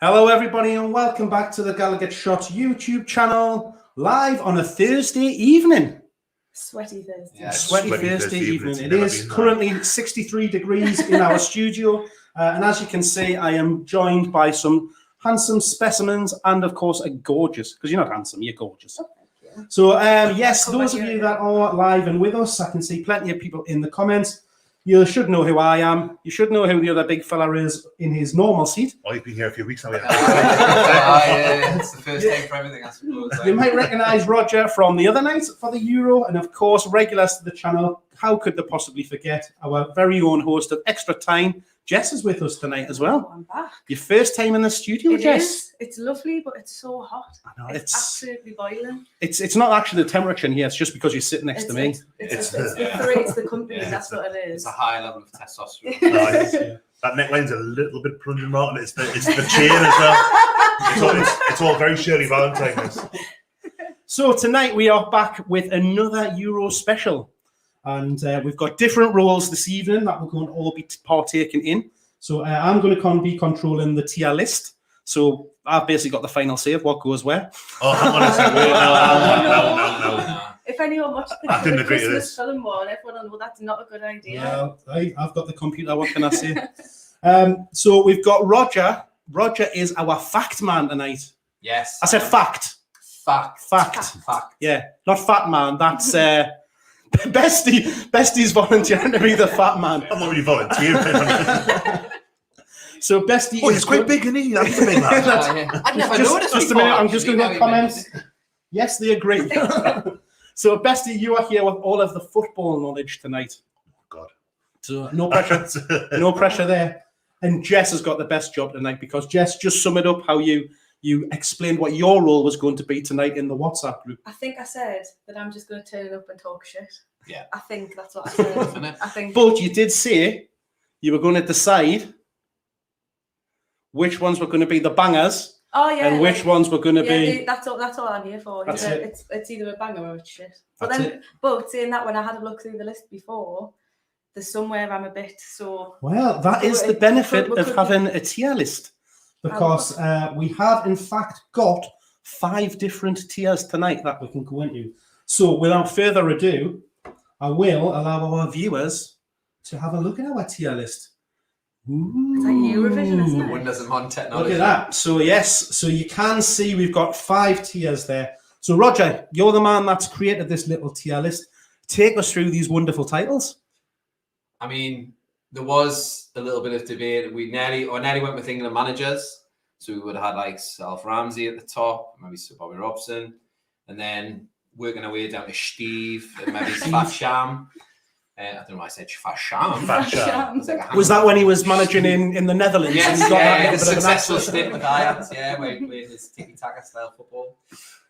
Hello everybody and welcome back to the Gallowgateshots YouTube channel, live on a Thursday evening. Sweaty Thursday. Yeah, sweaty Thursday evening. It is currently 63 degrees in our studio, and as you can see, I am joined by some handsome specimens and of course a gorgeous, because you're not handsome, you're gorgeous. Oh, so yes, those of you that are live and with us, I can see plenty of people in the comments. You should know who I am. You should know who the other big fella is in his normal seat. Oh, you've been here a few weeks now. It's the first time for everything, I suppose. You might recognise Roger from the other night for the Euro, and of course, regulars to the channel. How could they possibly forget our very own host of Extra Time? Jess is with us tonight as well. I'm back. Your first time in the studio, Jess? It's lovely, but it's so hot. I know, it's absolutely boiling. It's not actually the temperature in here, it's just because you're sitting next to me. It's the company, that's what it is. It's a high level of testosterone. That neckline's a little bit plunging rotten. It's the chain as well. It's all very Shirley Valentine. So tonight we are back with another Euro special. And we've got different roles this evening that we're going to all be partaking in. So I'm going to be controlling the tier list. So I've basically got the final say of what goes where. Oh, hang on a second. No. If anyone watched the Christmas film one, everyone will know that's not a good idea. Well, I've got the computer, what can I say? So we've got Roger. Roger is our fact man tonight. Yes. I said fact. Fact. Yeah, not fat man. That's... Bestie's volunteering to be the fat man. I'm not really volunteering. So Bestie, he's quite big, isn't he? That's the big man. I've never noticed. Just a minute, I'm just going to go comments. Yes, they agree. So Bestie, you are here with all of the football knowledge tonight. Oh God. So no pressure, no pressure there. And Jess has got the best job tonight because Jess, just sum it up how you explained what your role was going to be tonight in the WhatsApp group. I think I said that I'm just going to turn up and talk shit. Yeah. I think that's what I said. I think. But you did say you were going to decide which ones were going to be the bangers. Oh yeah. And which ones were going to be. That's all I'm here for. That's it. It's either a banger or it's shit. But saying that, when I had a look through the list before, there's somewhere I'm a bit so. Well, that is the benefit of having a tier list. Because we have, in fact, got 5 different tiers tonight that we can go into. So, without further ado, I will allow our viewers to have a look at our tier list. Ooh. It's like Eurovision, isn't it? Windows and Mon technology. Look at that. So, yes. So, you can see we've got 5 tiers there. So, Roger, you're the man that's created this little tier list. Take us through these wonderful titles. I mean... There was a little bit of debate. We nearly went with England managers. So we would have had like Alf Ramsey at the top, maybe Sir Bobby Robson, and then working our way down to Steve, and maybe Fat Sham. I don't know why I said Fat Sham. Was that when he was managing in the Netherlands? Yes, and he got that the successful stint with Ajax, where he played his tiki-taka style football.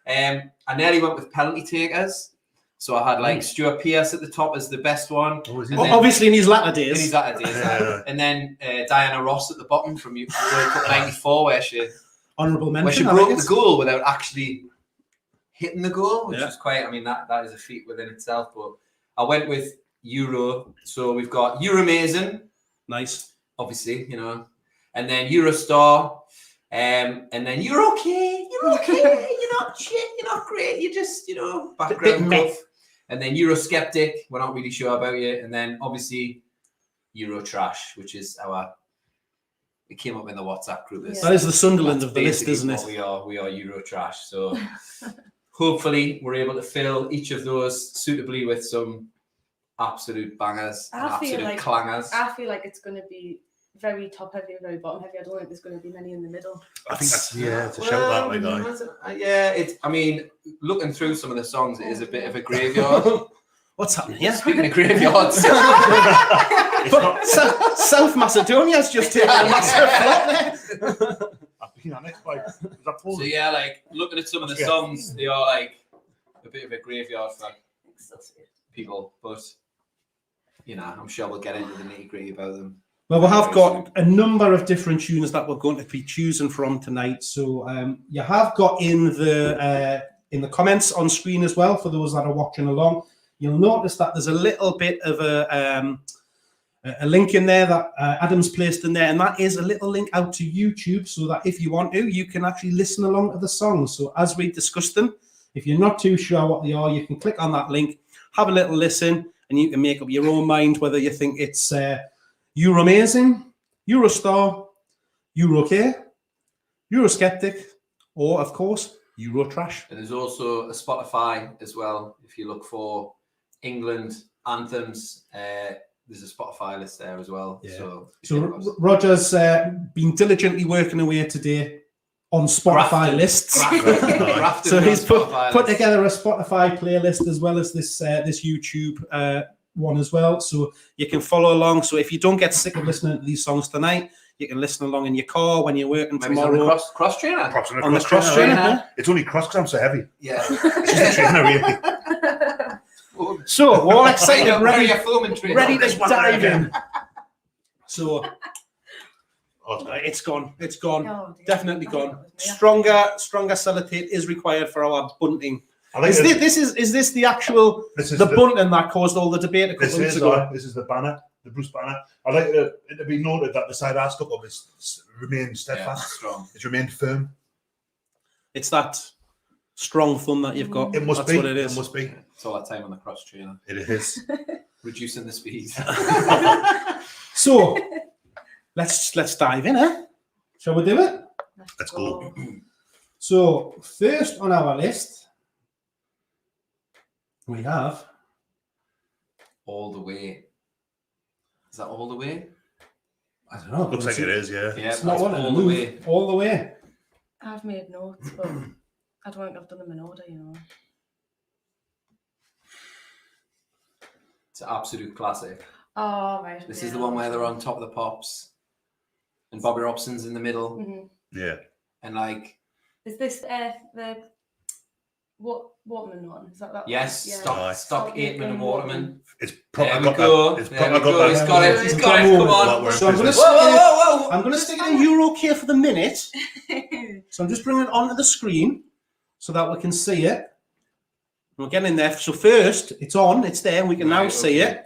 I nearly went with penalty takers. So I had like Stuart Pearce at the top as the best one. Obviously in his latter days. And then Diana Ross at the bottom from World Cup '94, where she honourable mention. Where she broke the goal without actually hitting the goal, which was quite. I mean, that is a feat within itself. But I went with Euro. So we've got Euromazing, nice, obviously, and then Eurostar, and then You're okay. You're not shit. You're not great. You're just background stuff. And then Eurosceptic, we're not really sure about you. And then obviously Euro Trash, which is it came up in the WhatsApp group. Yeah. That is the Sunderland of the list, isn't it? We are Euro Trash. So hopefully we're able to fill each of those suitably with some absolute bangers and absolute clangers. I feel like it's going to be very top heavy and very bottom heavy. I don't think there's going to be many in the middle. I think that's it's a shout that way, guy. Yeah, I mean, looking through some of the songs, it is a bit of a graveyard. What's happening here? Speaking of graveyards, South Macedonia's just taken a massive flop there. I've been on it, so yeah, like looking at some of the songs, they are like a bit of a graveyard for people, but I'm sure we'll get into the nitty-gritty about them. Well, we have got a number of different tunes that we're going to be choosing from tonight. So you have got in the comments on screen as well, for those that are watching along, you'll notice that there's a little bit of a a link in there that Adam's placed in there, and that is a little link out to YouTube, so that if you want to, you can actually listen along to the songs. So as we discuss them, if you're not too sure what they are, you can click on that link, have a little listen, and you can make up your own mind whether you think it's Euro Amazing, Eurostar, Euro-K, Eurosceptic, or of course Euro Trash. And there's also a Spotify as well. If you look for England Anthems, there's a Spotify list there as well. Yeah. So Roger's been diligently working away today on Spotify lists. So he's put together a Spotify playlist as well as this YouTube one as well. So you can follow along. So if you don't get sick of listening to these songs tonight, you can listen along in your car when you're working maybe tomorrow. On the cross trainer. On the cross trainer. Yeah. It's only cross because I'm so heavy. Yeah. It's just a trainer, really. So we're all excited, ready to one dive again. in. So it's gone. It's gone. Oh, dear. Definitely I think gone. it was me. Stronger sellotape is required for our bunting. I think Is this the actual bunting that caused all the debate a couple of weeks ago? This is the banner, the Bruce banner. I'd like it to be noted that the side I stuck up is remained steadfast. Strong. It's remained firm. It's that strong thumb that you've got. It must That's be. what it is. It must be. It's all that time on the cross trainer. It is. Reducing the speed. So let's dive in, eh? Shall we do it? Let's go. So first on our list, we have All the way. Is that all the way? I don't know. Looks like it is, yeah. Yeah, It's not one all the way. all the way. I've made notes, but I don't think I've done them in order, you know. It's an absolute classic. Oh, right. This is the one where they're on top of the pops, and Bobby Robson's in the middle, Mm-hmm. Yeah. and like Is this the Waterman one? Is that one? yes, Yeah. Stock Aitman and Waterman. It's There proper we got go. that. It's There proper we go. got He's that. got it. He's got it. Come on. So I'm going to Whoa, whoa, whoa, whoa. I'm going to stick it in Euro-K for the minute. So I'm just bringing it onto the screen so that we can see it. We're getting in there. So first, it's on. It's there. We can now Right, see okay.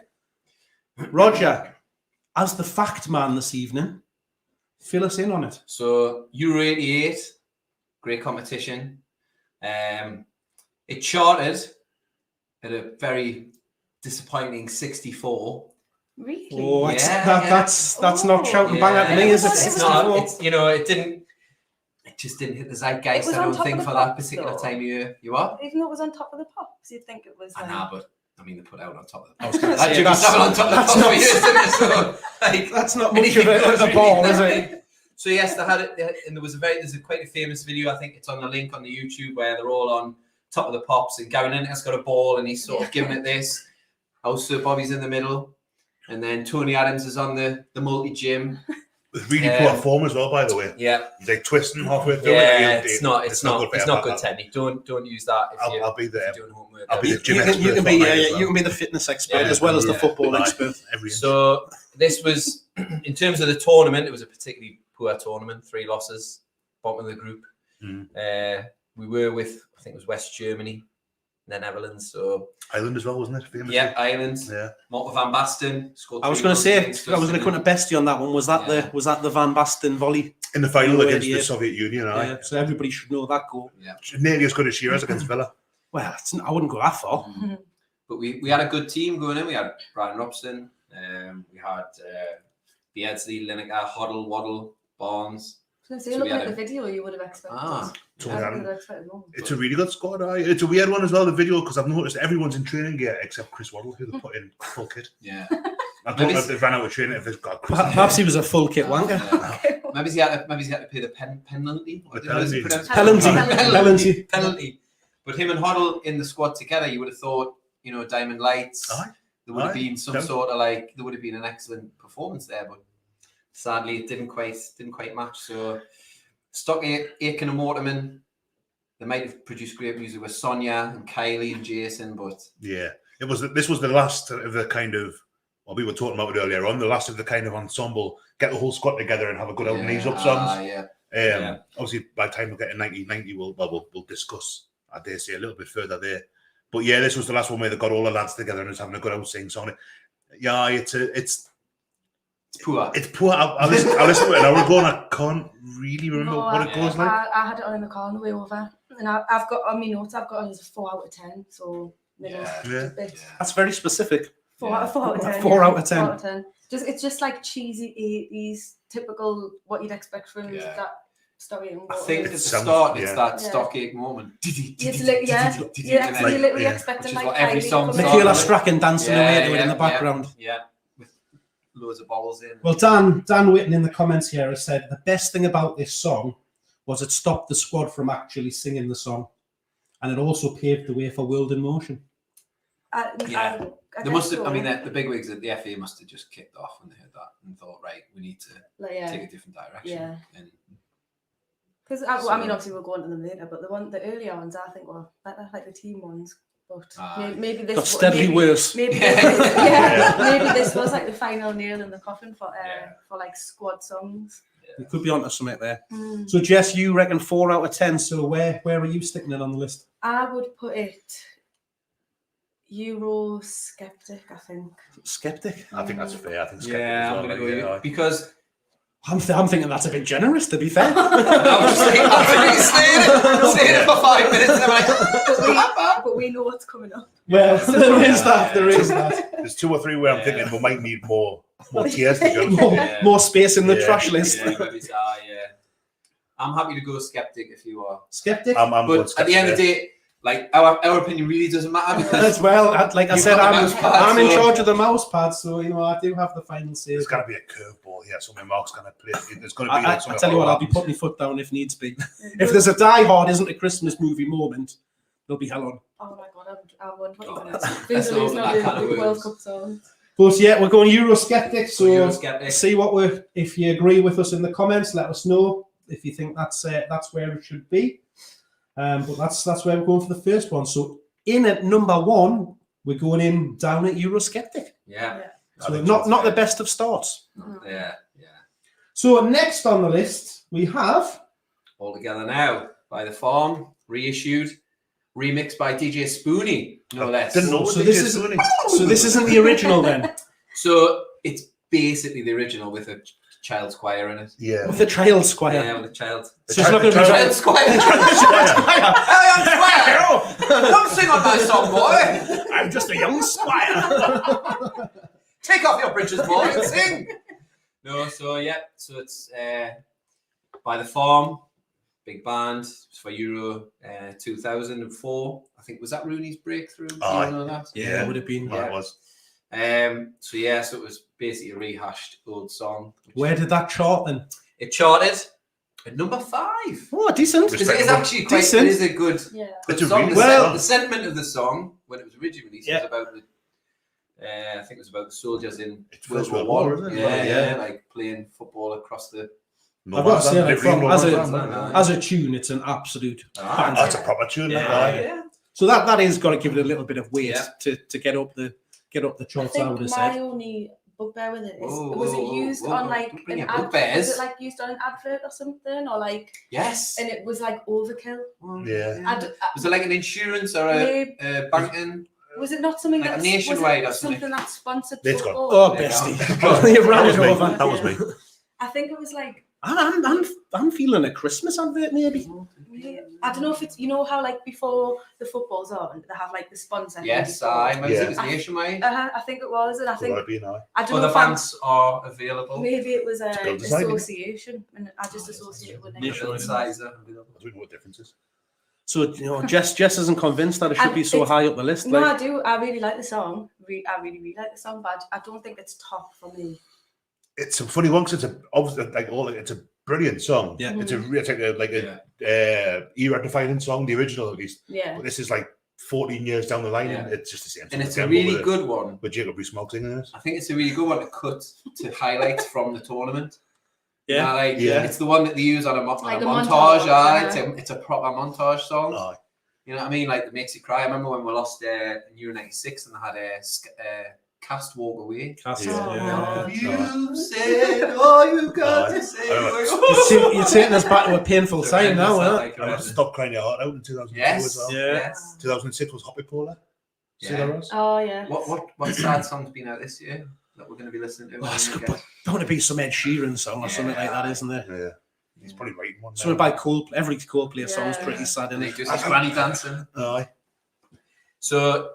it. Roger, as the fact man this evening, fill us in on it. So Euro 88, great competition. It charted at a very disappointing 64. Really? Oh, Yeah, that's not Oh. shouting bang at me, is it? It's It's 64? not. It's, it just didn't hit the zeitgeist. It was I on don't top think of the for that pops, particular though. time of year. You are? Even though it was on top of the pops, you'd think it was. I know, but I mean, they put out on top of the I was pops. gonna That say, jig's having on top of the that's pops for not- years, isn't it? So, like, That's not much of anything goes a really, ball, is nothing. it? So yes, they had it, and there's quite a famous video. I think it's on the link on the YouTube where they're all on top of the pops, and Gary Lineker's got a ball, and he's sort of giving it this. Also, Bobby's in the middle, and then Tony Adams is on the multi gym. It's really poor form as well, by the way. Yeah, He's like twisting halfway through. yeah, it. it's not good technique. technique. Don't use that if I'll be there. you're doing homework. I'll be the gym You expert. can for be mine as well. you can be the fitness expert Yeah, as well as the yeah. football Aye. expert. Every inch. So this was, in terms of the tournament, it was a particularly poor tournament. 3 losses, bottom of the group. We were with, I think it was West Germany, the Netherlands. So Ireland as well, wasn't it? Famously? yeah, Ireland. Yeah. Martin van Basten scored. I was 3 going to goals say against I was us going to come to Bestie on that one. Was that the Van Basten volley? In the final Euro against the 88. Soviet Union, aye. Yeah, so everybody should know that goal. Yeah, Nearly as good as Shearer's against Villa. Well, I wouldn't go that far. but we had a good team going in. We had Brian Robson. We had Beardsley, Lineker, Hoddle, Waddle, Barnes. So So looking we at had the video, you would have expected. Tony I Adams. would have expected more. It's a really good squad, aye. It's a weird one as well, the video, because I've noticed everyone's in training gear except Chris Waddle, who they put in full kit. Yeah. I don't know if they've ran out of training, if they've got Chris. Perhaps he was a full kit wanker. Maybe he had to pay the penalty. The penalty. Penalty. But him and Hoddle in the squad together, you would have thought, Diamond Lights. Aye. There would have Aye. been some Yeah. sort of there would have been an excellent performance there, but sadly it didn't quite match. So Stock Aitken and Waterman, they might have produced great music with Sonia and Kylie and Jason, but Yeah. This was the last of the kind of, what we were talking about it earlier on, the last of the kind of ensemble, get the whole squad together and have a good old knees up songs. Yeah. Obviously, by the time we get to 1990, we'll discuss, I dare say, a little bit further there. But yeah, this was the last one where they got all the lads together and was having a good old sing song. Yeah, it's It's poor. It's poor. I listened to it an hour ago and I can't really remember what it goes like. I had it on in the car on the way over, and I've got on my notes. I've got it as a 4 out of 10. So Yeah. That's very specific. 4 out of 10. 4 out of 10. 4 out of 10. It's just like cheesy 80s, typical what you'd expect from that story. I think at the sounds- start it's yeah. that stock-ache moment. You're literally expecting Which is like what every Kylie song to come starts in. Michaela with. Strachan dancing away to it in the background. Yeah, with loads of bubbles in. Well, Dan Whitten in the comments here has said the best thing about this song was it stopped the squad from actually singing the song, and it also paved the way for World in Motion. They must have. I mean, the bigwigs at the FA must have just kicked off when they heard that and thought, right, we need to take a different direction. Yeah. And because I mean, obviously we'll go on to them later, but the earlier ones I think were better, like the team ones. But maybe this Got steadily worse. Maybe maybe this was like the final nail in the coffin for like squad songs. We could be onto something there. So Jess, you reckon 4 out of 10. So where are you sticking it on the list? I would put it Eurosceptic, I think. Skeptic? I think that's fair. I think Skeptic yeah, as I'm well, going to go like, because I'm thinking that's a bit generous, to be fair. I'm saying it for 5 minutes and I'm like, but we know what's coming up. Well, there is that. There's 2 or 3 where I'm thinking we might need more tiers to go. More space in the trash list. yeah. I'm happy to go skeptic if you are. Skeptic? I'm But at the end of the day, like our opinion really doesn't matter because As well, like I You've said, got the mouse pad, I'm in so- charge of the mouse pad, so I do have the final say. there's got to be a curveball here. So my Mark's going to play. There's going to be. I tell you what, I'll be putting my foot down if needs be. If there's a Die Hard isn't a Christmas movie moment, there'll be hell on. Oh my god, I wonder what you're that's going to all that kind of the World words. Cup song. But yeah, we're going Eurosceptic, so Eurosceptic. see if you agree with us in the comments, let us know if you think that's where it should be. But that's where we're going for the first one. So in at number 1, we're going in down at Eurosceptic. Yeah. So not the best of starts. Yeah. So next on the list we have All Together Now by The Farm, reissued, remixed by DJ Spoonie, no less. Didn't know. So this isn't the original then. So it's basically the original with a child's choir in it. Yeah. With the child squire. Yeah, with a child. So it's not going to be Child's choir. Hey, I'm squire. Don't sing on my song, boy. I'm just a young squire. Take off your breeches, boy, and sing. No, so it's by The Farm, big band. It's for Euro 2004. I think was that Rooney's breakthrough. Do you know that? Yeah, it would have been. Well, it was. So it was basically a rehashed old song. Where did that chart then? It charted at number 5. Oh, decent. It is actually quite. Decent. It is a good. Yeah. It's good a song. really well- The sentiment of the song when it was originally released Yeah. was about the. I think it was about the soldiers in It's World First War World One. War, isn't it? Yeah, like playing football across the. No, I've got to say, like, Nomadland. as a tune, it's an absolute Ah, That's a proper tune. Yeah. that, yeah. So that is got to give it a little bit of weight Yeah. to get up the I charts. I would think have my said. only bugbear with it is Whoa, was whoa, it used whoa, on whoa, like don't bring an your ad? bugbears. Was it like used on an advert or something, or like? Yes. And it was like overkill. Yeah. Was it like an insurance or a banking? Was it not something Like that's nationwide or was it something? something that sponsored It's gone. football? Oh, There you bestie, go. you ran That it was me. over. That was me. I think it was like I'm feeling a Christmas advert maybe. I don't know if it's how like before the football's on they have like the sponsor. Yes, before. I remember Yeah. it was nationwide. I think it was, and I think Gotta be now. I don't know Other if I'm, bands are available. maybe it was an Still deciding. association, and I just associate it with Nationwide. Size are available. I don't know what difference is. So Jess isn't convinced that it should And be so it's- high up the list. No, Like, I do. I really like the song. I really like the song, but I don't think it's top for me. It's a funny one because it's a brilliant song. Yeah. It's a era-defining song, the original at least. Yeah. But this is like 14 years down the line, Yeah. and it's just the same. And it's a song really with- good one. with Jacob Rees-Mogg singing it. I think it's a really good one to cut to highlights from the tournament. yeah, Yeah. It's the one that they use on a Like a montage. montage, Aye. It's a proper montage song. Aye. You know what I mean? Like, that makes you cry. I remember when we lost in Euro 96 and they had a Cast Walk Away. Cast, Oh, yeah. You said all you got to say. You're taking us back to a painful time now, huh? And Stop Crying Your Heart Out in 2002 Yes. as well. Yeah. Yes. 2006 was Hoppy Polar. See Yeah. that, Ross? Oh yeah. What sad song's been out this year? that we're going to be listening to. Oh, it's going to be some Ed Sheeran song or something like that, isn't there? Yeah. He's probably writing one. Something by Coldplay. Every Coldplay song's pretty sad, And isn't they it? just granny dancing. Aye. So,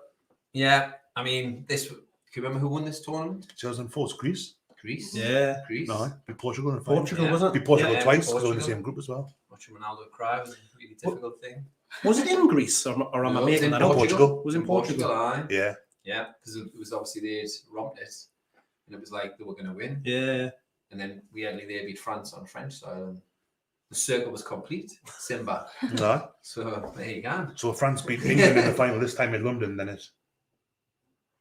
yeah, I mean, this. Can you remember who won this tournament? 2004, it's Greece. Greece. Yeah. Greece. No, beat Portugal in the final. Portugal, Yeah. wasn't Beat it? Portugal Yeah, twice because they were in the Portugal. same group as well. Watching Ronaldo cry was a really difficult thing. Was it in Greece or am I No, it was making in that up? Portugal. It was in Portugal. aye. Yeah. Yeah, because it was obviously they'd romped it, and it was like they were going to win. Yeah. And then weirdly they beat France on French soil, and the circle was complete. Simba. No. So there you go. So if France beat England in the final this time in London, then it's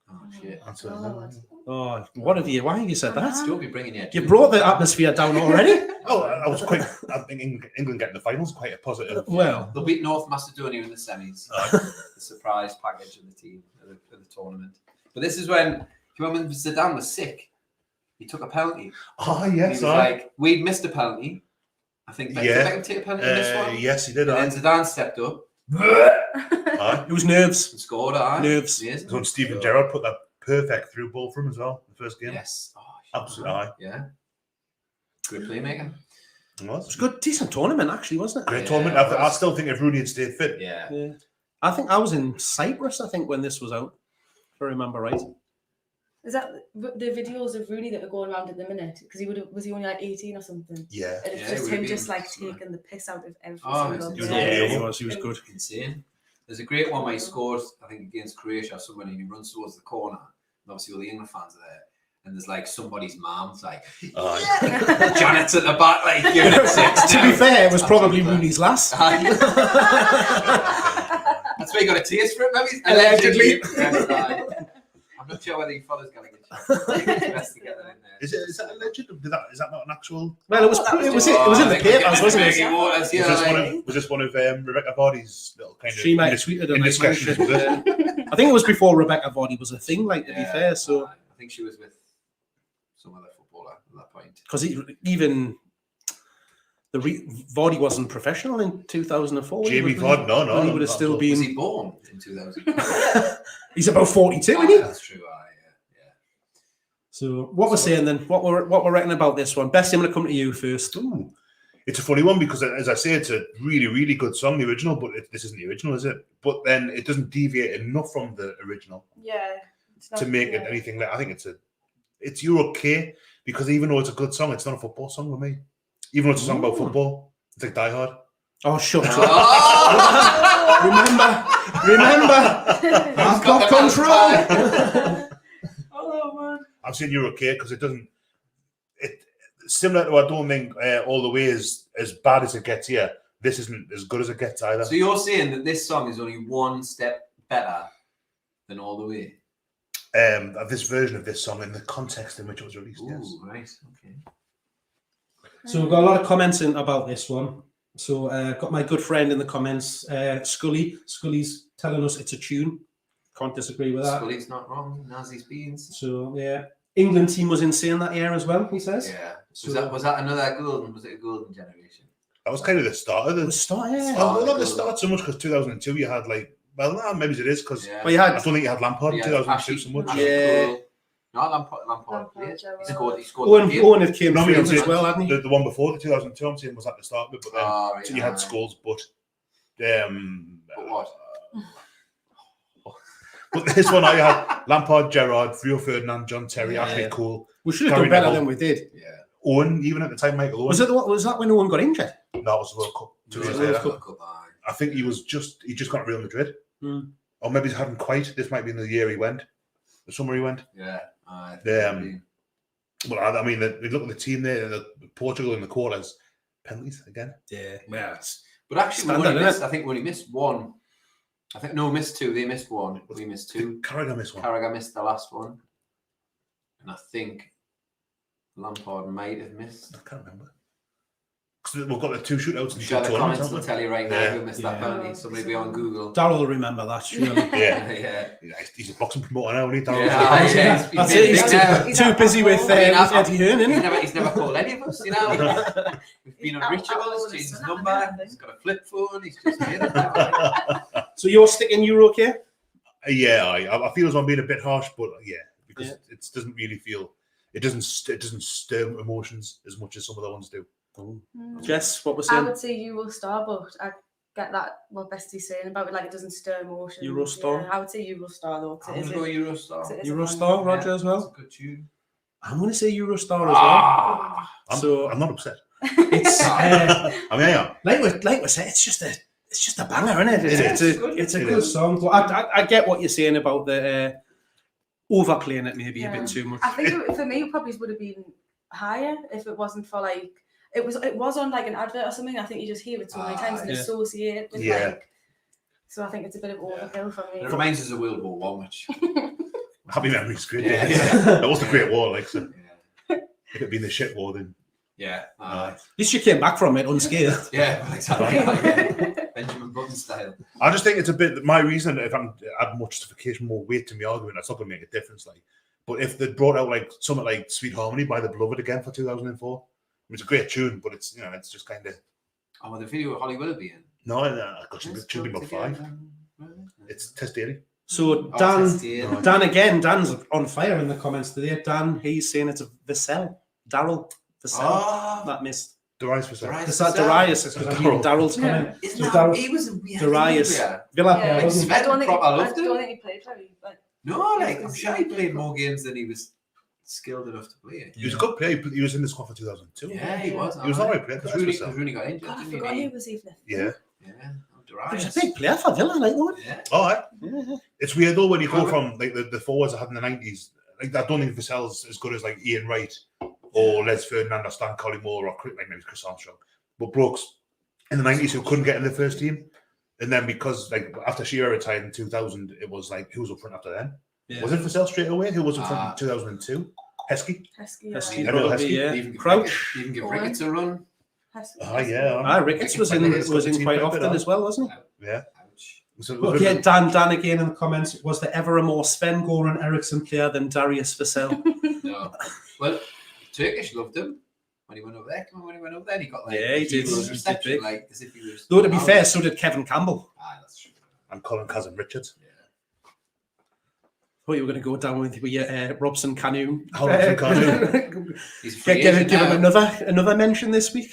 Oh shit! that's it. God. Oh, what have you? Why have you said that? Don't be bringing it. You brought the atmosphere down already. Oh, I was quite. I think England getting the finals quite a positive. Well, They'll beat North Macedonia in the semis. The surprise package of the team for the tournament. But this is when, do you remember Zidane was sick? He took a penalty. Oh He yes, was aye. like, we'd missed a penalty. I think Beckham, Yeah. Beckham take a penalty in this one. Yes, he did. And Aye. then Zidane stepped up Aye. it was nerves. and scored. Aye. Nerves. Amazing. So when Steven Gerrard put that perfect through ball for him as well, the first game. Yes. Oh, Absolutely. Aye. yeah. Great playmaking. It It was was a good, decent tournament, actually, wasn't it? great Yeah, tournament. it I was. still think if Rooney had stayed fit, Yeah. Yeah. I think I was in Cyprus, I think, when this was out, if I remember right. Is that the videos of Rooney that are going around at the minute? Because was he only like 18 or something? yeah. And it's Yeah, just he him would've just been. like taking the piss out of every Oh, single he was player. unbelievable. He was good. Insane. There's a great one where he scored, I think, against Croatia or somebody, and he runs towards the corner. And obviously, all the England fans are there. And there's like somebody's mom's like, Aye. Janet's at the back, like giving it six. To be fair, it was probably Absolutely. Rooney's last. That's why he got a taste for it, maybe. Allegedly. Yes, I'm not sure whether he follows Gallowgateshots. Best to get that in there. Is that a legend? Is that not an actual? Well, it was in the papers, wasn't it? Was this one of Rebecca Vardy's little kind of She might have tweeted him. indiscretions? Was it? I think it was before Rebecca Vardy was a thing, like, to be fair. So, I think she was with some other footballer at that point. because even Vardy wasn't professional in 2004. Jamie was he? Vardy, no, He would have not still at all. Was been. he born in 2000? He's about 42, isn't he? That's true. Yeah. So, what we're saying then? What we're reckoning about this one? Bessie, I'm going to come to you first. Ooh. It's a funny one because, as I say, it's a really, really good song, the original, but this isn't the original, is it? But then it doesn't deviate enough from the original Yeah. It's not- to make it yeah. anything like. I think you're okay because even though it's a good song, it's not a football song with me. Even though it's a song about Ooh. football, it's like Die Hard. Oh, shut up. Oh! Remember, I've got control. Oh, man. I'm saying you're okay because it doesn't. It similar to I don't think All the Way is as bad as it gets here. This isn't as good as it gets either. So you're saying that this song is only one step better than All the Way? This version of this song in the context in which it was released. Ooh, Yes. right. Okay. So we've got a lot of comments in about this one. So got my good friend in the comments, Scully. Scully's telling us it's a tune. Can't disagree with that. Scully's not wrong. Nazi's beans. So yeah, England team was insane that year as well. He says. Yeah. So- Was that another golden? Was it a golden generation? That was kind of the start of It the. was start. Yeah. Well, not the start so much because 2002 you had maybe it is because Yeah. Well, you I had don't think you had Lampard in Yeah, 2002 Ashley- so much. Ashley Yeah. Cole. No, Lampard played. He scored. Owen the game. had came No, I through mean, as well, hadn't he? The one before the 2002 I'm saying was at the start of it, but then Oh, right, so you had aye. Scholes, but But what? but this one I had Lampard, Gerrard, Rio Ferdinand, John Terry, Yeah. Ashley Cole, We should have Gary done better Neville. than we did. Yeah. Owen, even at the time Michael Owen. Was that when Owen got injured? That was the World Cup. 2 years it World later. Cup? I think he just got Real Madrid. Hmm. Or maybe he hadn't quite. This might be in the year he went. The summer he went. Yeah. Well, I mean, look at the team there, Portugal in the quarters. Penalties again. Yeah. Well, But actually, Standard, innit? I think we only missed one. I think no, we missed two. They missed one. We missed two. Carragher missed one. Carragher missed the last one, and I think Lampard might have missed. I can't remember. Because we've got the two shootouts and Sure, two the comments tournaments. will haven't tell you right now Yeah. who missed that Yeah. penalty. Somebody be on Google. Darryl will remember that. Surely. we? Yeah. Yeah. He's a boxing promoter now, isn't he? Yeah, Darryl? he's That's been it. He's big now. too busy with Eddie Hearn, isn't he? He's never called any of us, you know. We've been unreachable. He's changed his number. He's got a flip phone. He's just made it now. So you're sticking Euro, okay? Yeah, I feel as though I'm being a bit harsh, but yeah. because it doesn't really feel. It doesn't stir emotions as much as some of the ones do. Jess, what was I saying? would say Eurostar, but I get that what Bestie's saying about it, like it doesn't stir emotions. Eurostar? Yeah, I would say Eurostar though. I'm going to go Eurostar. Eurostar, Roger, as well? That's a good tune. I'm going to say Eurostar as well. I'm not upset. It's I mean, I am. like we said, it's just a banger, isn't it? It's a It good is. song. But I get what you're saying about the overplaying it maybe a bit too much. I think for me it probably would have been higher if it wasn't for like it was on like an advert or something. I think you just hear it so many times and associate it with like. So I think it's a bit of overkill for me. It reminds us of World War One, which Happy memories, great. Yeah. That was the Great War, like so. If it had been the shit war, then At least you came back from it unscathed. yeah, exactly. Benjamin Button style. I just think it's a bit. My reason, if I'm add more justification, more weight to my argument, that's not going to make a difference. Like, but if they brought out like something like "Sweet Harmony" by The Beloved again for 2004, it's a great tune, but it's it's just kind of. Oh, well, the video with Holly Willoughby in. No, it should be about 5. It's Tess Daly. So Dan's on fire in the comments today. Dan, he's saying it's a Vassell. Daryl Vassell. That missed. Darius was Darius is because I'm reading Daryl's comment. He was a Darius. Villa. Yeah. Wasn't I don't loved think he played very. No, like I'm sure he played more games than he was skilled enough to play. He was a good player. He was in the squad for 2002. Yeah, he was. He was not right player. Because Rooney got injured. God, I didn't forgot he? he was even. Yeah. Yeah. He was a big player for Villa, like that. Yeah. All right. It's weird though when you go from like the forwards I had in the 90s. Like I don't think Vassell's as good as like Ian Wright or Les Ferdinand or Stan Collymore or like maybe Chris Armstrong, but blokes in the 90s who couldn't get in the first team, and then because like after Shearer retired in 2000, it was like who was up front after then? Yeah. Was it Vassell straight away? Who was up front in 2002? Heskey. Heskey, Crouch. Even give Ricketts a run. Ricketts was in quite often as well, wasn't he? Yeah. Okay, Dan again in the comments. Was there ever a more Sven-Goran Eriksson player than Darius Vassell? No. Well, Turkish loved him when he went over there. When he went over there, he got like he did. Reception, He did like as if he was. Though to be fair, so did Kevin Campbell. That's true. And Colin Cousin Richards. Yeah. Thought you were going to go down with Robson Canu. Give him another mention this week.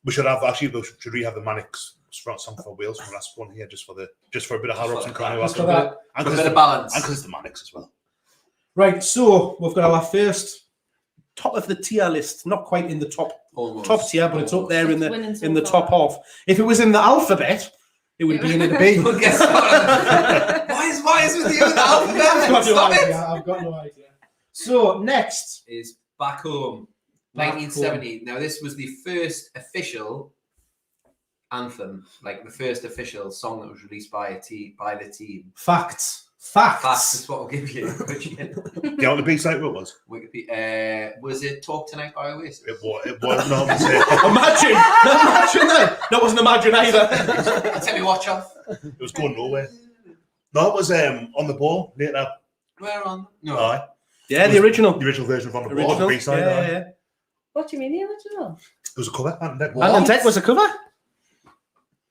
We should we have the Mannix song for Wales from the last one here just for a bit of Hal Robson Canu. Just for that. And a bit of balance. And because it's the Mannix as well. Right, so we've got our first top of the tier list, not quite in the top tier, but it's up there in the top half. If it was in the alphabet, it would be in the B. Why is with you in the alphabet? I've got no idea. So next is Back Home, 1970. Now this was the first official anthem, like the first official song that was released by the team. Facts is what I'll give you. Do you know what the B-side was? Was it Talk Tonight by Oasis? It was not. Imagine that. That wasn't Imagine either. Tell me, watch off. It was going nowhere. No, it was On the Ball later. Where on? No. Aye. Yeah, the original version of On the Ball. The B-side. Yeah. What do you mean the original? It was a cover. And Deck was a cover.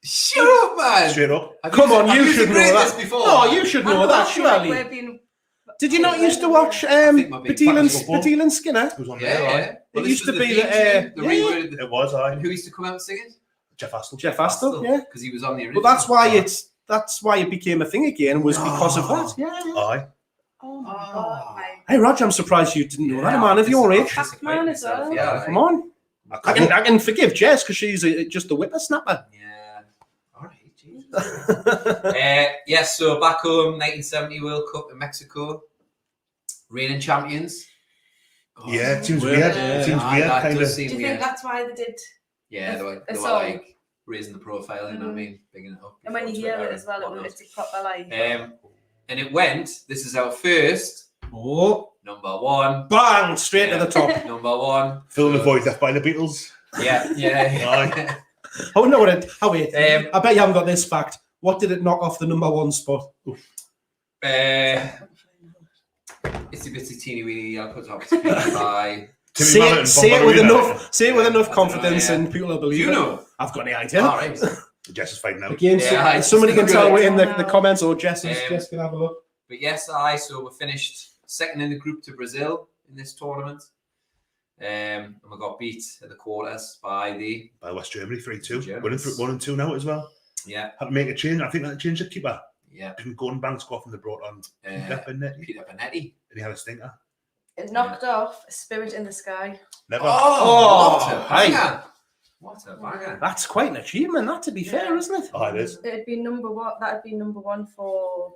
Shut up, man! Straight up. Come on, you should know that. Before? No, you should know that, surely. Did you not used to watch Patil and Skinner? It was on there, right? It used to be that. It was, aye. And who used to come out and sing it? Jeff Astle. Yeah. Because he was on the original. But that's why it became a thing again, was because of that. Yeah. Aye. Oh my God. Hey, Roger, I'm surprised you didn't know that, man of your age. Man as well. Yeah, come on. I can forgive Jess because she's just a whippersnapper. Yeah. All right, Jesus. Yes, so Back Home, 1970 World Cup in Mexico. Reigning champions. Yeah, it seems weird. It seems weird, kind of. Do you think that's why they did? Yeah, they were like raising the profile, you know what I mean? Bigging it up. And when you hear it as well, it's a proper like. And it went, this is our first. Number 1. Bang! Straight to the top. Number 1. Filling the void left by the Beatles. Yeah. Oh, no, wait. I bet you haven't got this fact. What did it knock off the number 1 spot? It's a bitsy teeny weeny. I'll put up by. Say it with enough confidence, and people will believe it. You know, I've got any idea. All right. Jess is fighting out. Again, somebody can tell in the comments, or Jess can have a look. But yes, so we're finished second in the group to Brazil in this tournament. And we got beat at the quarters by West Germany 3-2. Germans. Winning 1-2 now as well. Yeah. Had to make a change. I think that changed the keeper. Yeah. Didn't Gordon Banks go off and they brought on Peter Benetti. Peter Benetti. And he had a stinker. It knocked off Spirit in the Sky. Never. Oh, what a hey. banger. What a banger. That's quite an achievement, that, to be fair, isn't it? Oh, it is. It'd be number one. That'd be number one for.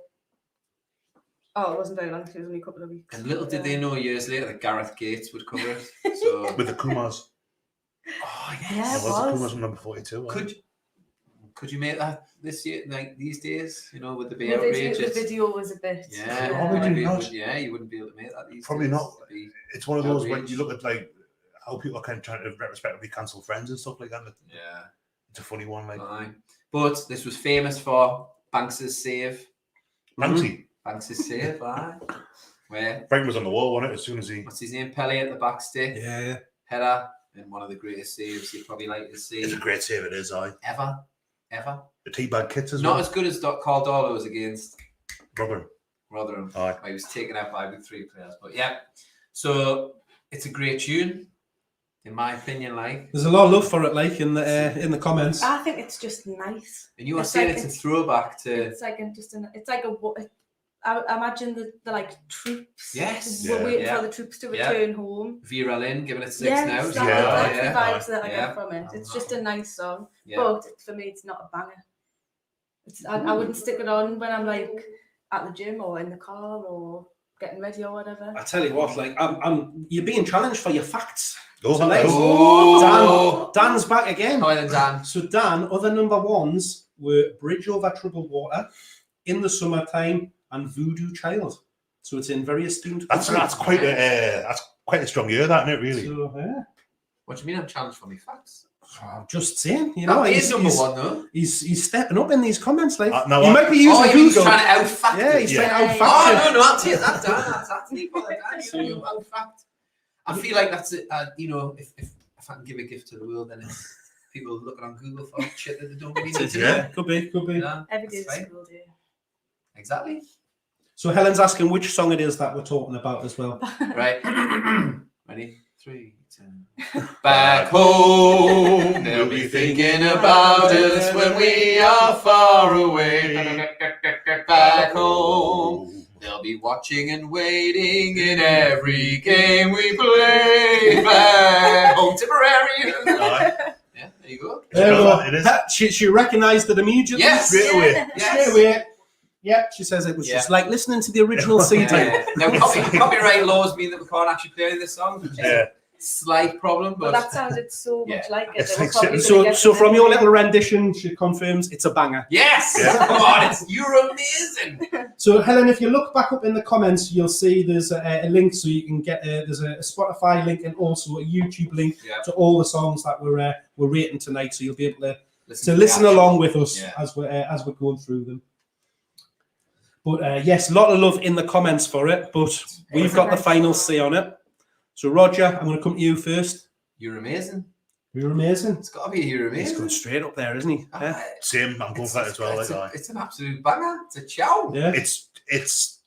Oh, it wasn't very long. It was only a couple of weeks. And little did they know years later that Gareth Gates would cover it. So With the Kumas. oh Yeah, yes. it The was. Kumas from number 42. Could you make that this year, like these days? You know, with the The be outrageous. video, the video was a bit. Yeah, Probably maybe it not. would- yeah, you wouldn't be able to make that these Probably days. not. It'd be- It's one of those when Outrage. you look at like how people are kind of trying to retrospectively cancel Friends and stuff like that. yeah. It's a funny one. Like Aye. But this was famous for Banks's save. Banksy. Banks's save, aye. Where, Frank was on the wall, wasn't it? As soon as he. what's his name? Pele at the back stick. Yeah. Header. And one of the greatest saves you'd probably like to It's see. a great save, it is. Ever. The teabag kits as Not well. as good as Caldolo's against Rotherham. Rotherham. Aye. He was taken out by with 3 players. But yeah. So it's a great tune, in my opinion, like. There's a lot of love for it, like, in the comments. I think it's just nice. And you were It's saying like it's a throwback to It's like it's like a. I imagine the like troops. Yes. We're waiting Yeah. for the troops to Yeah. return home. Vera Lynn giving it 6 Yes, now. that's, Yeah, that's yeah. the vibes that I Yeah. get from it. It's just a nice song, Yeah. but for me, it's not a banger. I wouldn't stick it on when I'm like at the gym or in the car or getting ready or whatever. I tell you what, like, you're being challenged for your facts. Oh, Tonight. hello. Dan's back again. Hi then, Dan. So Dan, other number ones were Bridge Over Troubled Water, In the Summertime, and Voodoo Child. So it's in very esteemed. That's quite a strong year, that, isn't it? Really. So, yeah. What do you mean I'm challenged for me facts? I'm just saying, you know, That is he's, number he's, one though. he's stepping up in these comments. Like, No, he might be using Oh, he's Google. trying to out-fact Yeah, it. he's Yeah. trying to Oh, out-fact no, I'll take that, Dan. That's me, Dan. You out-fact. I feel like that's it. You know, if I can give a gift to the world, then it's people looking on Google for shit that they don't really need to know. Yeah, could be. Yeah, Every day that's is fine. school day. Exactly. So Helen's asking which song it is that we're talking about as well. Right. Ready? 3, 2. Back home, they'll be thinking about us when we are far away. Back home, they'll be watching and waiting in every game we play. Back home, Tipperary. Aye. Yeah, there you go. There we go. It is. She recognised it immediately. Yes. Straight away. Yes. Straight away. Yeah, she says it was just like listening to the original CD. Yeah. Now, copyright laws mean that we can't actually play this song, which is a slight problem. But But that sounded so much Yeah. like it. It's It was like- probably So, gonna get so to from the- your little rendition, she confirms it's a banger. yes, Yeah. come on, you're amazing. So Helen, if you look back up in the comments, you'll see there's a link so you can get there's a Spotify link and also a YouTube link Yeah. to all the songs that we're rating tonight. So you'll be able to to listen the along with us Yeah. as we're going through them. But yes, a lot of love in the comments for it. But we've got the final say on it. So Roger, I'm going to come to you first. You're amazing. You're amazing. It's got to be you're He's amazing. going straight up there, isn't he? Yeah. Same. I'm going for that as well. Like, It's an absolute banger. It's a chow. Yeah. it's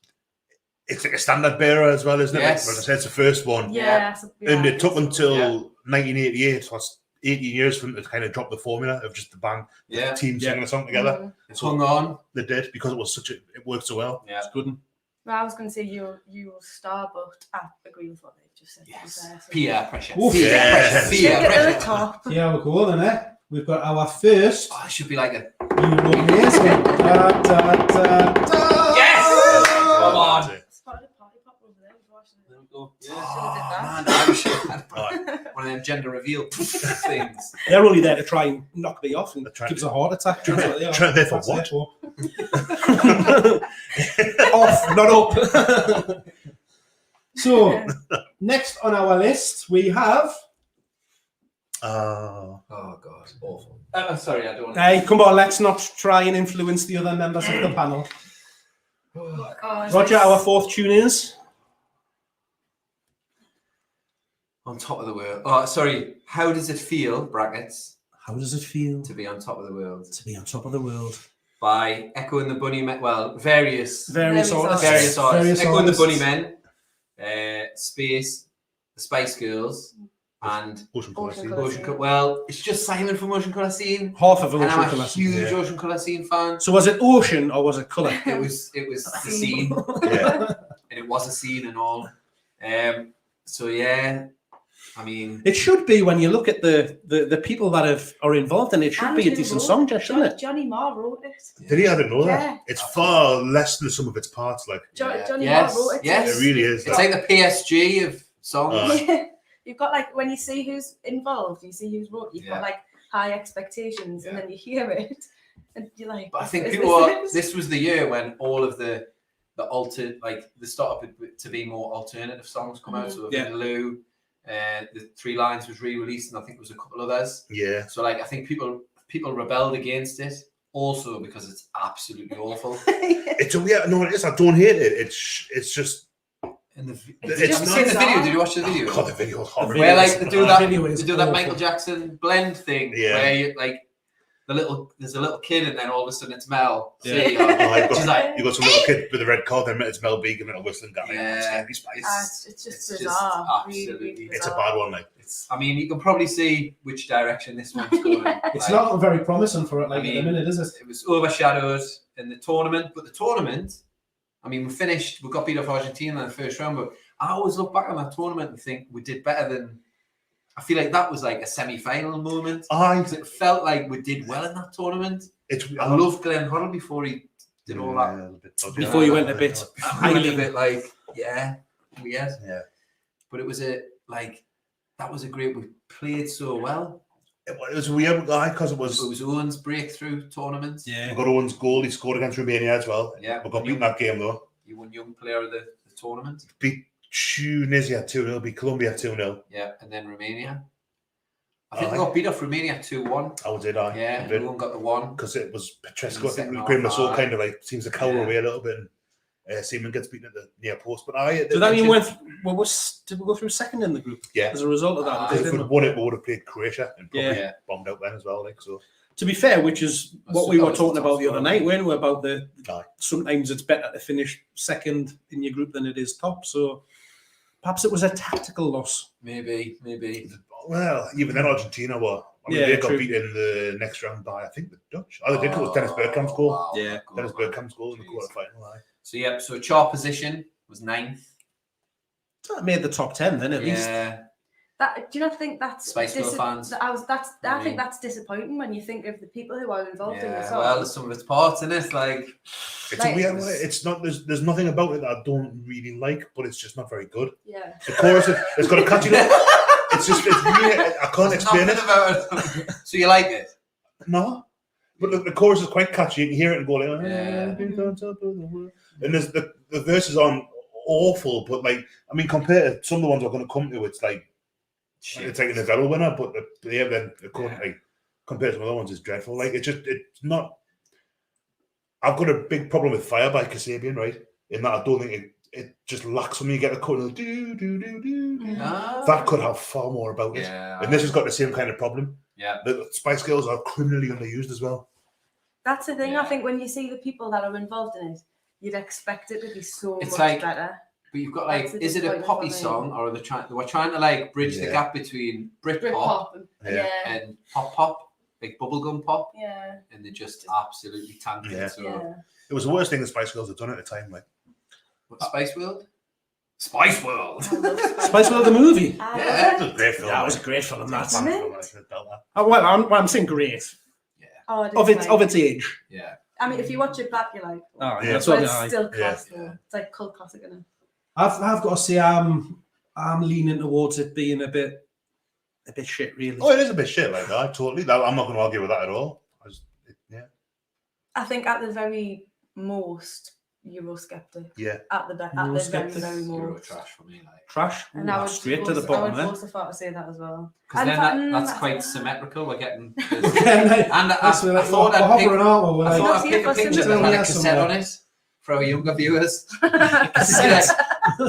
like a standard bearer as well, isn't it? Yes. Like I said, it's the first one, Yeah. so- and it took yeah. until Yeah. 1988, so that's 18 years for them to kind of drop the formula of just the band, Yeah. team singing a song together. Mhm. It's hung on. They did because it worked so well. Yeah. It's good. Well, I was going to say you will star, but I agree with what they've just said. Yes. So- Peer pressure. Oof. Peer Yes. pressure. Take Peer it to the pressure. top. Yeah, we'll go then, eh? We've got our first. Oh, it should be like a You look amazing. Da, da, da, da. Yes! Come on. That's it. Spotted a party pop over there. I was watching it. There we go. Should've did that. Man, I should have Right. one of them gender reveal things. They're only there to try and knock me off and They're trying give us a heart attack. That's what they are. Trying there for That's what? for. Off, not up. So, next on our list, we have. Oh god, awful. Sorry, I don't want to. Hey, come on, let's not try and influence the other members of the panel. Oh, it's Roger, like- our fourth tune is. On top of the world. Oh, sorry. How does it feel, brackets, How does it feel to be on top of the world? to be on top of the world? By Echo and the Bunnymen. Well, various Various Various artists. artists. Echo and the artists. Bunnymen. Space, the Spice Girls, and Ocean Colour Ocean Scene. Colour. Ocean Colour. Well, it's just Simon from Ocean Colour Scene. Half of And Ocean I'm a Colour Scene. huge Yeah. Ocean Colour Scene fan. So was it ocean or was it colour? It was the scene, Yeah. and it was a scene and all. So yeah, I mean, It should be when you look at the people that are involved in it. It should And be a who decent wrote song, just shouldn't it? Johnny Marr wrote it. Did he? I didn't know Yeah. that. It's far less than some of its parts. Like Johnny Yes, Marr wrote it. yes. it really is. it's like the PSG of songs. You've got like when you see who's involved, you see who's wrote. You've Yeah. got like high expectations, and Yeah. then you hear it, and you're like. But I think is people are, it? this was the year when all of the started to be more alternative songs come out. So Yeah. Lou, the Three Lines was re-released, and I think there was a couple others. Yeah. So like I think people rebelled against it also because it's absolutely awful. It's no, it is. I don't hate it. It's just. And It's have just you seen the bizarre. video? Did you watch the video? Oh, God, the video was horrible. Where like they do that, video is they do that awful. Michael Jackson blend thing, Yeah. where you like there's a little kid, and then all of a sudden it's Mel. Yeah. Singing. Oh, you've She's got, like, you got some little kid with a red card, then it's Mel B giving it a whistling guy. Yeah. It's just It's bizarre. absolutely- really It's a bizarre. bad one, like. I mean, you can probably see which direction this one's going. It's Like, not very promising for it, like I mean, at the minute, is it? It was overshadowed in the tournament, but the tournament, I mean, we got beat off Argentina in the first round, but I always look back on that tournament and think we did better than. I feel like that was like a semi-final moment. Because it felt like we did well in that tournament. I loved Glenn Hoddle before he did all that. Before you went a bit I went a bit like, weird. Yeah. But it was that was a great. We played so well. It was a weird guy because it It was. was Owen's breakthrough tournament. We Yeah. got Owen's goal. He scored against Romania as well. Yeah. We got beaten that game though. You won Young Player of the tournament. Beat Tunisia 2-0. Beat Colombia 2-0. Yeah, and then Romania. I think Aye. we got beat off Romania 2-1. I did. I Yeah, did. Owen got the one. Because it was In Petrescu. the I think second Graham half, Lasso aye. kind of like seems to cower Yeah. away a little bit. And Seaman gets beaten at the near post. But So that mean did we go through second in the group? Yeah. As a result of that, Aye. we if did, we'd didn't we? won it, we would have played Croatia and probably Yeah. bombed out then as well. Like so. To be fair, which is what we that were was the talking top about the other scorer. night, weren't we? About the Aye. sometimes it's better to finish second in your group than it is top. So perhaps it was a tactical loss. Maybe. Well, even then Argentina were. I mean, Yeah, they got true. beat in the next round by I think the Dutch. Oh, they did. It was Dennis Bergkamp's goal. Wow, Yeah. that goal, Dennis man. Bergkamp's goal in the Jeez. quarter-final. Aye. So yeah, so chart position was 9th. So that made the top 10 then at least. Yeah. Do you not think that's Spice Girl fans. I think that's disappointing when you think of the people who are involved in the Yeah. song. Well, there's some of its parts in it, like It's Like- a weird one. It's not. There's nothing about it that I don't really like, but it's just not very good. Yeah. The chorus, it's got a catchy note. It's really, I can't explain nothing it. about it. So you like it? No, but the chorus is quite catchy. You can hear it and go like, Yeah. and there's the verses aren't awful, but like I mean, compared to some of the ones we're going to come to, it's like it's like an Adele winner, but then like compared to some other ones, it's dreadful. Like it's not. I've got a big problem with Fire by Kasabian, right? In that I don't think it just lacks when you get the cut and do. Ah. That could have far more about it. Yeah. And this has got the same kind of problem. Yeah. The Spice Girls are criminally underused as well. That's the thing. Yeah. I think when you see the people that are involved in it, you'd expect it to be so It's much like- better. But you've got like, That's the is it a disappointment poppy for me. song or are they were trying to like bridge the Yeah. gap between Britpop Britpop. Yeah. Yeah. and pop, like bubblegum pop, Yeah. and they just absolutely tanked Yeah. it. So Yeah. It was the worst thing the Spice Girls had done at the time. Like, what, Spice World? Spice World. I love Spice World the movie. I Yeah. love it it. was a great film. That was a great film. That. Isn't it? Oh, well, I'm saying great Oh, it of is its like- of its age. Yeah. I mean, if you watch it back, you're like, Oh, Yeah. that's but what it's I. still class Yeah. though. It's like cult classic, isn't it? I've got to say I'm leaning towards it being a bit shit, really. Oh, it is a bit shit like that. Totally. I'm not going to argue with that at all. Yeah. I think at the very most, Eurosceptic. Yeah. At the very, Eurosceptic. very Euro most. trash for me, like. Trash. And Ooh, I would straight go to the so- bottom I would there. go so far to say that as well. Because And then that's I- quite symmetrical. We're getting. And And I thought I'd pick. I thought I'd pick a picture that had a cassette on it for our younger viewers. Cassette.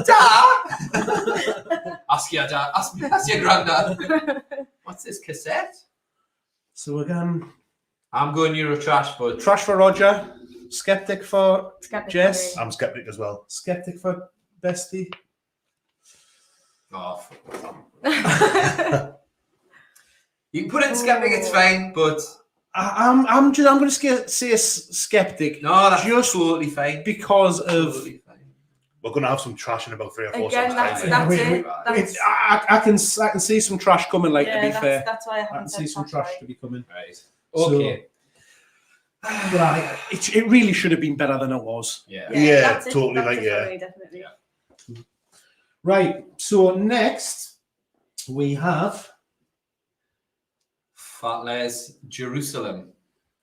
Dad! Ask your dad. Ask your granddad. What's this cassette? So again, I'm going Euro trash, but trash for Roger, skeptic for Skeptic Jess. for me. I'm skeptic as well. skeptic for Bestie. Oh, you can put in skeptic, it's fine, but I'm going to say skeptic. no, that's just totally fine. because of. Totally fine. We're going to have some trash in about 3 or 4 Again, songs. that's time. it. It's, I can see some trash coming. Like to be fair, That's why I I can haven't see said some trash. trash to be coming. Right. So- Okay. But it really should have been better than it was. Yeah. Yeah, that's it. totally, That's like, it yeah. for me, definitely. Yeah. Right. So next we have. Fat Les, Jerusalem.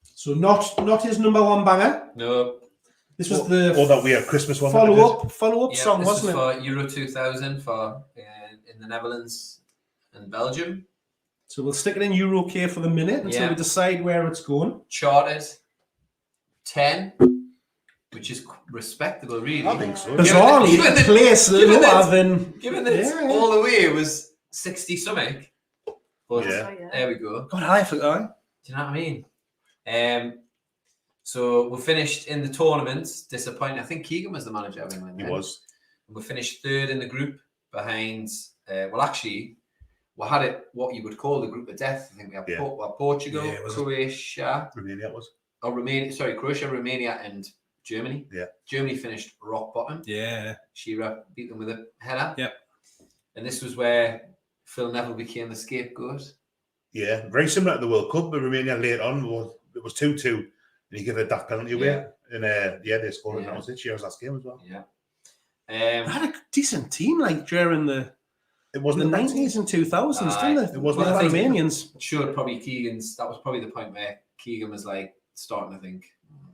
So not his number one banger. No. This was the Or that weird Christmas one. follow up Yeah, song, this wasn't was it? for Euro 2000 for in the Netherlands and Belgium. So we'll stick it in UK for the minute until Yeah. we decide where it's going. Charted 10, which is respectable, really. I think so. Bizarrely, given it that- plays given lower that- than. Given that Yeah. all the way it was 60 something. But Yeah. there we go. God, I forgot. Do you know what I mean? So we finished in the tournament. Disappointing. I think Keegan was the manager of England. He then. was. We finished third in the group behind. Well, actually, we had it what you would call the group of death. I think we had Yeah. Portugal, Yeah, it was- Croatia, Romania it was. or Romania. Sorry, Croatia, Romania, and Germany. Yeah. Germany finished rock bottom. Yeah. Shearer beat them with a header. Yep. And this was where Phil Neville became the scapegoat. Yeah, very similar to the World Cup, but Romania later on it was 2-2, and he gave a daft penalty away. Yeah. And they scored, and Yeah. that was it. Shearer's last game as well. Yeah. I had a decent team like during the It wasn't the a bad team. 90s and 2000s, didn't it? It wasn't the a bad team. Romanians. Showed probably Keegan's. That was probably the point where Keegan was like starting to think,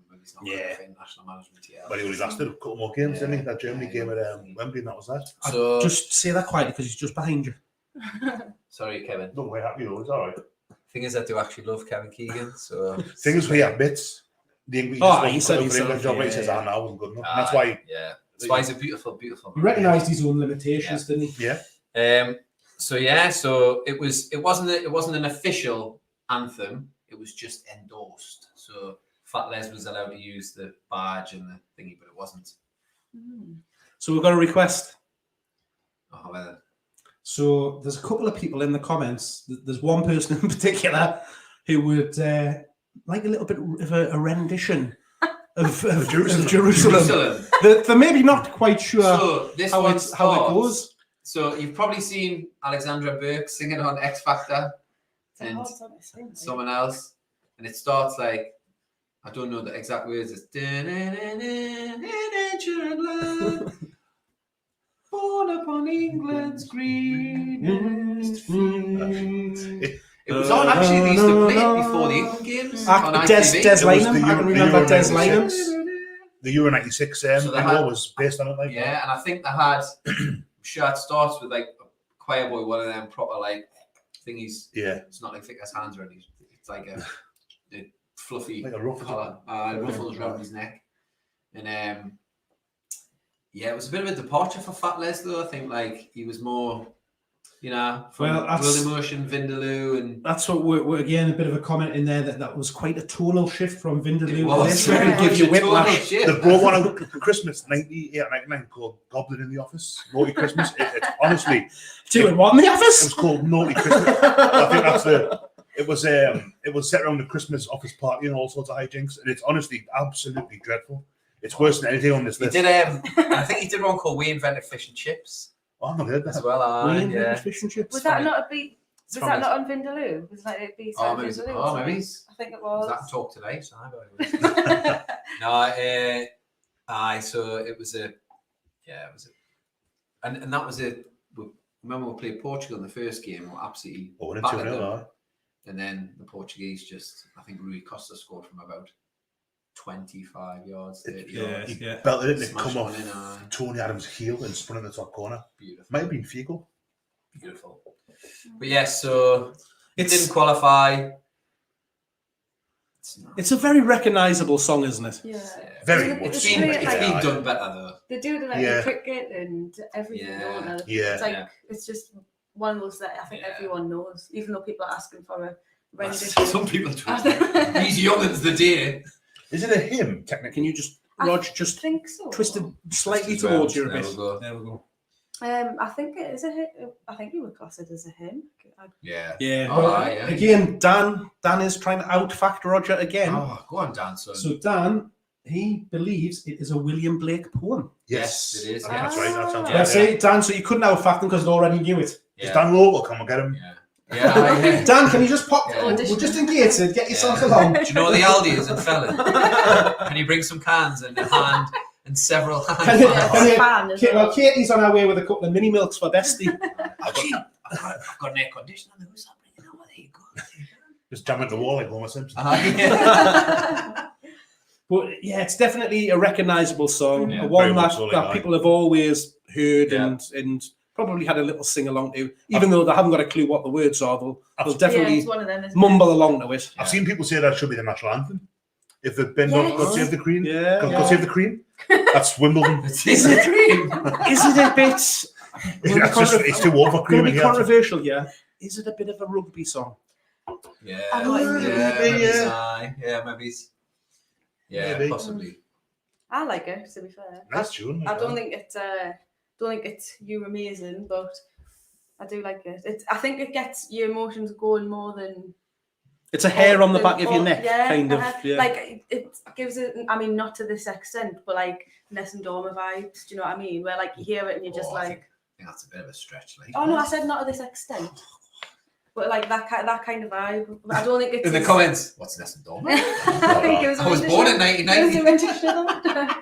maybe he's not going Yeah. to fit national management yet. But he only lasted a couple more games, didn't he? That Germany Yeah. game at Wembley, and that was that. So Just say that quietly because he's just behind you. sorry, Kevin. Don't worry, happy though, it's all right. Thing is, I do actually love Kevin Keegan. So Thing is, we have bits. The English He said English himself, job, he yeah. says, no, I wasn't good enough. And that's why, yeah, that's why he's a beautiful, beautiful. He man. recognised his own limitations, didn't he? yeah. So yeah, so it wasn't an official anthem. It was just endorsed. So Fat Les was allowed to use the badge and the thingy, but it wasn't. So we've got a request. Oh well. So there's a couple of people in the comments. There's one person in particular who would like a little bit of a rendition of Jerusalem. They're maybe not quite sure So this how one it goes. So you've probably seen Alexandra Burke singing on X Factor and someone else, and it starts like, I don't know the exact words. It's born upon England's greenest field. It was on actually. They used to play it before the England games on Des ITV. Lynam. I can remember Euro Des 96. Lynam. The Euro 96 So they bingo had- was based on it. Like Yeah, and I think they had. Sure, it starts with like a choir boy, one of them proper like thingies. Yeah. It's not like thick as hands or anything. It's like a fluffy Like a ruff. collar, ruffles around his neck, and yeah, it was a bit of a departure for Fat Les though. I think like he was more, from Well, that's- Will Emotion, Vindaloo, and That's what we're again a bit of a comment in there that was quite a tonal shift from Vindaloo it to was this. Where it gives you a total whiplash. shit. They brought one out for Christmas, 98 or 99, called Goblin in the Office. Naughty Christmas. It's honestly, 2 and 1 in the it office. was called Naughty Christmas. I think that's it was set around the Christmas office party and all sorts of hijinks. And it's honestly absolutely dreadful. It's worse than anything on this He list. did. I think he did one called We Invented Fish and Chips Oh, I've not heard as that. well. We invented Yeah. fish and chips. Was that not a beat? Was from that it. not on Vindaloo? Was that it? Be Oh, maybe. Maybe. I think it Was was. that Talk Today? So no, so it was it was and that was it. Remember we played Portugal in the first game, we absolutely Oh, and battered it's them. And then the Portuguese I think Rui Costa scored from about 25 yards, 30 yards. He Yeah. belted it and it Smashed come off one in, Tony Adams' heel and spun in the top corner. beautiful. Might have been Figo. Beautiful. But yes, so it It's didn't qualify. it's a very recognisable song, isn't it? Yeah. Very It's much. It's been- been, it's it's been been done better though. They do the Yeah. the cricket and everything. Yeah. Don't they? Yeah. It's like Yeah. it's just one of those that I think Yeah. everyone knows, even though people are asking for a rendition. Some people do. These youngins the day. Is it a hymn, technically? Can you just, I Rog, I just think so. twist it slightly Just as well. towards you a There bit? we go. There we go. I think it is a hymn. I think you would class it as a hymn. Yeah. Yeah. Oh, Well, yeah. again, Dan is trying to out-fact Roger again. Oh, go on, Dan. Son. So Dan, he believes it is a William Blake poem. Yes, it is. I think that's right. That sounds Yeah, right. see, Dan, so you couldn't out-fact him because they already knew it. Is Dan local? Come and get him. Yeah. Yeah. Dan, can you just pop? Yeah. We'll just engage it. Get yourself along. Do you know the Aldi is in Felon? Can you bring some cans and a hand and several Can you- hands? can you- Fan as Well, Katie's on her way with a couple of mini milks for Bestie. I've got an air conditioner on the house. I'll bring it over. There you go. Just jam it to the wall like Homer Simpson. Yeah. But yeah, it's definitely a recognisable song, Yeah, one very that, much so, that like people have always heard Yeah. and probably had a little sing along to, even though they haven't got a clue what the words are. They'll Yeah, definitely it's one of them, isn't mumble along to it. I've seen people say that should be the national anthem. If they've been Yes. God Save the Queen, Yeah. God Save the Queen. That's Wimbledon. It's a dream. Is it a bit? It's too over Going cream. to be here. controversial here. Is it a bit of a rugby song? Yeah. I know what you mean. Yeah, maybe. Yeah, Maybe. possibly. I like it, to be fair. Nice tune. I don't think it's you amazing, but I do like it. I think it gets your emotions going more than It's a hair on the back of your neck, yeah, kind of. Yeah. Like it gives it. I mean, not to this extent, but like Ness and Dorma vibes. Do you know what I mean? Where like you hear it and you're just I like, think that's a bit of a stretch. Like. oh no, I said not to this extent, but like that kind of vibe. I don't think it's In the comments, what's this and Dom? I was born in 1990.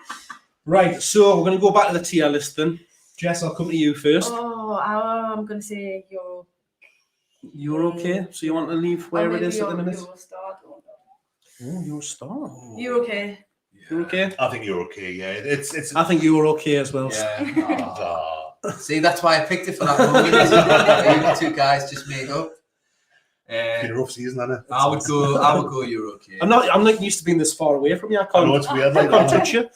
Right, so we're going to go back to the tier list then. Jess, I'll come to you first. Oh, I'm gonna say you're. You're okay? So you want to leave where it is at the minute? You're a star. Oh, you're a star. You're okay. You're okay? I think you're okay. Yeah, it's. I think you were okay as well. Yeah. See, that's why I picked it for that moment. You two guys just made up. Been a rough season, hasn't it? I would go. You're okay. I'm not used to being this far away from you. I I know can't, it's weird. I can't touch you.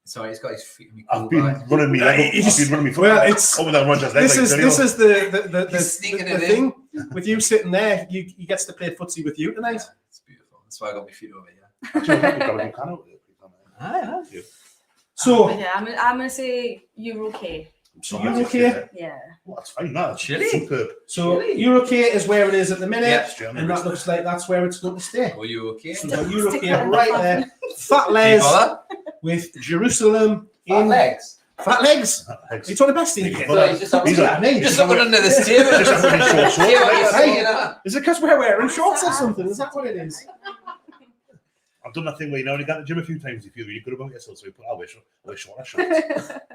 Sorry, he's got his feet. I've been running me leg. I've been running me foot. Well, it's over that Roger's leg. this like is the sneaking the it thing with you sitting there. You gets to play footsie with you tonight. Yeah, it's beautiful. That's why I got my feet over here. So Yeah, I'm gonna say you're okay. so you're okay. Yeah. Well, that's fine. That's Chilly. superb. So you're okay is where it is at the minute, Yeah. and that looks like that's where it's going to stay. Are you okay? So you're okay right there. Fat Les with Jerusalem Fat in legs. Fat legs. Thanks. You talking Bestie again? So he's just He's like, Me? just something under this table. Just having short shorts. Yeah, what you're Hey, saying, huh? Is it because we're wearing shorts or something? Is that what it is? I've done that thing where you know you got to the gym a few times, you feel really good about yourself, so you put, I'll wear shorter shorts.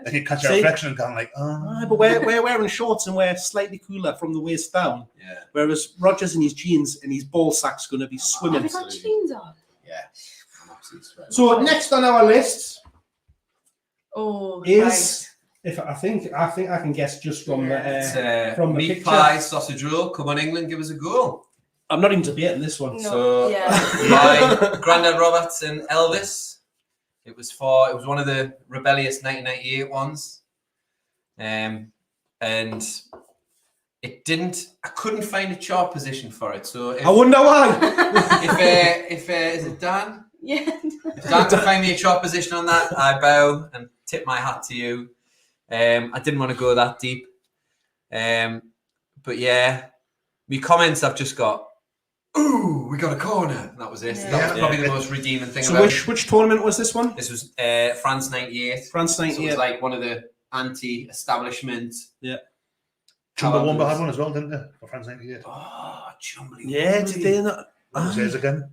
And you catch your See? reflection and kind of like, Ah, but we're wearing shorts and we're slightly cooler from the waist down, Yeah. whereas Roger's in his jeans and his ball sack's going to be Have swimming. you got jeans on? Yeah. I'm absolutely sweating. So next on our list Oh, is I think I can guess just from It's, the from the meat picture. pie, sausage roll. Come on, England, give us a goal. I'm not even debating this one. No, So yeah. by Grandad Roberts and Elvis. It was one of the rebellious 1998 ones. And it didn't. I couldn't find a chart position for it. So if, I wonder why. if is it Dan? Yeah. If Dan can find me a chart position on that, I bow and tip my hat to you. I didn't want to go that deep. But yeah, my comments I've just got, ooh, we got a corner. That was it. Yeah. That was probably the most redeeming thing So about which tournament was this one? This was France 98. France So it 98. was like one of the anti-establishment. Chumbawamba had one as well, didn't they? For France 98. Oh, Chumbly. Yeah, did they not? What was theirs again?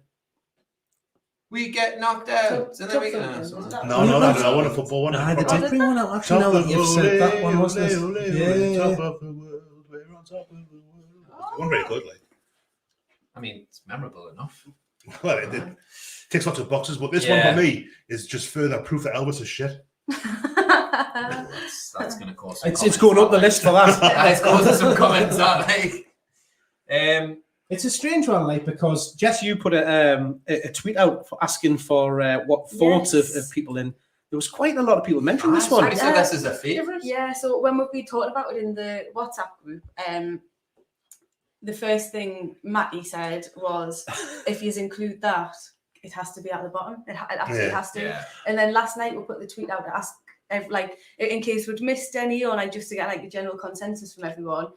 We get knocked out. And then we get No, I want a football one. Nah, they did bring one out. Actually, now that you've said that one, wasn't it? Yeah. Top of the world, we're on top of the world. One very good, like. I mean, it's memorable enough. Well, it ticks lots of boxes, but this Yeah. one for me is just further proof that Elvis is shit. That's going to cause some It's going up the list for that. It's causing some comments on like. It's a strange one, like, because Jess, you put a tweet out for asking for what thoughts Yes. of people, and there was quite a lot of people mentioning this one. So this is a favourite. Yeah, so when we talked about it in the WhatsApp group, the first thing Matty said was, if you include that, it has to be at the bottom. It absolutely has to. Yeah. And then last night we put the tweet out to ask like in case we'd missed any, or like just to get like a general consensus from everyone.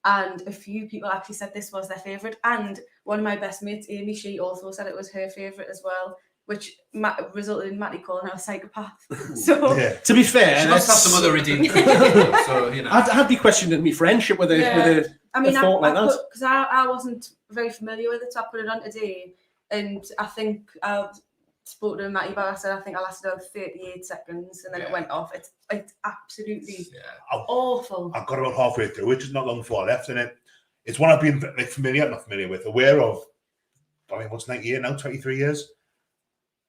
And a few people actually said this was their favourite. And one of my best mates, Amy, she also said it was her favourite as well, which resulted in Matty calling her a psychopath. So to be fair, she must have some other redeeming. So you know, I'd be questioning my friendship with a thought like that. Because I wasn't very familiar with it, so I put it on today, and I think I spoke to Matty about it. I said I think I lasted about 38 seconds, and then it went off. It's absolutely awful. I got about halfway through, which is not long before I left, and it's one I've been like not familiar with, aware of. I mean, what's 98 now? 23 years,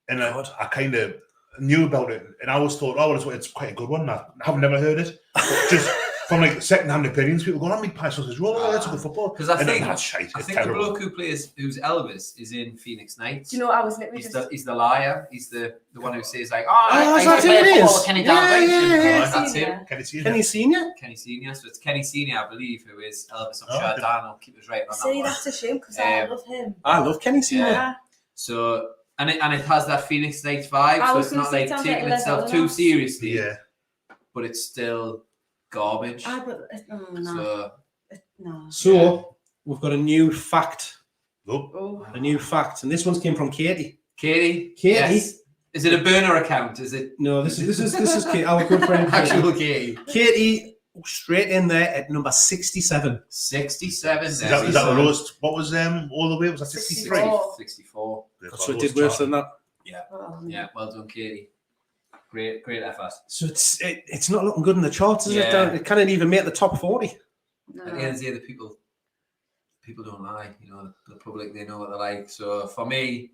and I kind of knew about it, and I always thought, it's quite a good one. I've never heard it, but just from like second-hand opinions, people going, "Oh, Meat Pie Sausage Roll, that's a good football." Because I think that's shite. I think the bloke who's Elvis is in Phoenix Nights. Do you know what I was literally he's the liar. He's the one who says like, that's who it is. Kenny That's him. Kenny Senior. Kenny Senior. So it's Kenny Senior, I believe, who is Elvis. I'm sure Dan will keep us right on that. See, that's a shame because I love him. I love Kenny Senior. Yeah. So and it has that Phoenix Nights vibe. So it's not like taking itself too seriously. Yeah. But it's still garbage. So we've got a new fact. Oh. A new fact, and this one's came from Katie. Katie. Yes. Is it a burner account? Is it? No, this is Katie, our good friend Katie. Actual Katie. Katie, straight in there at number 67. 67. Is that the lowest? What was all the way? Was that 63? 64. So it did worse than that. Yeah. Yeah. Well done, Katie. Great effort. So it's not looking good in the charts, is it? It can't even make the top 40. No. At the end of the day, the people don't lie. You know, the public, they know what they're like. So for me,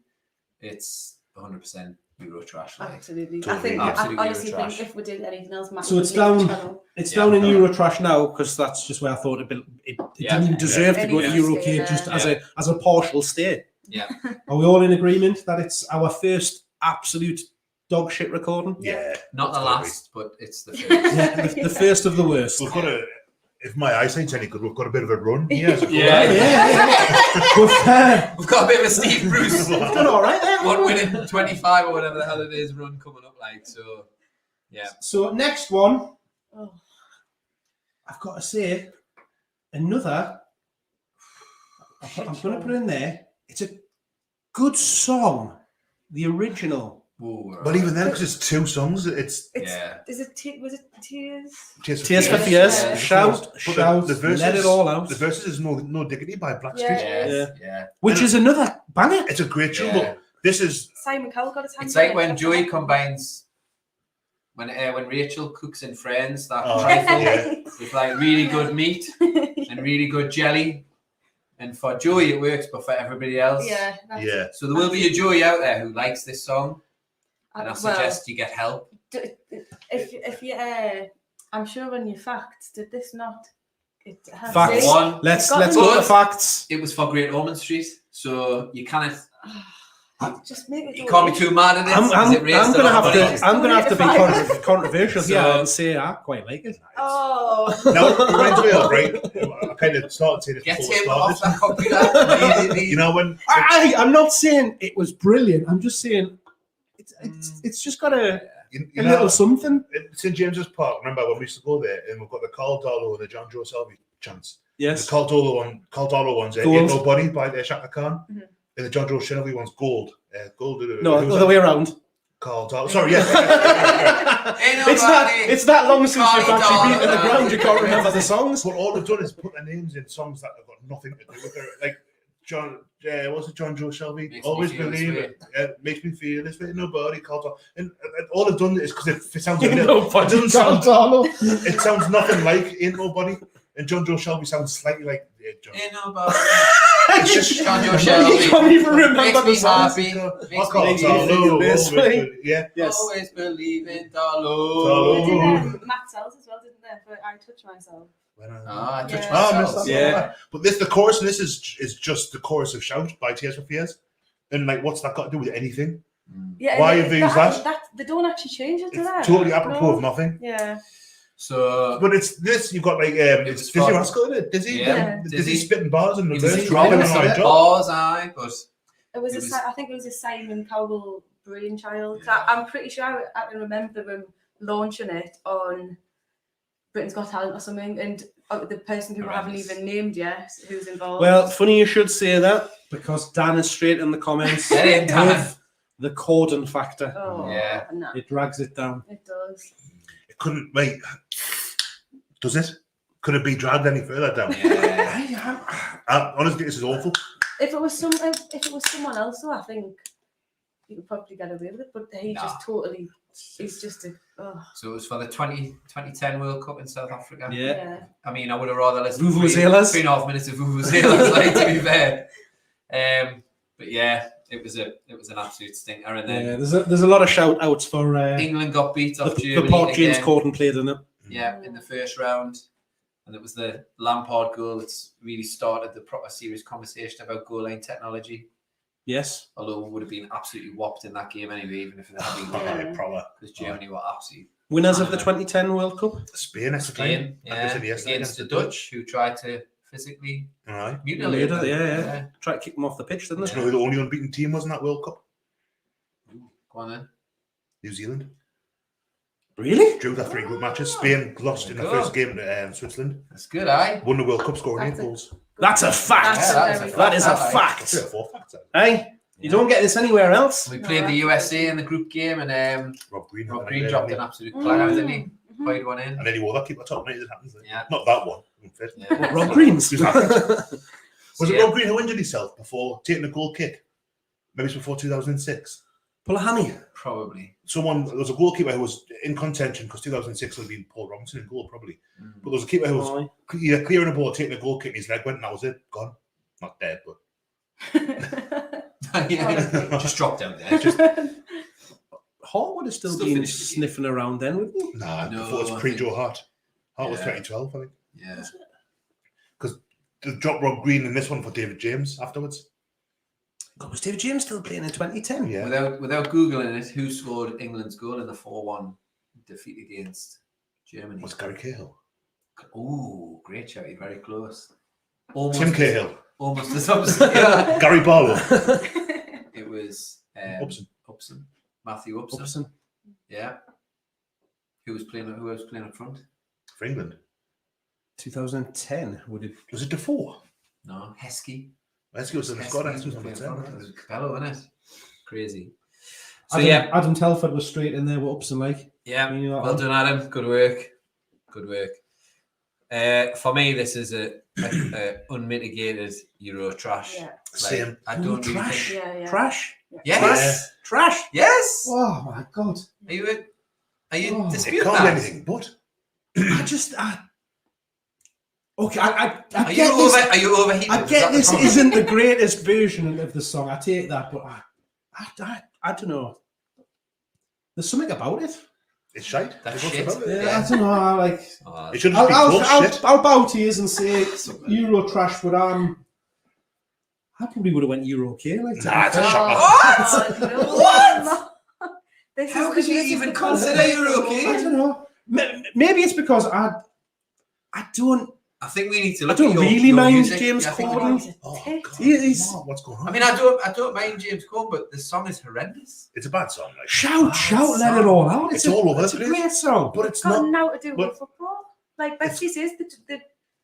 it's 100% Euro trash. Like. Absolutely. Totally. I honestly think if we did anything else, so it's down. It's down in Euro trash now because that's just where I thought it didn't deserve to go to Eurocade just as a partial stay. Yeah. Are we all in agreement that it's our first absolute dog shit recording? Yeah. Not the last, but it's the first. Yeah, the first of the worst. We've got if my eyesight's any good, we've got a bit of a run. Yeah. We've got a bit of a Steve Bruce. We've done all right there. One winning 25 or whatever the hell it is run coming up like. So, yeah. So next one, I've got to say, another. I'm going to put in there. It's a good song, the original. Whoa, but even then, because it's two songs, Is it Tears? Tears for Fears. Shout, the verses, let it all out. The verses is No Diggity by Blackstreet. Yeah. Which is another banger. It's a great tune, but this is Simon Cowell got his hand. It's like when Joey combines when Rachel cooks in Friends that trifle with like really good meat and really good jelly. And for Joey it works, but for everybody else, So there will be a Joey out there who likes this song. And I suggest you get help. If you, I'm sure on your facts, did this not? Facts. Let's look at the facts. It was for Great Ormond Street, so you kind of just make it. You can't be too mad at it. I'm gonna have to be controversial here and say I quite like it. Oh. Now reminds me of I kind of started saying it. Get him off that computer. You know when I'm not saying it was brilliant. I'm just saying. It's just got a little something. St James's Park, remember when we used to go there and we've got the Carl Darlow and the John Joe Selby chants? Yes. The Carl Darlow one's Ain't Nobody by Shaka Khan. Mm-hmm. And the John Joe Selby one's Gold. No, other way around. Carl Darlow. Sorry, yes. It's that long since you've actually been to the ground, you can't remember the songs. But all they've done is put their names in songs that have got nothing to do with it. Like John Joe Shelby? Always believe it. Makes me feel this way. Nobody called on. And all they've done is because it sounds like it sounds nothing like Ain't Nobody. And John Joe Shelby sounds slightly like John. Ain't Nobody. It's just John Joe Shelby. You can't even remember the songs. Always believe in Darlow. They did Matt Sells as well, didn't they? For I Touch Myself. I touch myself. Yeah. But the chorus, and this is just the chorus of Shout by Tears for Fears. And like, what's that got to do with anything? Yeah, why have they used that? They don't actually change it, do they? Totally apropos of nothing. Yeah. So, but it's this. You've got like it's Dizzy Rascal, isn't it? Dizzy spitting bars and the dropping some bars, but I think it was a Simon Cowell brainchild. I'm pretty sure I can remember him launching it on Britain's Got Talent or something, and the person who we haven't Horrendous. even named yet who's involved. Well, funny you should say that, because Dan is straight in the comments Get in, Dan. with the Corden factor. oh, Yeah. no, It drags it down. it does. It couldn't, wait. Does it? Could it be dragged any further down? Yeah. Honestly, this is awful. If it was someone else, though, I think you could probably get away with it. But he just totally, he's just a. Oh. So it was for the 2010 World Cup in South Africa. Yeah. I mean, I would have rather listened to Vuvuzelas. 3.5 minutes of Vuvuzelas, like, to be fair. But yeah, it was an absolute stinker. And then Yeah, there's a lot of shout outs for England got beat off the Germany part James again. Corden played in it. Yeah, in the first round. And it was the Lampard goal that's really started the proper serious conversation about goal line technology. Yes. Although we would have been absolutely whopped in that game anyway, even if it hadn't Proper, been proper. because Germany were absolutely Winners of the 2010 World Cup. Spain, that's the Spain, time. yeah, against the Dutch, who tried to physically All right. mutilate them. Yeah. Tried to kick them off the pitch, didn't That's they? not the only unbeaten team was in that World Cup. Go on then. New Zealand. Really? Drew their 3 group matches. Spain lost in the first game to Switzerland. That's good, aye? Won the World Cup scoring 8 That's a- goals. That's a fact. That is a That's fact. 4 facts. Hey, you don't get this anywhere else. We played the USA in the group game, and Rob Green. Rob Green dropped an absolute clanger, didn't he? Played one in. And then he wore that keeper top night, it happens. Yeah. Not that one. Yeah. Rob Green's. Was it Rob Green who injured himself before taking a goal kick? Maybe it's before 2006. Pull a hammy. Probably. There was a goalkeeper who was in contention because 2006 would have been Paul Robinson in goal, probably. But there was a keeper who was either clearing a ball, taking a goal kick, and his leg went, and that was it, gone. Not dead, but. Yeah, just dropped out there. Hart would have still Still been finished the game. sniffing around then, wouldn't he? Nah, No, before it's I pre-Joe think- Hart. Hart was Yeah. 2012, I think. Yeah. Because they dropped Rob Green in this one for David James afterwards. God, was David James still playing in 2010? Yeah. Without Googling it, who scored England's goal in the 4-1 defeat against Germany? Was Gary Cahill. Oh, great shout. You're very close. Tim Cahill. Almost as opposite. Yeah. Gary Barlow. It was Upson. Matthew Upson. Upson. Yeah. Who was playing up front? For England. 2010 would it? Was it Defoe? No, Heskey. Heskey was in the squad. Heskey was on the It 10. was Capello, wasn't it? Crazy. So yeah, Adam Telford was straight in there with Upson, like. yeah. You know, Well done, Adam. Good work. Good work. For me, this is a unmitigated Euro trash. Yeah. Like, Same. I don't really Trash. think. Yeah. Trash. Yes. Trash. Yes. Oh my God. Are you It disputing can't be that? anything but. Okay, I Are get you this. over? Are you overheated? I Is get that the this problem? isn't the greatest version of the song. I take that, but I don't know. There's something about it. It's shite. That's There's shit. nothing about it. Yeah, I don't know. I like. Oh, It should just be close shit. I'll bow to you and say Euro trash, but I probably would have went Euro okay. Like, Nah, it's a Oh, shot. no. What? This How is could you this is even the consider concept. Euro okay? I don't know. Maybe it's because I don't I think we need to I look don't at your, really your mind music. James Yeah, I think we Corden. need to- Oh, Tick. God. He's- Wow, what's going on? I mean, I don't mind James Corden, but the song is horrendous. It's a bad song. Like. shout, let it all out. It's all over It's the a place. great song. But it's Got not. now to do but- with football. Like Betsy says, the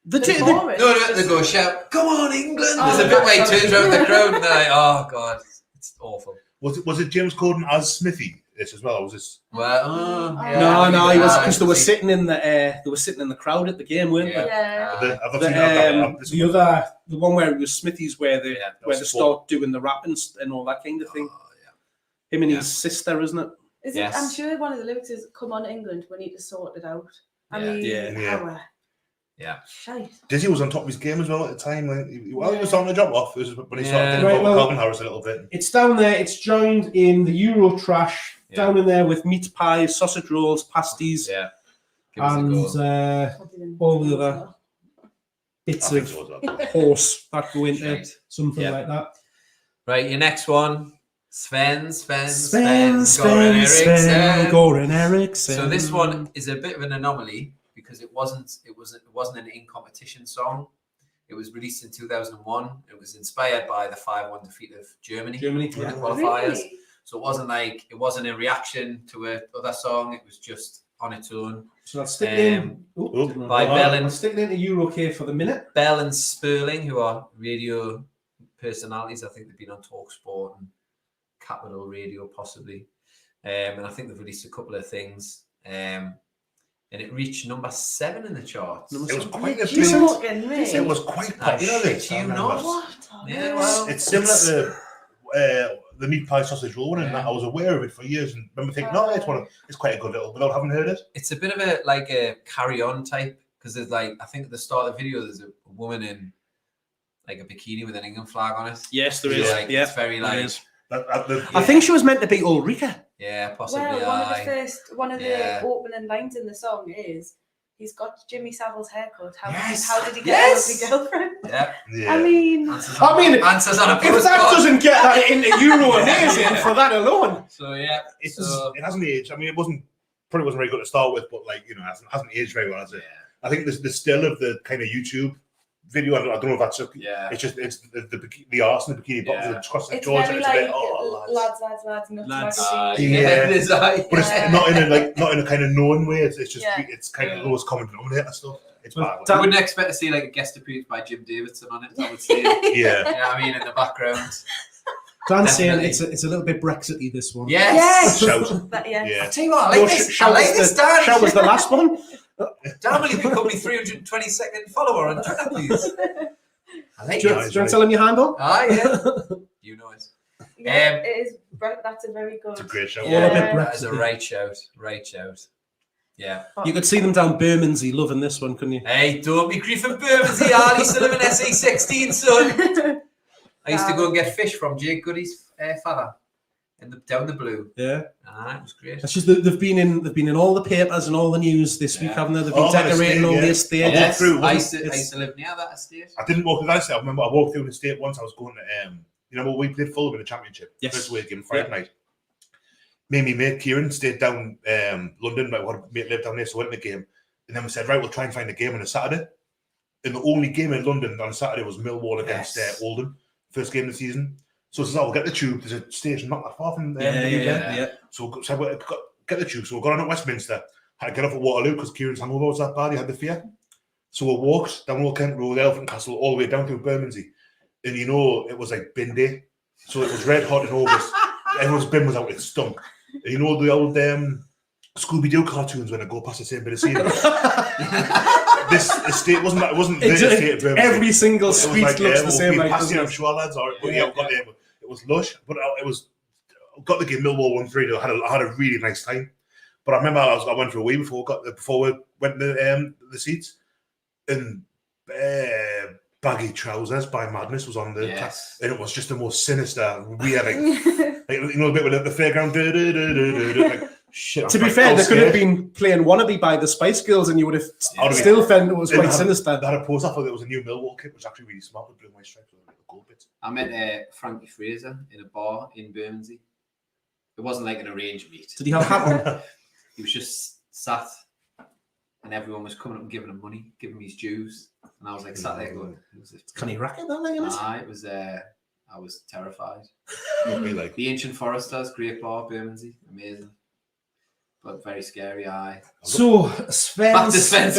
The chorus No, is they just- go shout, "Come on, England!" Oh, There's a bit where he that's turns around the crowd and they're like, "Oh God, it's awful." Was it James Corden as Smithy? This as well. Or was this? Well, yeah, no, he was yeah, because they were see. sitting in the crowd at the game, weren't Yeah. Yeah. I've seen that. the one where it was Smithy's where they Yeah, where they start doing the rapping and all that kind of thing. Oh, Him and Yeah. his sister, isn't it? Is Yes. it? I'm sure one of the lyrics is "Come on, England, we need to sort it out." I Yeah. mean, Yeah. our Yeah. shite. Dizzy was on top of his game as well at the time. Like, he was on the drop off. It was when he started Yeah. getting Right, involved well- with Calvin Harris a little bit. It's down there. It's joined in the Euro trash. Yeah. Down in there with meat pies, sausage rolls, pasties, Yeah. Give us a and go. all the other bits I think of so as well. horse that go into Shite. something Yeah. like that. Right, your next one, Sven Sven, Goran Goran Eriksson. So this one is a bit of an anomaly because it wasn't an in-competition song. It was released in 2001. It was inspired by the 5-1 defeat of Germany Germany. in the Yeah. qualifiers. Really? So it wasn't a reaction to a other song. It was just on its own. So I'll stick it in. By Bell and I'll stick it into UK for the minute. Bell and Sperling, who are radio personalities. I think they've been on TalkSport and Capital Radio, possibly. And I think they've released a couple of things. And it reached number 7 in the charts. It was quite a big. It was quite popular. Shit, you know. What? Yeah, well, It's similar to the meat pie sausage roll, and that I was aware of it for years, and remember thinking, no, it's quite a good little, without having heard it. It's a bit of a carry-on type, because there's I think at the start of the video, there's a woman in a bikini with an England flag on it. Yes, there is. It's very I think she was meant to be Ulrika. Yeah, possibly. Well, one of the opening lines in the song is, "He's got Jimmy Savile's haircut. How did he get a lovely girlfriend?" Yeah. I mean, answers on a if that postcard. doesn't get that into Euro amazing for that alone. So yeah, it hasn't aged. I mean, it probably wasn't very good to start with, but it hasn't aged very well, has it? Yeah. I think the still of the kind of YouTube video. I don't know if that's it's just the arse and the bikini bottoms across the it's George, very and it's lads, nuts Lads. magazine. but it's not in a kind of known way. It's just it's kind of lowest common denominator stuff. It's bad. I wouldn't expect to see a guest appearance by Jim Davidson on it. I would say, yeah. In the background. Dan's saying it's a little bit Brexity, this one. Yes. Shout. I tell you what, I like this. I like this, Dan. Shout was the last one. Dan, will you become my 322nd follower on Twitter, please? I like Do you want to tell him your handle? yeah. You know it. It is. That's a very good. It's a great show. Yeah. That is a right shout. Right shout. Yeah. You could see them down Bermondsey loving this one, couldn't you? Hey, don't be griefing Bermondsey, Ali Sullivan, SE16, son. I used to go and get fish from Jake Goody's father down the blue. Yeah. It was great. It's just they've been in all the papers and all the news this week, haven't they? They've been decorating all the estate. Yes. Through, I used to live near that estate. I didn't walk through that estate. I remember I walked through an estate once. I was going to, we played Fulham in the Championship. Yes. First week in Friday night. Me and my mate Kieran stayed down London. My mate lived down there, so we went to the game. And then we said, right, we'll try and find a game on a Saturday. And the only game in London on a Saturday was Millwall against Oldham. First game of the season. So I said, we'll get the tube. There's a station not that far from Yeah. So we'll get the tube. So we're going on at Westminster. Had to get off at Waterloo because Kieran's hangover was that bad. He had the fear. So we walked down Old Kent Road, Elephant Castle, all the way down to Bermondsey. And it was like bin day. So it was red hot in August. Everyone's bin was out. It stunk. And the old Scooby-Doo cartoons when I go past the same bit of scenery. This estate wasn't the estate of Bermondsey. Every single street looks the same. I'm sure, lads. It was lush, but got the game Millwall 1-3. I had a really nice time. But I remember I went for a wee before we went to the seats, and Baggy Trousers by Madness was on the and it was just the most sinister, weird, the bit with the fairground. Shit, to be fair, they could have been playing Wannabe by the Spice Girls and you would have still found it was quite sinister. They had a post. I thought it was a new Millwall kit, which was actually really smart with blue and white stripes with little gold bits. I met Frankie Fraser in a bar in Bermondsey. It wasn't like an arranged meet. Did he have a hat on? He was just sat and everyone was coming up and giving him money, giving him his dues. And I was like sat there going, can he racket that like this? It was I was terrified. The Ancient Foresters, great bar, Bermondsey, amazing. But very scary, So, Sven. Back to Sven.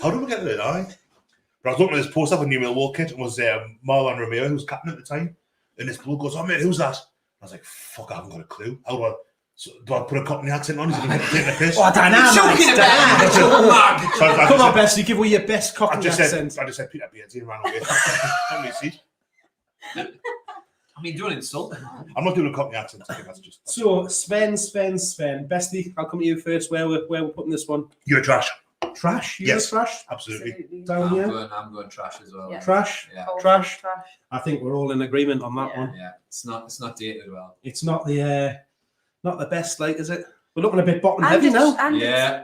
How did we get to that, But I was looking at this post up a new Millwall kit, and was Marlon Romeo, who was captain at the time. And this bloke goes, "Oh, mate, who's that?" I was like, "Fuck, I haven't got a clue. Do I put a Cockney accent on? Is he taking a piss?" Oh, Dan, come on, Bessie, give away your best Cockney accent. I just said Peter Beardsy and ran away. I mean, don't insult him. I'm not doing a Cockney accent. I think that's just. So, Sven. Bestie, I'll come to you first. Where we're putting this one? You're trash. Trash? Yes. Trash? Absolutely. Down here? I'm going trash as well. Yeah. Trash? Yeah. Trash? I think we're all in agreement on that one. Yeah. It's not dated well. It's not the best, is it? We're looking a bit bottom heavy now. And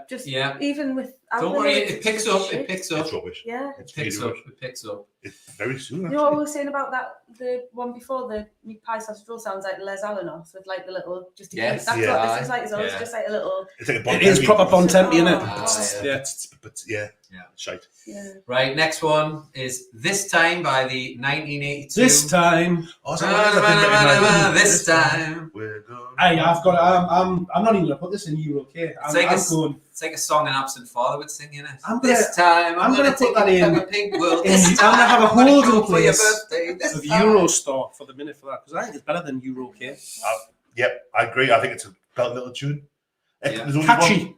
just even with Don't worry, it picks up. It picks up. It's rubbish. Yeah. It's Picks really up. rubbish. It picks up. It's very soon. You know what we were saying about that? The one before, the meat pie sausage roll sounds like Les Alanos with like the little just. Yes, That's yeah. what this is like. It's always just like a little. It's like a It Bon is Tempi. proper Bon Tempi, isn't it? Ah, Yeah. But yeah, Yeah. shite. Yeah. Right, next one is This Time by the 1982. This time, Oh, is that what it is? I think that in my- This time. We're going. hey, I've got. I'm not even gonna put this in Euro. Okay, I'm going. It's like a song an absent father would sing, innit? I'm gonna- This time I'm gonna take put that you in- to a pink world. in- This I'm time gonna have a I'm gonna holding go for your place birthday. This Of time. Eurostar for the minute for that because I think it's better than Euro. Okay, Yep, I agree. I think it's a belt little tune. Yeah. There's only catchy. one-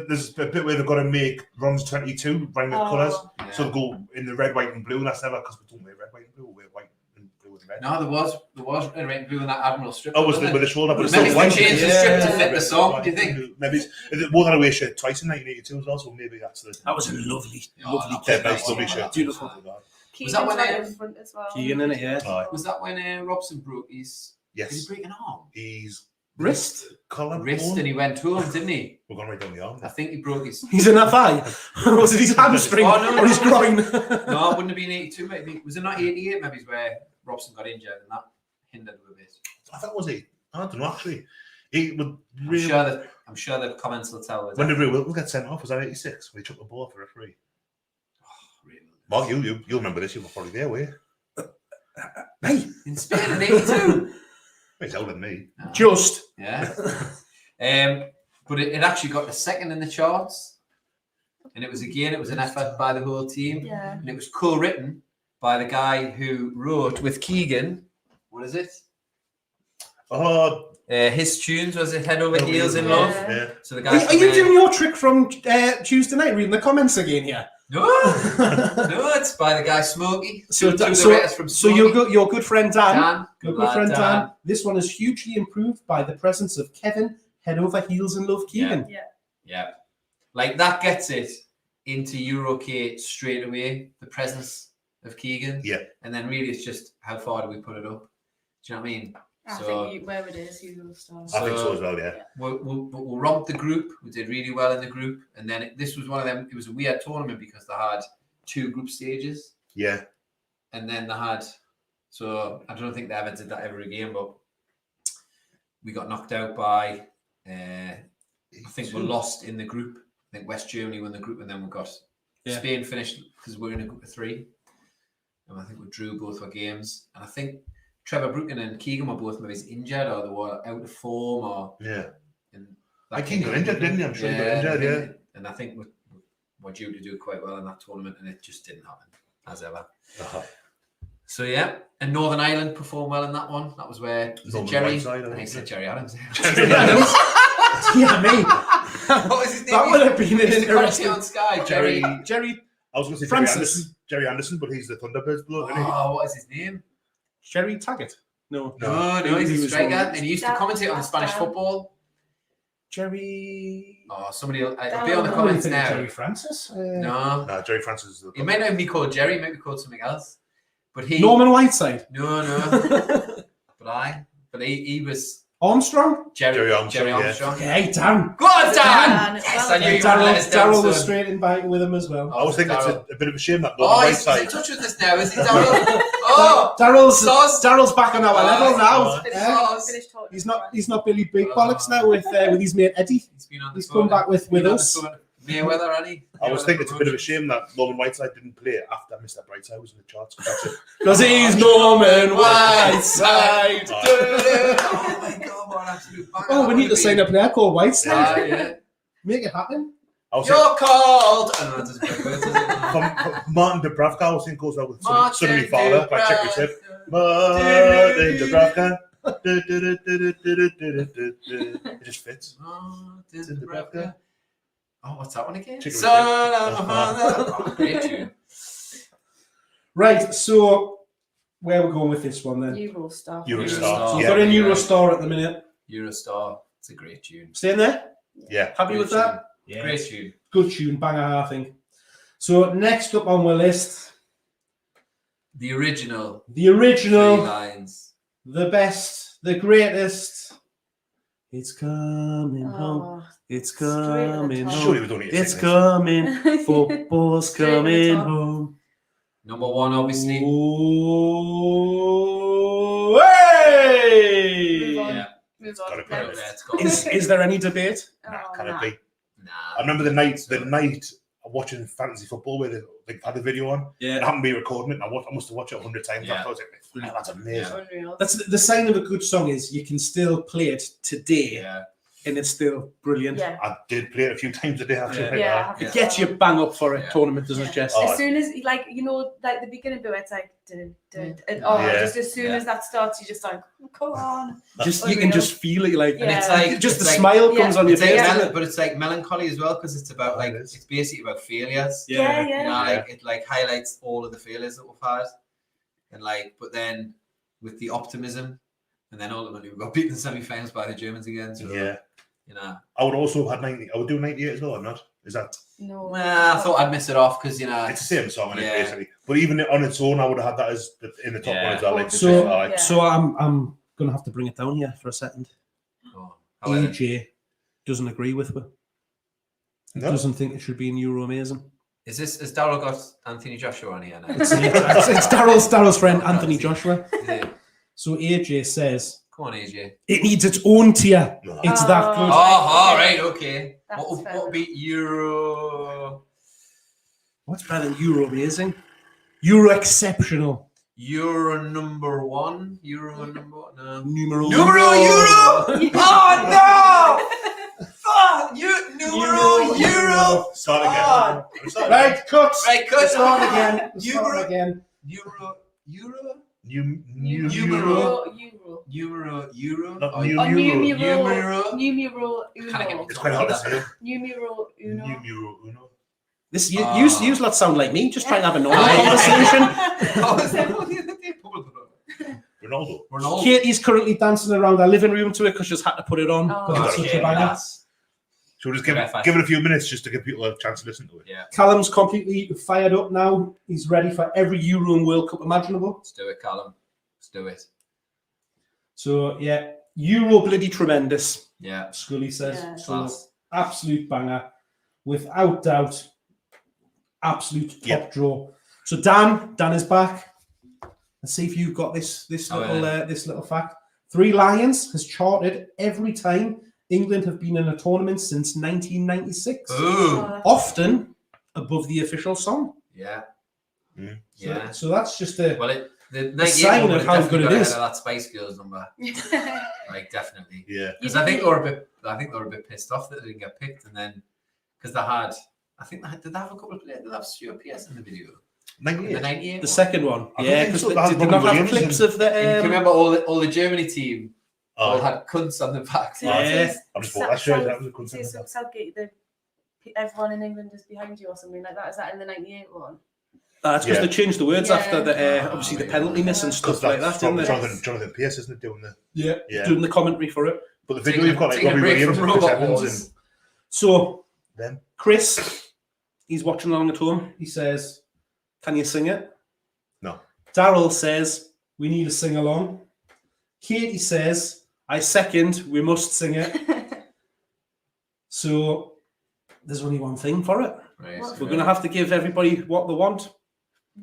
there's a bit where they've got to make Ron's 22 rhyme with colours. Yeah. So they go in the red, white, and blue. And that's never because we don't wear red, white, and blue. We wear white and blue and red. No, there was red, white, and blue in that Admiral strip. Oh, was wasn't it with the shoulder? But it's Maybe still they white. changed the strip to fit the song, Red, do you white, think? and blue. Maybe it's wore that away shirt twice in 1982 as well. So maybe that's the That was a lovely, Oh, lovely that dead kit. nice, lovely shirt. Beautiful. Keegan's that when right they- in front as well. Keegan in it, yeah. Aye. Was that when Robson broke his... Did he Yes, break an arm? he's Wrist. collar Wrist, and he went home, didn't he? We're going right down the arm. I think he broke his... He's in that thigh. Was it his hamstring Oh, no, or his no. groin? No, it wouldn't have been 82, maybe. Was it not 88, maybe, where Robson got injured and that hindered him a bit? I thought it was he. I don't know actually. He would I'm really. sure the comments will tell us. When did Ray Wilton get sent off? Was that 86? When he took the ball for a free. Mark, you remember this? You were probably there, were you? Hey, In Spain in 82. He's older than me. No. just. Yeah. But it actually got the second in the charts. And it was an effort by the whole team. Yeah. And it was co-written by the guy who wrote with Keegan. What is it? Oh, His tunes, was it Head Over Head Over Heels in Heels, Love? yeah. yeah. So the guy Are you doing your trick from Tuesday night, reading the comments again here? No, no, it's by the guy Smokey. So, Two of the so, writers from so Smokey. your good friend Dan, Dan, your good good lad, friend Dan. Dan. This one is hugely improved by the presence of Kevin Head Over Heels in Love Keegan. Yeah, like that gets it into Eurocade straight away. The presence of Keegan. Yeah. And then really, it's just how far do we put it up? Do you know what I mean? I So- think where it is, you will start. I think so as well, yeah. We'll romp the group. We did really well in the group, and then this was one of them. It was a weird tournament because they had 2 group stages, Yeah. and then they had. So I don't think they ever did that ever again, but we got knocked out by. I think we lost in the group. I think West Germany won the group, and then we got Spain finished because we're in a group of 3, and I think we drew both our games. And I think Trevor Brooken and Keegan were both maybe injured or they were out of form or. Yeah. And I think he got injured, didn't he? I'm sure he got injured, yeah. And I think we're due to do quite well in that tournament, and it just didn't happen as ever. Uh-huh. So yeah, and Northern Ireland performed well in that one. That was where was it Northern Jerry. Whiteside, I I think, said Jerry Adams. Jerry Adams. Yeah, me. What was his name? That would have been an He's the interesting. on Sky. Jerry. Jerry I was going to say Francis. Jerry Anderson, but he's the Thunderbirds bloke, isn't he? Oh, what is his name? Jerry Taggart. No. No, he's he a was striker, wrong. and he used to commentate on the Spanish football. Jerry. Oh, somebody will be on the I don't comments think now. Jerry Francis. No, No, Jerry Francis is the he might not even be called Jerry. He might be called something else. But he Norman Whiteside. No. But he was Armstrong. Jerry Armstrong, yeah. Okay, Dan. Go on, Dan! Dan, Yes, well I knew you wanted to let us down, Daryl was son. straight in by with him as well. I was thinking it's Darryl. a bit of a shame that Oh, Norman he's in Whiteside. touch with us now, is he, Daryl? Oh! Daryl's back on our level now. Finish, Yeah. finish talking. He's not Billy Big Bollocks now with his mate Eddie. He's been on the He's phone. come back with Been on the us. phone. Mayweather, hasn't he? I was thinking it's a bit of a shame that Norman Whiteside didn't play after Mr. Brightside was in the charts. 'Cause that's it. Because he's Norman Whiteside. Oh my God, what an absolute banger Oh, we that need to would sign be. up an air called Whiteside. Yeah. Make it happen. I was thinking, You're called! I don't know, it doesn't make words, does it? from Martin Dubravka, I was thinking goes well with Martin Son of Me Father by Check Your Tip. Dubravka. Martin Dubravka. It just fits. Martin Dubravka. Oh, what's that one again? Chicken Son of a mother. Oh, great tune. Right, so where are we going with this one then? Eurostar. Eurostar. We've Yeah. got a Eurostar at the minute. Eurostar. It's a great tune. Staying there? Yeah. Happy with Great that? tune. Great tune. Good tune, banger, I think. So next up on my list, The original. the Three original, lines. the best, the greatest. It's coming home. Oh, It's straight at the coming top. Surely home. we don't need to It's sing this. coming. Football's Straight at the coming top. home. Number one, obviously. Oh, hey! Move on. Yeah. Move Gotta on. put it Next. It's got Is there any debate? Nah, Oh, can nah. it be? Nah. I remember the night of watching fantasy football where they had the video on. It Yeah. happened to be recording it, and I must have watched it 100 times. Yeah. After I was like, that's amazing. Unreal. That's the sign of a good song is you can still play it today Yeah. and it's still brilliant. Yeah. I did play it a few times a day actually. Yeah. It gets you bang up for a Yeah. tournament, doesn't it, Jess? Oh, As soon as, like, you know, like the beginning bit, it's like, dun, dun, and Yeah. just as soon Yeah. as that starts, you just like, come on. Just you can Unreal. just feel it, like, And it's like- just it's the like- smile Yeah. comes on your It's like face. Yeah. doesn't it? but it's like melancholy as well because it's about like it is. it's basically about failures. Yeah, You know, yeah. like it like highlights all of the failures that we've had, and like, but then with the optimism, and then ultimately we got beaten in semi-finals by the Germans again. So Yeah. you know, I would also have had 90. I would do 98 as well, or not? Is that? No. well, I thought I'd miss it off because you know It's the same song, Yeah. basically. But even on its own, I would have had that as in the top Yeah. one as well. Like, So- like, So I'm gonna have to bring it down here for a second. Oh, however, AJ doesn't agree with me. No? Doesn't think it should be in Euro Amazing. has Darryl got Anthony Joshua on here now? It's Daryl's friend Anthony Joshua. Is it? So AJ says Come on, AJ. it needs its own tier. No. It's that good. Oh, all right, okay. That's What fair would be Euro? What's better than Euro Amazing? Euro Exceptional. Euro number one? Euro number one? No. Numero Numero Euro! Oh no! Fuck! Numero Euro! Start again. Oh. Start again. Right, cut. Right, cut. Start again. Euro. Start again. Euro. Euro. Not Oh, New Oh, Euro. Numero Can't get uno. It's quite hard to say. Numero uno. New Euro Uno. This you lot sound like me, just trying to have a normal Aye. conversation. Oh, is that what the other day? Ronaldo. Ronaldo. Katie's currently dancing around our living room to it because she's had to put it on Oh. because it's such a banger. Should we just give it a few minutes just to give people a chance to listen to it? Yeah, Callum's completely fired up now. He's ready for every Euro and World Cup imaginable. let's do it, Callum. Let's do it. So yeah, Euro bloody tremendous, Yeah. Scully says. Yeah. So Class. absolute banger, without doubt. Absolute top Yep. draw. So Dan is back. Let's see if you've got this Oh, little fact. 3 Lions has charted every time England have been in a tournament since 1996. Boom. Often above the official song. Yeah. Mm. So, Yeah. so that's just a Well, the sign 98 of would have how definitely good it got is. ahead of that Spice Girls number. Like, definitely. Yeah. Because I think they were a bit pissed off that they didn't get picked, and then because they had, did they have a couple of players? Did they have Stuart Pearce in the video? In the 98. 98 the one? second one. I don't Yeah, think because so. they That did had not Robin have Williams clips of the. And you can remember all the Germany team all Oh, had cunts on the back. Yeah. I just bought that shirt. That was a good Say thing. Southgate, everyone in England is behind you or something like that. Is that in the 98 one? That's because Yeah. they changed the words Yeah. after the obviously the penalty miss and stuff like that, didn't they? Jonathan Pearce, isn't it, doing the... Yeah, Yeah. doing the commentary for it. But the video you've got, like, Taking a Robbie break Williams from and Chris Robot Evans Wars. and So them. Chris, he's watching along at home. He says, "Can you sing it?" No. Daryl says, "We need to sing along." Katie says, "I second. We must sing it." So there's only one thing for it. Right. We're going to have to give everybody what they want.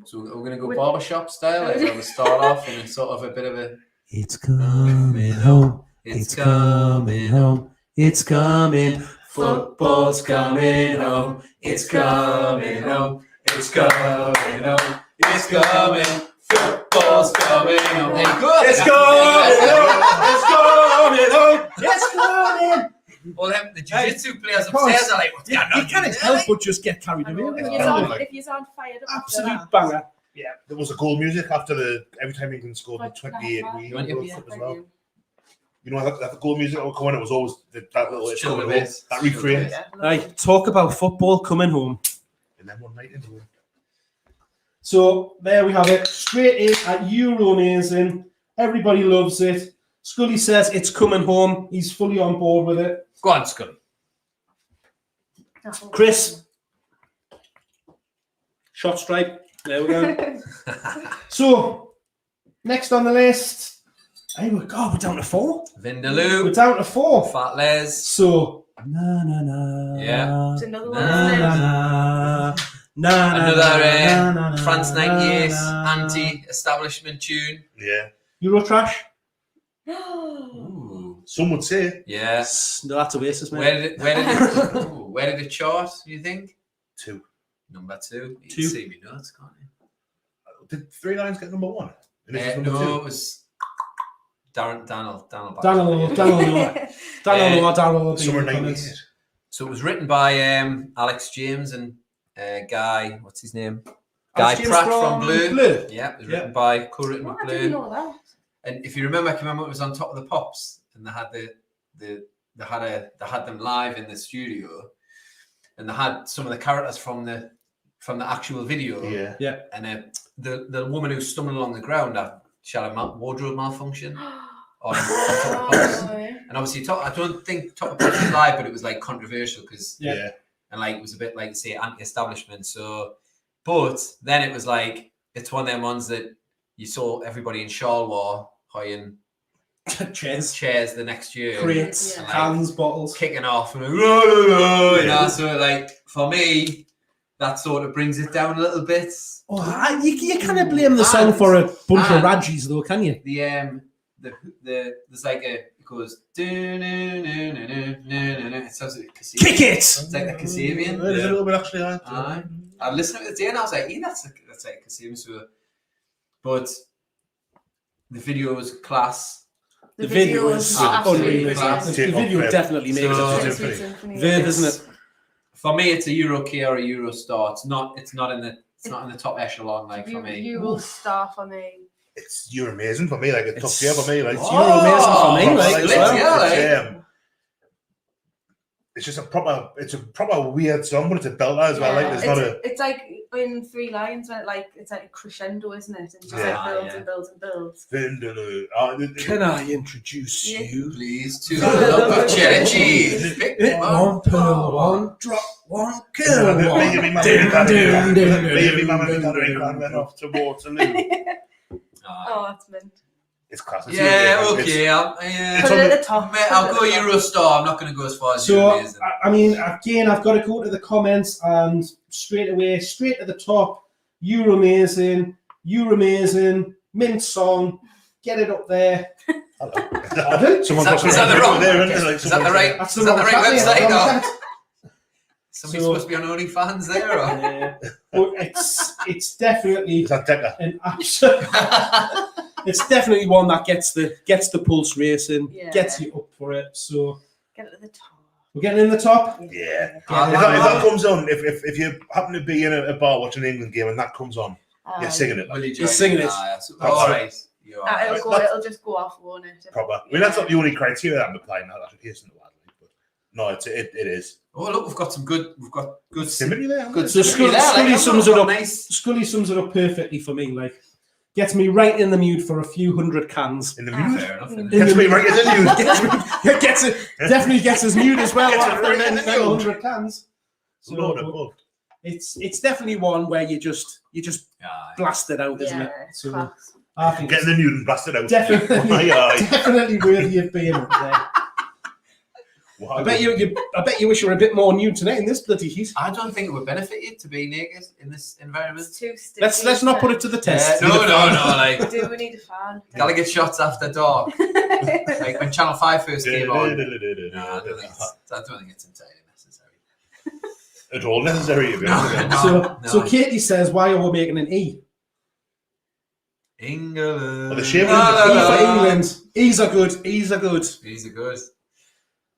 So we're going to go barbershop style. Like, we'll start off in a sort of a bit of a. It's coming home. It's coming home. It's coming. Football's coming home. It's coming home. It's coming home. It's coming. Football's coming home. Hey, good. It's coming home. It's coming home. It's coming. Well, the jiu-jitsu players Of course. upstairs are like, what's You going on? can't help but just get carried I away. know. with If it. you're Yeah. on, if you're on fired up, after Absolute that. banger. Yeah, there was a goal music after every time England scored the 28 we You want your World Yeah, Cup as thank well. you. You know, that goal music that would come on, it was always that little it's Chill coming a home, bit. that Chill a refrain. bit. Yeah, Right, talk about football coming home. And then one night into it. So there we have it. Straight in at Euro Amazing. Everybody loves it. Scully says it's coming home. He's fully on board with it. Go on, Scully. Chris, shot stripe. There we go. So next on the list, Hey, we're down to 4. Vindaloo. We're down to 4. Fat Les. So, na na na. Yeah. It's another one, Na, isn't Na it? na na. Another France 98 anti-establishment tune. Yeah. Eurotrash. Ooh. Some would say Yeah. No, that's Oasis, mate. Where did it chart, do you think? 2. Number 2. You 2. can see me notes, can't you? Did 3 Lions get number 1? And this is number No, 2. it was Daniel. Daniel. Summer 98. So it was written by Alex James and Guy, what's his name? Guy Pratt from Blur. Yeah, it was written by, co-written Oh, with I didn't Blur. know that. And if you remember, it was on Top of the Pops, and they had them live in the studio, and they had some of the characters from the actual video. Yeah. And the woman who's stumbling along the ground, she had a wardrobe malfunction. on Top of the Pops. And obviously, I don't think Top of the Pops was live, but it was like controversial because and like it was a bit like say anti-establishment. So, but then it was like it's one of them ones that you saw everybody in Charleroi hoying chairs the next year, crates, and, cans, bottles, kicking off, and you know. So like for me, that sort of brings it down a little bit. Oh, you can't blame the song for a bunch of Raggies though, can you? There's like it goes. It sounds like Kasabian. Kick it! It's like the Kasabian. There's a little bit actually. I listened to it today and I was like, that's like Kasabian. So, but the video was class. The video is unreal. Class. The video definitely makes it. Verve, isn't it? For me, it's a Euro K or a Euro Star. It's not in the top echelon like for me. Euro Star for me. You're amazing for me, like a top tier for me. Like you're amazing for me, like it's just a proper weird song, but it's a belter as well. Like it's like in Three Lions when it's like a crescendo, isn't it? And just like builds and builds. Can I introduce you, please, to the love of cheddar cheese? One pearl, one drop, one kill, Baby mama went off to Waterloo. Oh, that's mint. It's class. Yeah, okay. Put it at the top. I'll go Eurostar. I'm not going to go as far as so, Euro. I mean, again, I've got to go to the comments and straight to the top. You're amazing, mint song. Get it up there. Is that the right website? Somebody's supposed to be on OnlyFans there. But it's definitely an absolute. It's definitely one that gets the pulse racing, gets you up for it. So get it at the top. We're getting in the top. Yeah. If that comes on, if you happen to be in a bar watching an England game and that comes on, you're singing it. You're singing it. All right. It'll just go off, won't it? Proper. I mean, that's not the only criteria that I'm applying now. That isn't the one. But no, it is. Oh look, we've got good symmetry there. Good so Scully sums it up. Nice. Scully sums it up perfectly for me. Like, gets me right in the mood for a few hundred cans. In the mood. Fair enough. Gets me right in the mood. Definitely gets his mood as well after right 100 cans. So, Lord above. It's definitely one where you just blast it out, isn't it? So I think getting the nude and blast it out. Definitely worthy of being up there. I bet you wish you were a bit more nude tonight in this bloody heat. I don't think it would benefit you to be naked in this environment. It's too sticky. Let's not put it to the test. No. Like, do we need a fan? Gallowgateshots after dark. Like when Channel 5 first came on. No, I don't think it's entirely necessary. At all necessary. So Katie says, why are we making an E? England. Well, the shape for England. E's are good.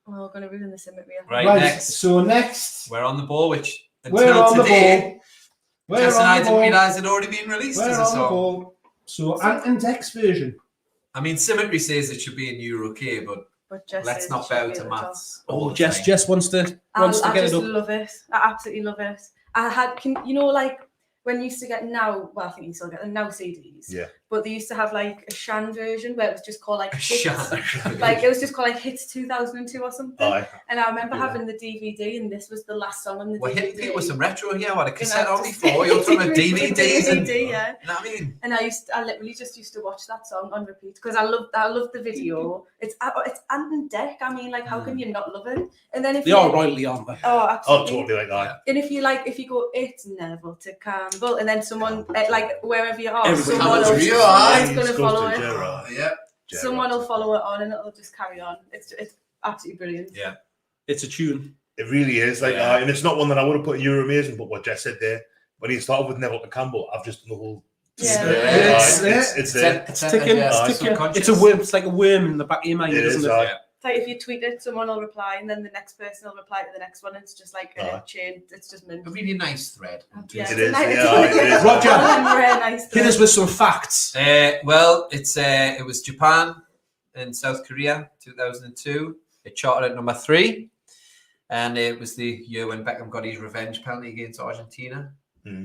Well, we're going to ruin the symmetry. Right, next. So next. We're on the ball, which we're on today, the ball. Jess and I didn't realise it had already been released as a song. The ball. So, Ant Dex version. I mean, symmetry says it should be in Euro K, but let's not bow to maths. Oh, Jess wants to get it up. I just love it. I absolutely love it. Like when you used to get Now, well, I think you still get the Now CDs. Yeah. but they used to have like a Shan version where it was just called like Hits. Shan. Like it was just called like Hits 2002 or something. Aye. And I remember Yeah. having the DVD, and this was the last song on the We're hitting DVD. people with some retro here. What a And cassette I on just- before. You're talking about DVDs. And, DVD, yeah. you know what I mean? And I literally just used to watch that song on repeat because I loved the video. It's Ant and Dec. I mean, like, how can you not love it? And then if They you, are royally, aren't they? oh, Oh, absolutely. totally like that. And if you go, it's Neville to Campbell, and then someone like wherever you are, Everybody someone knows will, who you someone's are. going to Goes follow to it. Gerard. Yeah. Someone will follow it on, and it'll just carry on. It's absolutely brilliant. Yeah. It's a tune. It really is. Like, Yeah. and it's not one that I would have put in You're Amazing, but what Jess said there, when he started with Neville to Campbell, I've just done the whole. Yeah. It's there. It's ticking. It's ticking. It's a worm. It's like a worm in the back of your mind, It isn't is, it? aye. It's like if you tweet it, someone will reply, and then the next person will reply to the next one. It's just like a chain. It's just mint. A really nice thread. Yeah, It it's a is, nice- yeah, it's it is. Roger, a very nice hit us with some facts. Well, it was Japan and South Korea, 2002. It charted at number 3, and it was the year when Beckham got his revenge penalty against Argentina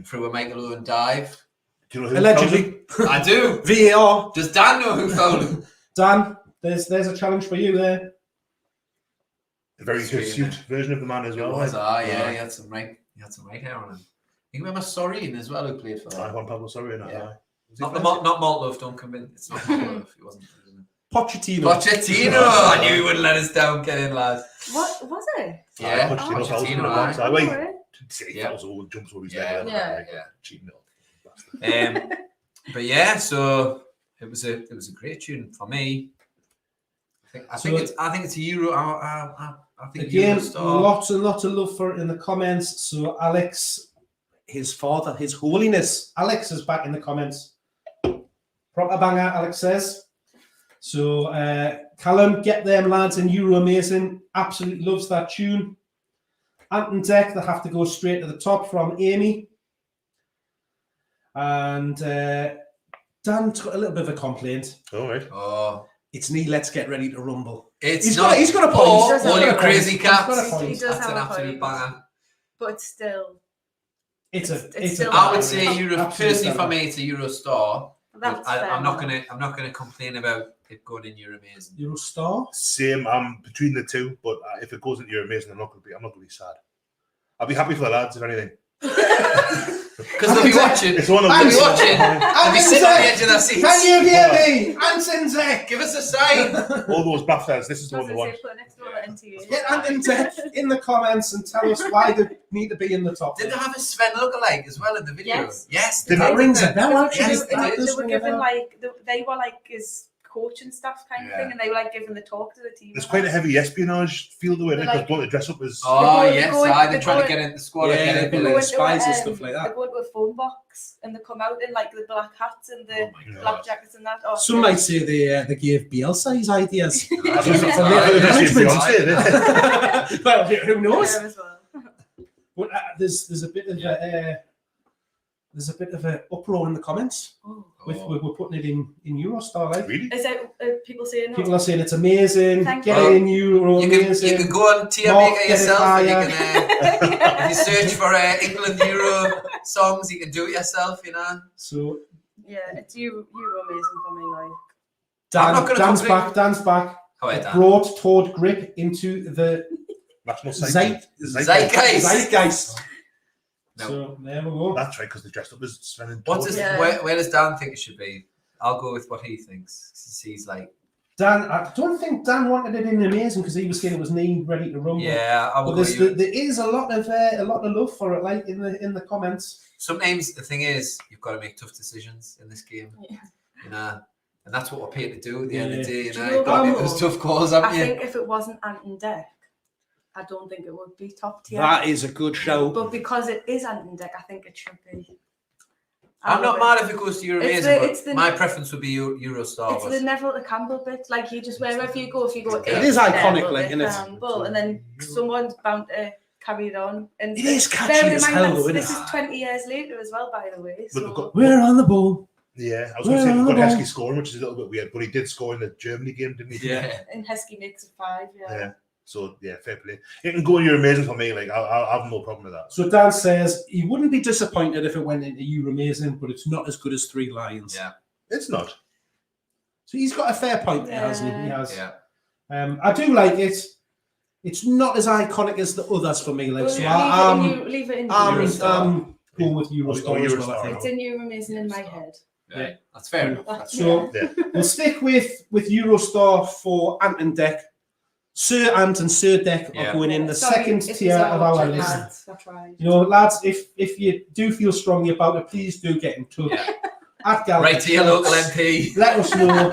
through a Michael Owen dive. Do you know who Allegedly. I do. VAR. Does Dan know who fouled him? Dan, there's a challenge for you there. A very hirsute version of the man as well. Yeah, he had some right hair on him. You remember Sorin as well, who played for I that? want Pablo Sorry in that. Yeah. aye. Was he Not French? not Maltloaf, don't convince. It's not Maltloaf. It wasn't. Pochettino. Pochettino. I knew he wouldn't let us down. Get in, lads. What was it? Yeah, Pochettino fouls Pochettino, in the aye. box. I wait. Oh, right. Silly Yeah. fouls all jumps over his Yeah, leg. yeah. Cheating little bastard. But yeah, so it was a great tune for me. I think it's a Euro. I think Again, Eurostar. lots and lots of love for it in the comments. So Alex, his father, His Holiness, Alex is back in the comments. Proper banger, Alex says. So Callum, get them lads in Euro Amazing. Absolutely loves that tune. Ant and Dec, they have to go straight to the top from Amy. And Dan's got a little bit of a complaint. All right. Oh, It's me, let's get ready to rumble. it's He's not. got a point. Oh, He does all have you a crazy point. He's got a cats. point. He does That's have an a absolute point. banger. But it's still, It's still a I would banger. say Absolute personally for banger. me, it's a Eurostar. that's I'm not fair. gonna complain about it going in Euro Amazing. Eurostar. Same. I'm between the two, but if it goes into You're Amazing, I'm not going to be sad. I'll be happy for the lads, if anything. Because they'll be watching. It's one of They'll be those. watching. They'll be sitting on the edge of their seats. Can you hear me? Ant and Dec. Give us a sign. All those BAFTAs, this is the I one was they gonna want. say, put it next to all the NTA. Get Ant and Dec in the comments and tell us why they need to be in the top. Did they have a Sven lookalike as well in the video? Yes. Yes. Did they That they? rings a They bell, were- actually. Yes, they That did. does They were ring a given bell. like they were like his coach and stuff kind of Yeah. thing, and they were like giving the talk to the team. There's quite a heavy espionage feel to it, They're because like- don't they dress up as. Oh, They're yes. going- They're they're trying to going- get into the squad. Yeah, get they're in going the to list. spies and stuff like that. They go into a phone box and they come out in like the black hats and the Oh my black God. jackets and that. Oh, Some might say they gave Bielsa his ideas. That's Yeah. what I've heard of his Management. fiancé, isn't it? Well, who knows? there as well. But there's a bit of there's a bit of an uproar in the comments. Oh. We're putting it in Eurostar. Like. Really? Is it people saying no? People are saying it's amazing. Thank Get you. it in Euro You can Amazing. go on Tier Mark, Maker get it yourself. And you higher. can, if you search for England Euro songs, you can do it yourself, you know. So Yeah, it's you amazing for me, like. I'm not gonna Dan's complain. back. Dan's back. How about It that? brought toward grip into the National Zeitgeist. zeitgeist. No. So there we go. That's right, because they dressed up as Sven and What George. does Yeah. where does Dan think it should be? I'll go with what he thinks. 'Cause he's like, Dan, I don't think Dan wanted it in Amazing because he was saying it was knee ready to rumble. yeah, I But will go. there is a lot of love for it, like in the comments. Sometimes the thing is, you've got to make tough decisions in this game, Yeah. you know, and that's what we're paid to do at the end of the day. You Do know, you know you've got to make what? those tough calls, haven't I you? think if it wasn't Ant and Dec, I don't think it would be top tier. That is a good show. But because it is Ant and Dec, I think it should be. I'm not mad if it goes to Euro It's Amazing, it's but the- my preference would be Eurostar. It's the Neville to Campbell bit. Like, you just, wherever you go, if you go, It it's is iconic, Neville like, to innit? Campbell, and then someone's bound to carry it on. And It is catchy bear in as mind hell, that's- though, isn't This it? is 20 years later as well, by the way. But So they've got- We're on the ball. Yeah, I was going to say Well, we've got well. Heskey scoring, which is a little bit weird, but he did score in the Germany game, didn't he? Yeah. and Heskey makes it 5. Yeah. Yeah. So yeah, fair play. It can go in You're Amazing for me. Like I have no problem with that. So Dan says he wouldn't be disappointed if it went into Euro Amazing, but it's not as good as Three Lions. Yeah. It's not. So he's got a fair point there, hasn't he? He Yeah. has. Yeah. I do like it. It's not as iconic as the others for me. Like, Well, so leave it in Eurostar. going with Eurostar as well, I think. It's in Euro Amazing in my head. Right. That's fair enough. That's So we'll stick with Eurostar for Ant and Deck. Sir Ant and Sir Deck are going in the second tier of our list. You know, lads, if you do feel strongly about it, please do get in touch. Yeah. At Gallowgateshots. Right to your local MP. Let us know,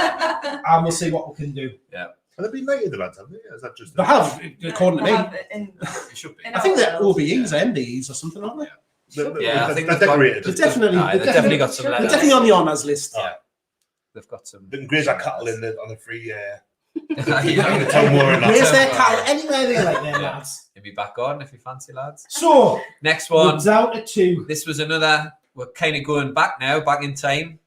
and we'll see what we can do. Have they been knighted, the lads, haven't they? Is that just They have, according to me. It should be. I think they're OBEs, MBEs, or something, aren't they? Yeah, I think they're they've got- decorated. They're definitely got some they're letters. definitely on the honours list. Yeah. They've got some. They can graze our cattle on the free. Yeah. Town moor and that. Where's their cattle anywhere they like their Yeah. lads? You'll be back on if you fancy, lads. So, Next we're one. down to 2. This was another. We're kind of going back now, back in time.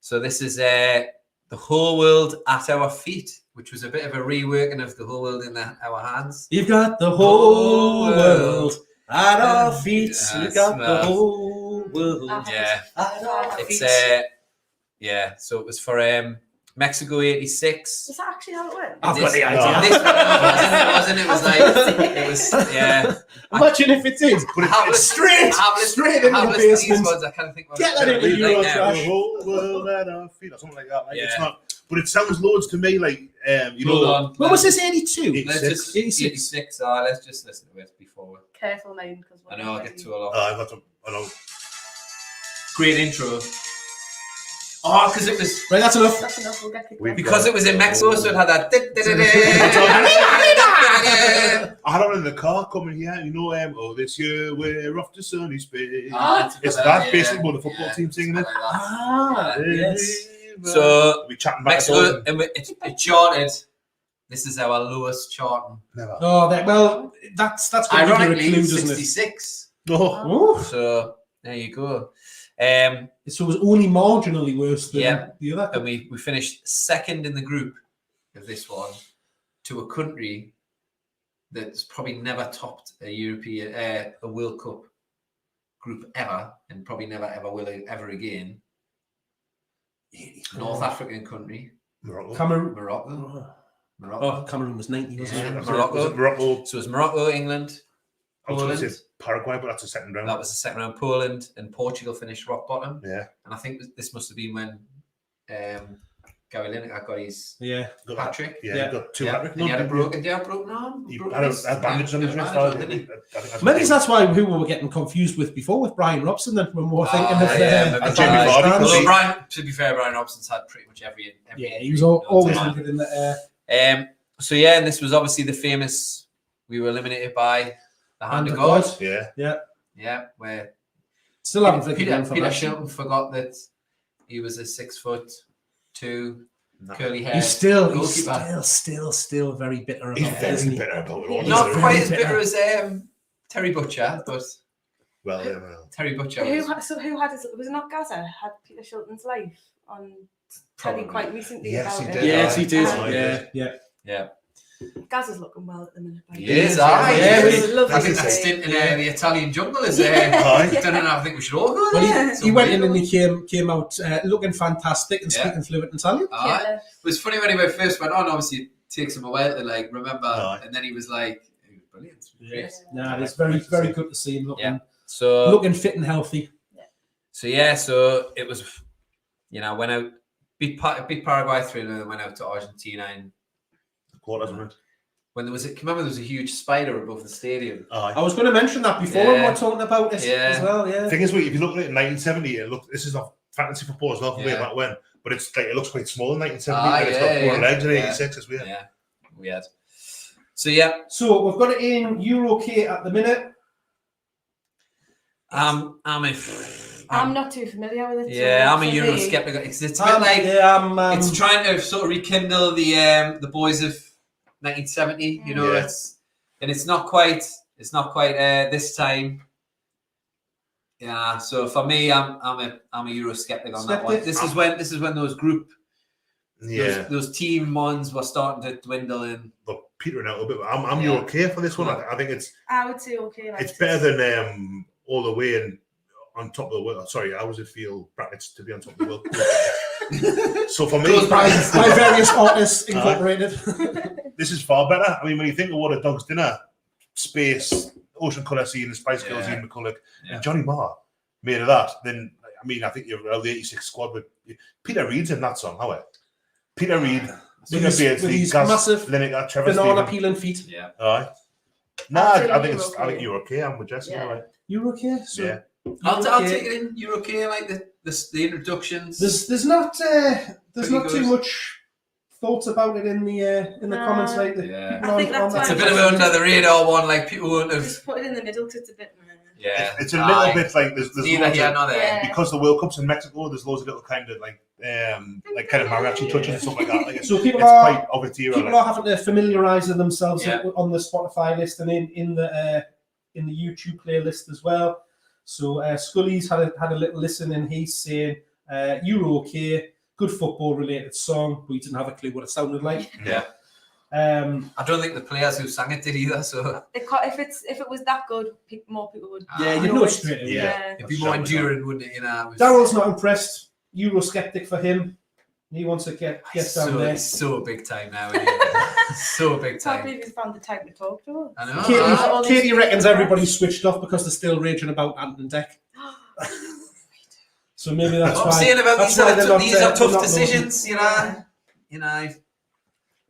So this is the whole world at our feet, which was a bit of a reworking of the whole world in our hands. You've got the whole world at our feet. Yeah, You've got smell. the whole world Yeah, at our it's feet. yeah. So it was for Mexico '86. Is that actually how it went? I've got the This idea. one wasn't. It was like it was. Yeah. Imagine if it did. But Hapless- straight hapless into the hapless these basement. ones. I can't think. What Get that it's into like Euro now. trash. The whole world at our feet, or something like that. Like, Yeah. It's not, but it sounds loads to me like you Hold know. on. What was this, 82? Let's just 86. 86. Let's just listen to it before. Careful, man, because I know I'll get to a lot. I've got to. I know. Great intro. Oh, because it was Right, that's enough. That's enough. We'll get kicked We've off. because it was in Mexico, so it had that. I had it in the car coming here. You know, oh, this year we're off to sunny space. Ah, It's that basically what the football team singing it. Ah, yes. So we chatting back Mexico, and it charted. This is our lowest charting. Never. Oh, well, that's going to give you a Ironically, clue, doesn't it? 66. No. Oh, So there you go. so it was only marginally worse than Yeah. the other. And we finished second in the group of this one to a country that's probably never topped a European a World Cup group ever, and probably never ever will ever again. North African country, Morocco. Cameroon. Morocco. Oh, Cameroon was 90, wasn't Yeah. it? Morocco. Was it Morocco. So it was Morocco, England, I was going to Poland. say Paraguay, but that's a second round. That was the second round. Poland and Portugal finished rock bottom. Yeah. And I think this must have been when Gary Lineker got his Yeah. Got hat that. trick. Yeah, Yeah. he got 2 Yeah. hat-trick. And he had a broken arm. He Broke had his- a bandage on his wrist. didn't he? Maybe that's why who we were getting confused with before with Brian Robson. Then when we were thinking of maybe and Jamie Brian- Vardy, Stans. Although Brian, to be fair, Brian Robson's had pretty much every Yeah, he injury was known to always man. looking in the air. So yeah, and this was obviously the famous. We were eliminated by the hand of God. Yeah. Yeah, where Still haven't figured Peter, out for Peter that. Shilton forgot that he was a 6'2" curly hair. He's still very bitter about He's it, very isn't he? bitter about it all. Not isn't he? quite as bitter as Terry Butcher, but Well, yeah, well. Terry Butcher was Who had his? Was it not Gaza? Had Peter Shilton's life on telly Probably. quite recently Yes, about he it? did. Yes, he did. Oh, Yeah. Gaza's looking well at the minute. He is, Yeah, aye. yeah, He we- is. Lovely I think to that see. stint in the Italian jungle is Aye. don't know. I think we should all go Well, there. he went in and he came out looking fantastic and Yeah. speaking fluent Italian. Aye. Yeah. It was funny when he first went on. Obviously, it takes him a while to like remember, Aye. and then he was like, it was brilliant. It was great. Nah, it's very good to see him looking So fit and healthy. So it was, went out, beat Paraguay 3-0, and then went out to Argentina. And Quarters, isn't it? when there was a huge spider above the stadium. I Aye. was going to mention that before when we Yeah. were talking about it Yeah. as well. Yeah. The thing is, if you look at it in 1970, this is not fantasy football as well from way Yeah. back when, but it's like it looks quite small in 1970. Ah, and it's got yeah, 4 yeah. legs in Yeah. 86. It's weird. Yeah, weird. So yeah, So we've got it in UK at the minute. I'm not too familiar with it. so I'm a for me- Eurosceptic. It's a bit like it's trying to sort of rekindle the boys of 1970. Yeah. It's not quite this time. Yeah, so for me, I'm a Eurosceptic on that one. Skeptic. This is when those group Yeah. those team ones were starting to dwindle in. But petering out a bit. I'm Yeah. okay for this one. Yeah. I think it's I would say okay. Like it's better than all the way and on top of the world. Sorry, how does it feel brackets to be on top of the world? So for me, Close by brackets. various artists incorporated. this is far better. I mean, when you think of what a dog's dinner, Space, Ocean Colour Scene, the Spice Girls, Ian McCulloch, and Johnny Marr made of that, then I mean, I think you're the 86 squad with Peter Reid's in that song, how it? Peter Reid, With his massive Lineker, Trevor banana Stephen. peeling feet. Yeah. Aye. Nah, I'll I say think you're okay. I'm with Jesse. Yeah. All right. You're okay. So Yeah. I'll take it in. You're okay, like the introductions. there's not Pretty too good. much thoughts about it in the Nah. comments, like the Yeah. people I think on that's that. It's a bit of an under the radar one, like people wouldn't have. Just put it in the middle because it's a bit. Yeah. It's a little bit like there's Neither loads here of, nor there. Yeah. because the World Cup's in Mexico. There's loads of little kind of like kind of mariachi touches and stuff like that. Like So it's people are quite of its era. people Like. are having to familiarise themselves Yeah. on the Spotify list and in the YouTube playlist as well. So Scully's had a little listen and he's saying, "You're okay, good football related song." We didn't have a clue what it sounded like. Yeah. I don't think the players who sang it did either. So If it was that good, more people would. Yeah, you know know it. straight away. Yeah. it'd be more enduring, wouldn't it? You know. Daryl's not impressed. Eurosceptic for him. He wants to get down there. It's so big time now. Isn't it? So big I can't time. believe he's found the time to talk to us. I know. Katie reckons everybody's switched off because they're still raging about Ant and Deck. So maybe that's What why. I'm saying about that's these why are, they're not, these are they're tough not decisions, you know. Yeah. You know.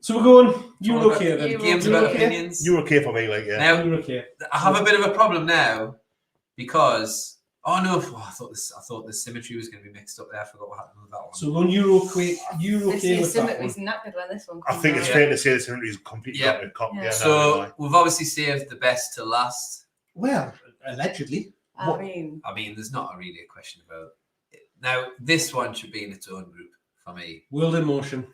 So we're going. You're Talk okay about then. You- Games You're about okay. opinions. You're okay for me, like yeah. Now You're okay. I have a bit of a problem now because I thought the symmetry was going to be mixed up there. I forgot what happened with that one. So we're going You're okay. You're This okay year's with that symmetry's one. knackered when this one I comes think out. it's Yeah. fair to say this is completely Yeah. Yeah. So we've obviously saved the best to last. Well, allegedly. I mean, I mean, there's not really a question about it. Now, this one should be in its own group for me. World in Motion.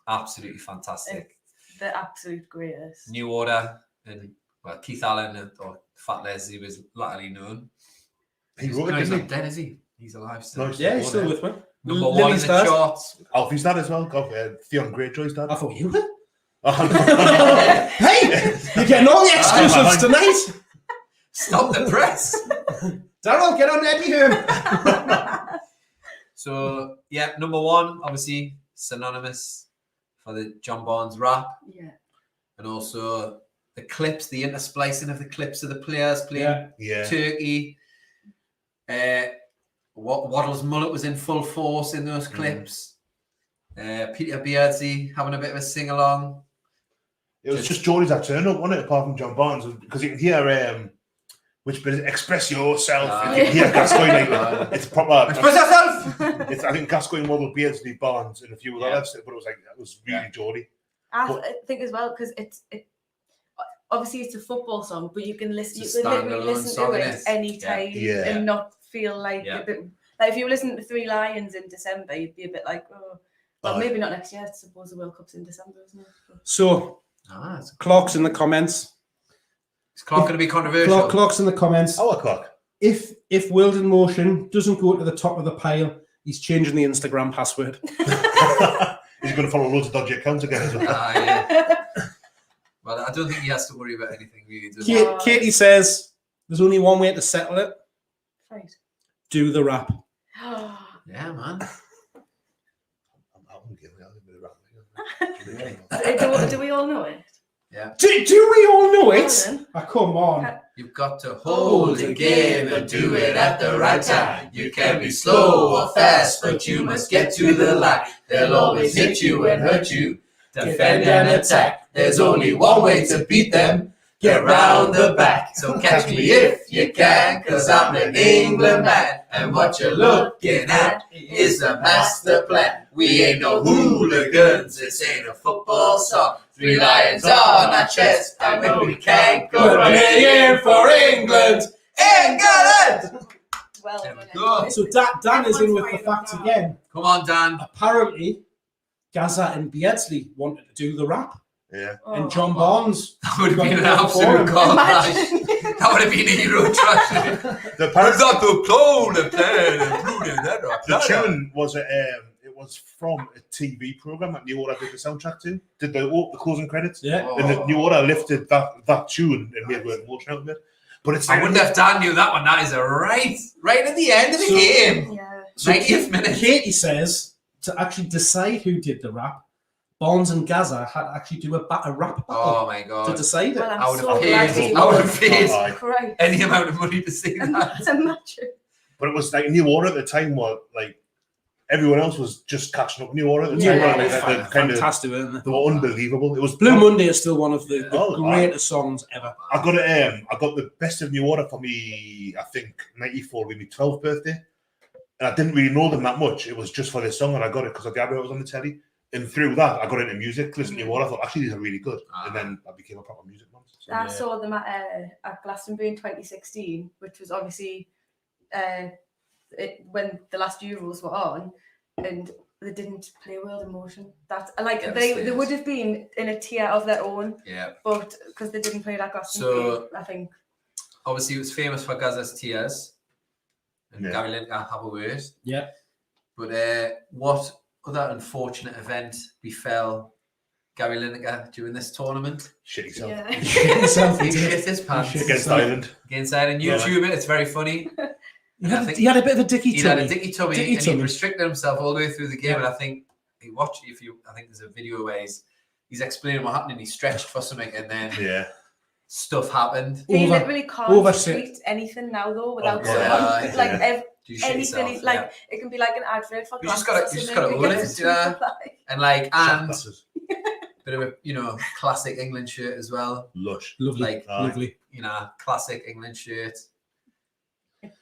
Absolutely fantastic. it's the absolute greatest. New Order and Keith Allen or Fat Les, he was latterly known. He wrote it, No, he's didn't not dead, is he? He's alive still. Nice. Yeah, he's still with me. Number Lily one in the Stars. charts. Alfie's dad as well. Theon Greyjoy's dad. I thought you were. Oh, Hey, you're getting all the exclusives tonight. Stop the press. Daryl, get on Eddie Hearn. So, yeah, number one, obviously, synonymous for the John Barnes rap. Yeah. And also the clips, the intersplicing of the clips of the players playing Yeah. yeah. Turkey. Waddle's mullet was in full force in those clips. Peter Beardsley having a bit of a sing along. It was just Geordie's that turn up, wasn't it? Apart from John Barnes, because you can hear which bit is express yourself. You can hear Gascoigne like it's proper. Express yourself. I think Gascoigne, Waddle, Beardsley, Barnes, and a few of the Yeah. others, but it was really Geordie. I think as well because it obviously it's a football song, but you can listen. It's You a can literally standalone listen song, to isn't it it? any time Yeah. and not feel like Yeah. a bit. Like if you were listening to Three Lions in December, you'd be a bit like, oh, well, Aye. maybe not next year. I suppose the World Cup's in December, isn't it? So, Clark's in the comments. Is Clark going to be controversial? Clark's in the comments. Our clock. If World in Motion doesn't go to the top of the pile, he's changing the Instagram password. He's going to follow loads of dodgy accounts again as well. Yeah. Well, I don't think he has to worry about anything really, does he? Katie says there's only one way to settle it. Right. Do the rap. Yeah, man. Do we all know it? Yeah. Do we all know it? Aaron? Oh, come on. You've got to hold the game and do it at the right time. You can be slow or fast, but you must get to the line. They'll always hit you and hurt you. Defend and attack. There's only one way to beat them. Get round the back. So catch me if you can, 'cause I'm the England man. And what you're looking at is a master plan. We ain't no hooligans, this ain't a football song. 3 lions on our chest, and when we can't go playing for England. England! Well There we done, go. anyway. So Dan is in with the facts again. Come on, Dan. Apparently, Gaza and Beardsley wanted to do the rap. Yeah. And John Barnes. That would have got been an the ball for absolute him. car crash. Imagine. That would have been a Euro trash. The I've apparent- got the clone of plan and brooding that up. The tune was it was from a TV program that New Order did the soundtrack to. Did the closing credits, Yeah. and the New Order lifted that tune and made World in Motion out of it. But it's I wouldn't have Dan knew that one. That is a right at the end of the So- game. Yeah. So 90th minute. Katie says to actually decide who did the rap, Barnes and Gaza had to actually do a rap battle Oh my god! to decide it. Well, I'm I would so have glad paid. he I would have won. paid Christ. any amount of money to see And that. that's imagine. But it was like New Order at the time where like everyone else was just catching up. New Order at the Yeah. time, like, they kind of Fantastic, weren't they? they were unbelievable. It was Blue Monday is still one of the Oh, greatest songs ever. I got the best of New Order for me. I think '94 with my 12th birthday, and I didn't really know them that much. It was just for this song, and I got it because Gabriel was on the telly. And through that, I got into music, listening to New Order. I thought actually these are really good, and then I became a proper music man. So, I saw them at Glastonbury in 2016, which was obviously when the last Euros were on, and they didn't play World in Motion. That's like they would have been in a tier of their own. Yeah. But because they didn't play that Glastonbury, So, I think. Obviously, it was famous for Gaza's Tears and Yeah. Gary Lineker, Have a Word. Yeah. But what other unfortunate event befell Gary Lineker during this tournament? shit yourself. Yeah. He shit his pants Against Ireland. against Ireland. YouTube it, it's very funny. He had a bit of a dicky He tummy. had a dicky tummy Dicky and tummy. he restricted himself all the way through the game. And I think I think there's a video where he's explaining what happened and he stretched for something and then Yeah. stuff happened. He Over- literally can't overset. tweet anything now though without God. someone. Like Yeah. Do you shit anything, yourself? like Yeah. it can be like an advert for You just glasses gotta- you or just something, gotta you own get it, to yeah. tweet like- And like and Glasses. bit of a classic England shirt as well. Lush. Lovely, Like, lovely. Classic England shirt.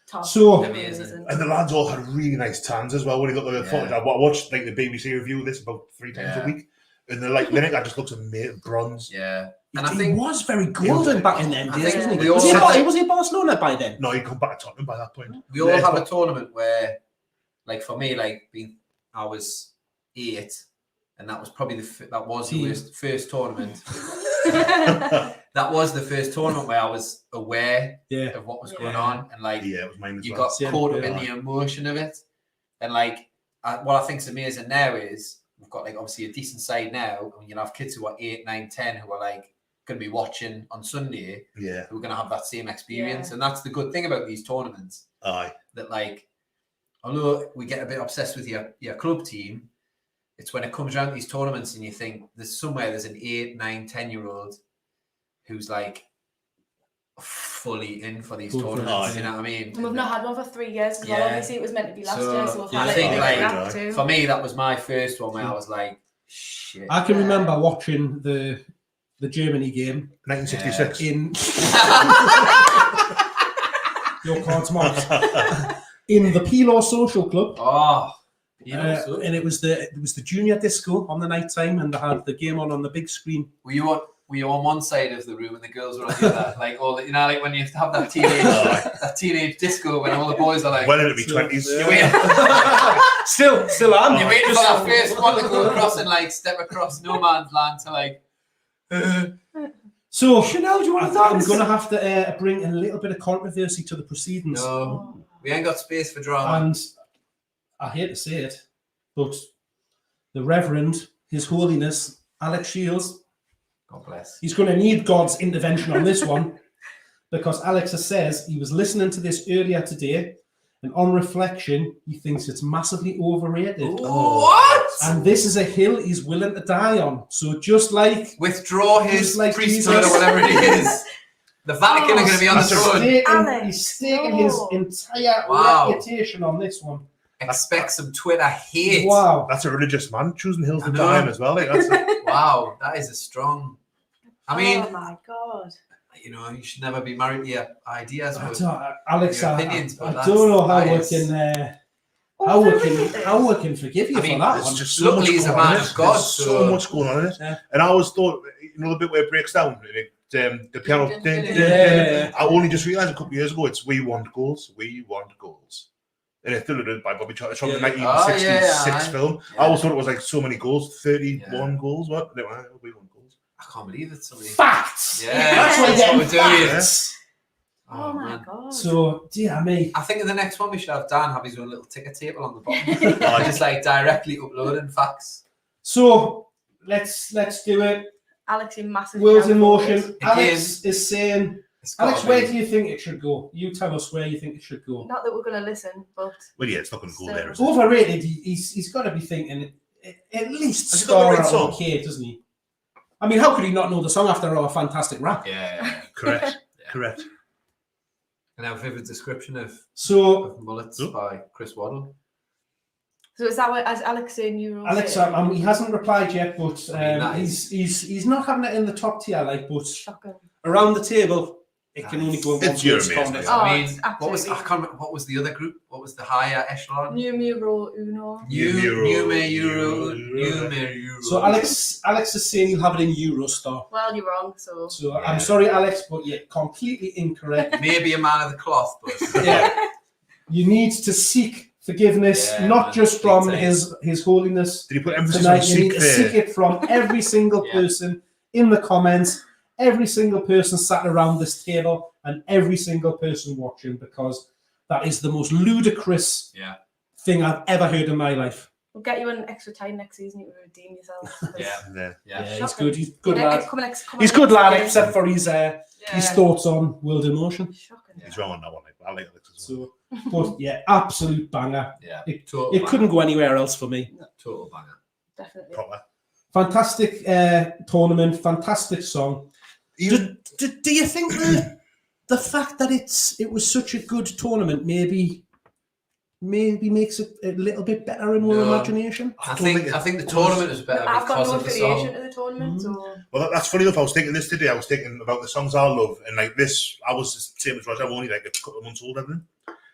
Top. So- Amazing. And the lads all had really nice tans as well. When you look at the footage, I watched like the BBC review of this about 3 times Yeah. a week, and they're like, Lineker just looks amazing, bronze. Yeah. And I He think was very golden back in them I days, think wasn't we he? all Was had- he at Barcelona by then? No, he'd come back to Tottenham by that point. we all have a tournament where, like for me, I was 8, and that was probably the first tournament. That was the first tournament where I was aware Yeah. of what was Yeah. going on, and like Yeah, it was mine as you well. got Yeah. caught up in Yeah. the emotion of it. And like what I think's amazing now is we've got like obviously a decent side now, and you'll have kids who are 8, 9, 10 who are like going to be watching on Sunday, Yeah. who are going to have that same experience. Yeah. And that's the good thing about these tournaments, Aye. that like although we get a bit obsessed with your club team, it's when it comes around to these tournaments and you think there's an 8, 9, 10-year-old who's like fully in for these Good for tournaments. them. You know what I mean? And we've not had one for 3 years as well. Yeah. Obviously, it was meant to be last So, year, so we've I had think, it like, that too. For me, that was my first one where I was like, shit. I can remember watching the Germany game 1966. in your cards marks in the Pilar Social Club. Oh, you know, so And it was the junior disco on the night time, and they had the game on the big screen. were you on one side of the room and the girls were on the other? Like all the, like when you have that teenage disco when all the boys are like, Well into my 20s. you're waiting, Still am. you're waiting for that first one to go across and like step across no man's land to like. So Chanel, do you want to I'm dance? going to have to bring a little bit of controversy to the proceedings. No, we ain't got space for drama. And I hate to say it, but the Reverend, His Holiness, Alex Shields, God bless. he's going to need God's intervention on this one, because Alex says he was listening to this earlier today, and on reflection, he thinks it's massively overrated. What? And this is a hill he's willing to die on. So just like Withdraw his Just like priesthood Jesus. or whatever it is. The Vatican are going to be on the That's a throne. Alex, he's staking his no. entire Wow. reputation on this one. Expect some Twitter hate. Wow. That's a religious man choosing hills I to know. die on as well. Like, that's Wow, that is a strong. I mean, oh my god. you know, you should never be married to your ideas. I But don't- Alex, Your I opinions, but don't know how that we is- can how we can forgive you I mean, for that there's one. just so much luckily he's a going on man in of it. God, There's so so- much going on in it. Yeah. And I always thought, the bit where it breaks down, the piano. Yeah. I only just realised a couple of years ago, it's "We Want Goals, We Want Goals." And it's by Bobby Charlton. It's from the Yeah. 1966 Oh, film. yeah. I always thought it was like so many goals, 31 goals. What? No, we want goals. I can't believe it's something. Facts. Yeah, That's what that's we're what getting we're doing. facts. Oh my man. god. So, dear me. I think in the next one we should have Dan have his own little ticker table on the bottom. Just like directly uploading facts. So, let's do it. Alex in massive. Wheels in motion. Again. Alex is saying Alex, where do you think it should go? You tell us where you think it should go. Not that we're going to listen, but Well, yeah, it's not going to go So- there. Is it? Overrated. He's got to be thinking at least Has he got the star right out song? okay, doesn't he? I mean, how could he not know the song after our fantastic rap? Yeah. Correct. Yeah. Correct. And our vivid description of So, mullets Oh. by Chris Waddle. so is that what as Alex saying you were Alex, he hasn't replied yet, but I mean, that he's not having it in the top tier, like, but shocking? around the table, it can only go in one It's your place. amazing. can't it? Oh, I mean, it's what was I absolutely- can't remember, what was the other group? What was the higher echelon? Numero uno. Euro. So Alex is saying he'll have it in Eurostar. Well, you're wrong. So So Yeah. I'm sorry, Alex, but you're completely incorrect. Maybe a man of the cloth, but Yeah. You need to seek forgiveness, Yeah, not man, just from big time. his holiness. Did you put emphasis Tonight, on you need seek to seek there? it from every single Yeah. person in the comments, every single person sat around this table, and every single person watching, because that is the most ludicrous yeah, thing I've ever heard in my life. we'll get you an extra time next season. You can redeem yourself. yeah, There. yeah. He's Shocking. good. He's good Yeah, lad. come on, He's good lad, next except for his Yeah. thoughts on World in Motion. Shocking. He's wrong on that one. I like Alex as well. So, but yeah, absolute banger. Yeah. It Total couldn't go anywhere else for me. banger. Total banger. Definitely. Proper. Fantastic tournament, fantastic song. Even, Do you think the fact that it was such a good tournament maybe makes it a little bit better in more No. imagination? I think the tournament was better I've got because no of the affiliation song. to the tournament, so well, that's funny enough. I was thinking this today. I was thinking about the songs I love, and like this, I was the same as Roger. I'm only like a couple of months older than him.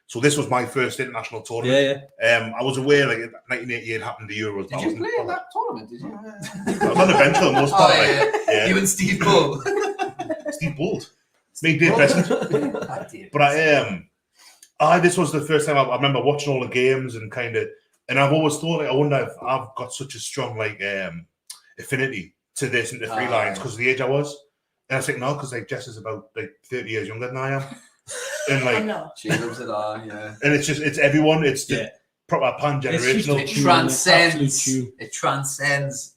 So this was my first international tournament. Yeah. I was aware like 1988 happened the Euros. Did you play in that tournament? Did you? I was on the bench for the most Oh, part. yeah, like, yeah. You and Steve Bull. Steve Bold. Made Dave present. But this was the first time I remember watching all the games and and I've always thought like, I wonder if I've got such a strong affinity to this and to Three Lions because of the age I was. And I think no, because like Jess is about like 30 years younger than I am. And I like know. She loves it all, yeah. and it's everyone, it's the proper pan-generational. It Tune, transcends. absolute tune. It transcends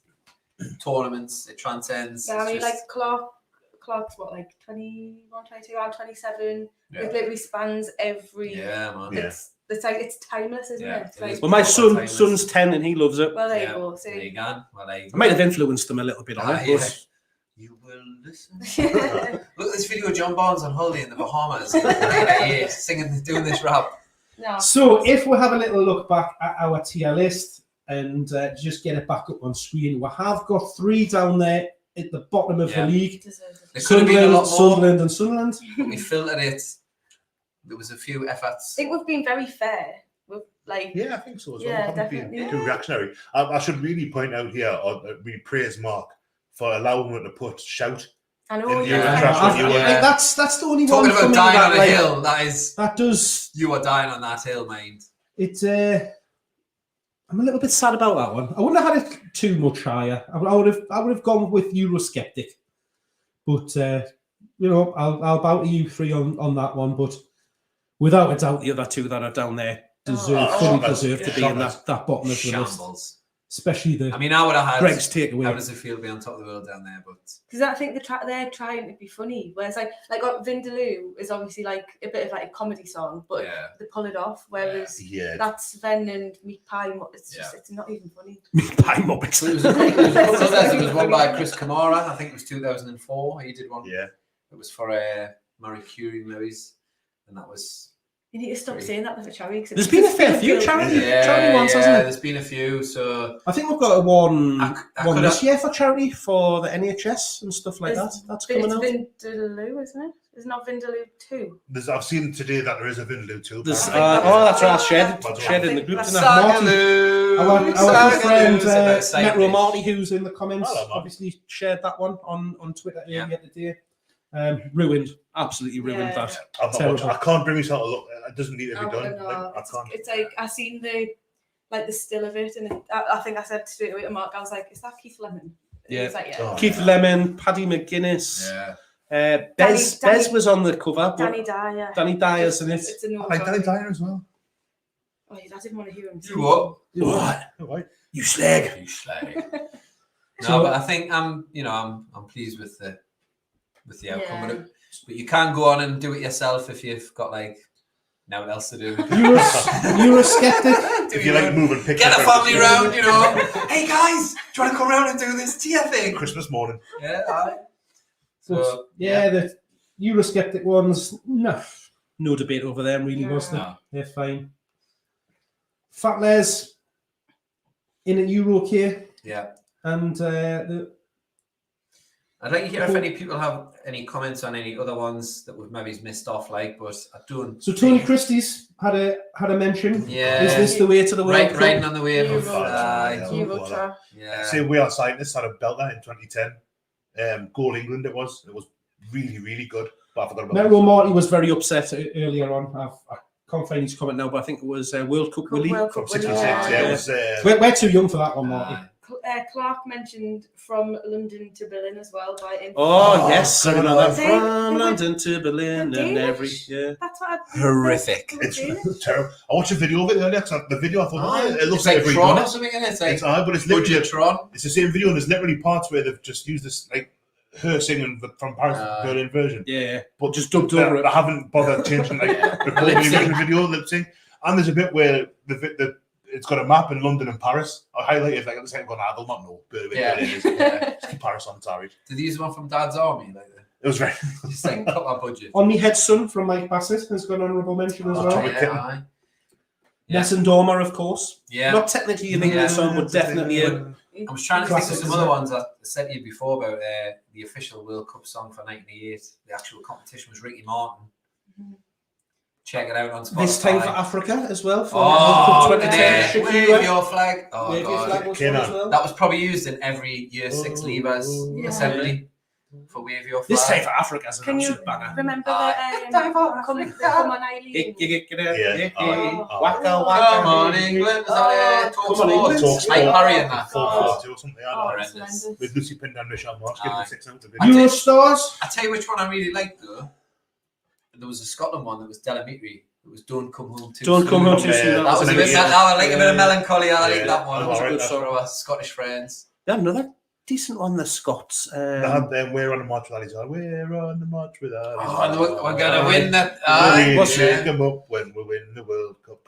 tournaments. It transcends. Yeah, I mean, it's like just- Clark's what, like 21, 22, I'm 27. Yeah. It literally spans every. Yeah, man. Yeah. It's like it's timeless, isn't Yeah, it? It's it like, is. Well, my Timeless. son's 10 and he loves it. well, there Yeah. you go. There you See, go. Well, there you I go. might have influenced him a little bit on it. Yeah. But You will listen. Look at this video of John Barnes on holiday in the Bahamas. Yeah, singing, doing this rap. no. So if we have a little look back at our tier list and just get it back up on screen, we have got 3 down there at the bottom of Yeah. the league. Deserves it. There could have been a lot more. Sunderland and Sunderland. We filtered it. There was a few I efforts. think we've been very fair. We've like Yeah, I think so as well. Yeah, I haven't been definitely. too reactionary. I should really point out here, or really praise Mark for allowing me to put shout. I know. in the Yeah. Trash what you were. Yeah. That's the only Talking one for about me dying that, on a like, hill, that is, that does. you are dying on that hill, mind. It's I'm a little bit sad about that one. I wouldn't have had it too much higher. I would have gone with Eurosceptic, but I'll bow to you 3 on that one. But without a doubt, the other 2 that are down there fully shambles. deserve to be in Shambles. that bottom of the list, Shambles. especially the I mean, I would have had. Greg's How takeaway. does it feel to be on top of the world down there? But Because I think they're trying to be funny. Whereas like Vindaloo is obviously like a bit of like a comedy song, but yeah, they pull it off. Whereas Yeah, that's Sven and Meat Pie. It's just Yeah. it's not even funny. Pie Muppets. it was a couple of there was one by Chris Kamara. I think it was 2004. He did one. yeah. It was for Marie Curie movies, and that was. You need to stop saying that for charity. 'Cause There's it been a makes fair me few feel charity- guilty. Yeah, ones, hasn't it? there's been a few. So I think we've got one I one could this have- year for charity for the NHS and stuff like that. That's coming out. It's Vindaloo, isn't it? It's not Vindaloo 2. I've seen today that there is a Vindaloo too. There's, apparently. that's right. I shared it in the group. Didn't I? Martin, our good friend Metro Marty, who's in the comments, Hello, Marty. obviously shared that one on Twitter Yeah. earlier today. Absolutely ruined Yeah. that. I've not watched, I can't bring myself to look. It doesn't need to be Oh, done. no, Like, I can't. It's like I seen the still of it, and I think I said straight away to Mark, I was like, "Is that Keith Lemon?" And Yeah. he was like, "Yeah." Oh. Keith Lemon, Paddy McGuinness, Yeah. Bez Danny- was on the cover. but Danny Dyer. Danny Dyer's in it. It's a no. I like Danny Dyer as well. Oh, I didn't want to hear him. You what? What? Oh, right. You slag. You slag. No, So- but I think I'm pleased with the outcome of it. But you can go on and do it yourself if you've got like nothing else to do. Eurosceptic. If you like moving pictures, Get a family round, you know. Hey guys, do you want to come round and do this tier thing? Christmas morning. Yeah. So Yeah, the Eurosceptic ones, no debate over them, really, was there? No. They're fine. Fat Les in a Euro K, Yeah. and I'd like to hear if any people have any comments on any other ones that we've maybe missed off, like, but I don't. so Tony Christie's had a mention. Yeah. Is this the way to the World Cup? Riding on the wave of Euro yeah. Say Wales Scientists had a belter in 2010. Goal England it was. It was really, really good. But I forgot about Melro Marty was very upset earlier on. I can't find his comment now, but I think it was World Cup Willie. World from Cup 66. winner, Yeah, it was. We're too young for that one, Marty. Clark mentioned From London to Berlin as well by Anthems. Oh, yes, I know that. They- From they London to Berlin they're and every Danish. That's what I Horrific. It's terrible. I watched a video of it earlier. The video I thought, it It's looks like like Tron or something, isn't it? It's like but it's literally Budget Tron. it's the same video, and there's literally parts where they've just used this like her singing from Paris Berlin version, Yeah, but just dubbed over it. I haven't bothered changing like recording the original video lip sync. And there's a bit where the it's got a map in London and Paris. I highlighted like at the same time, they'll not know Berlin is. Just keep Paris on, sorry. Did they use one from Dad's Army? Like that? It was very. Just like cut our budget. On Me Head Son from Mike Bassett has got an honourable mention as well. Tommy Kitten. aye. Ness and Dormer, of course. Yeah. Not technically an England song, but definitely a I was trying to think of Classic, some isn't other it? ones I said to you before about the official World Cup song for 1988. The actual competition was Ricky Martin. Check it out on Spotify. This Time for Africa as well. For Oh, World Cup 2010. yeah. Wave your flag. Oh, Wave Your God. Flag was Kane one as on. well. That was probably used in every year 6 Oh, Leavers yeah. assembly for Wave Your Flag. This Time for Africa is an Can you absolute banger. remember Aye. the Come on Eileen? Yeah. Waka Come waka. on, England. Is that Come on, England. Talk Mike sport. Parry in that. 4-4-2 or something. Oh, Yeah, it's tremendous. with Lucy Pinder and Michelle Marsh giving Aye. 6 out of it. Eurostars. I tell you which one I really liked though. There was a Scotland one that was Delamitri. It was Don't Come Home Too Don't Soon. come home too Yeah, soon. that That was a bit. Yeah. I like a bit of melancholy. I like Yeah. that one. It was a Alright, good that's song for our Scottish friends. They had another decent one, the Scots. They had them. We're on the march with Ali. We're on the march with Ali. Oh, and we're gonna win that. What's yeah. them up when we win the World Cup?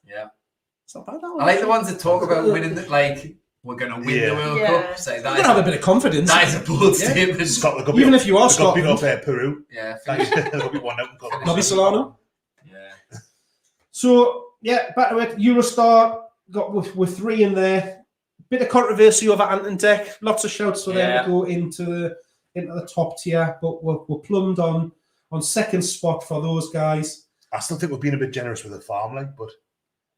Yeah. It's not bad, that one. I like the ones that talk about winning. Like we're gonna win Yeah. the World Yeah. Cup. Say You gotta have a bit of confidence. that is a bold Yeah. statement. Scotland got Even beat if you are up, they got beat Scotland. up Peru. Yeah. They got beat 1-0 and got Nobby Solano. Yeah. So, yeah, back to it. Eurostar got with 3 in there. Bit of controversy over Ant and Deck. Lots of shouts for them to go into the top tier, but we're plumbed on second spot for those guys. I still think we're being a bit generous with the farmland, but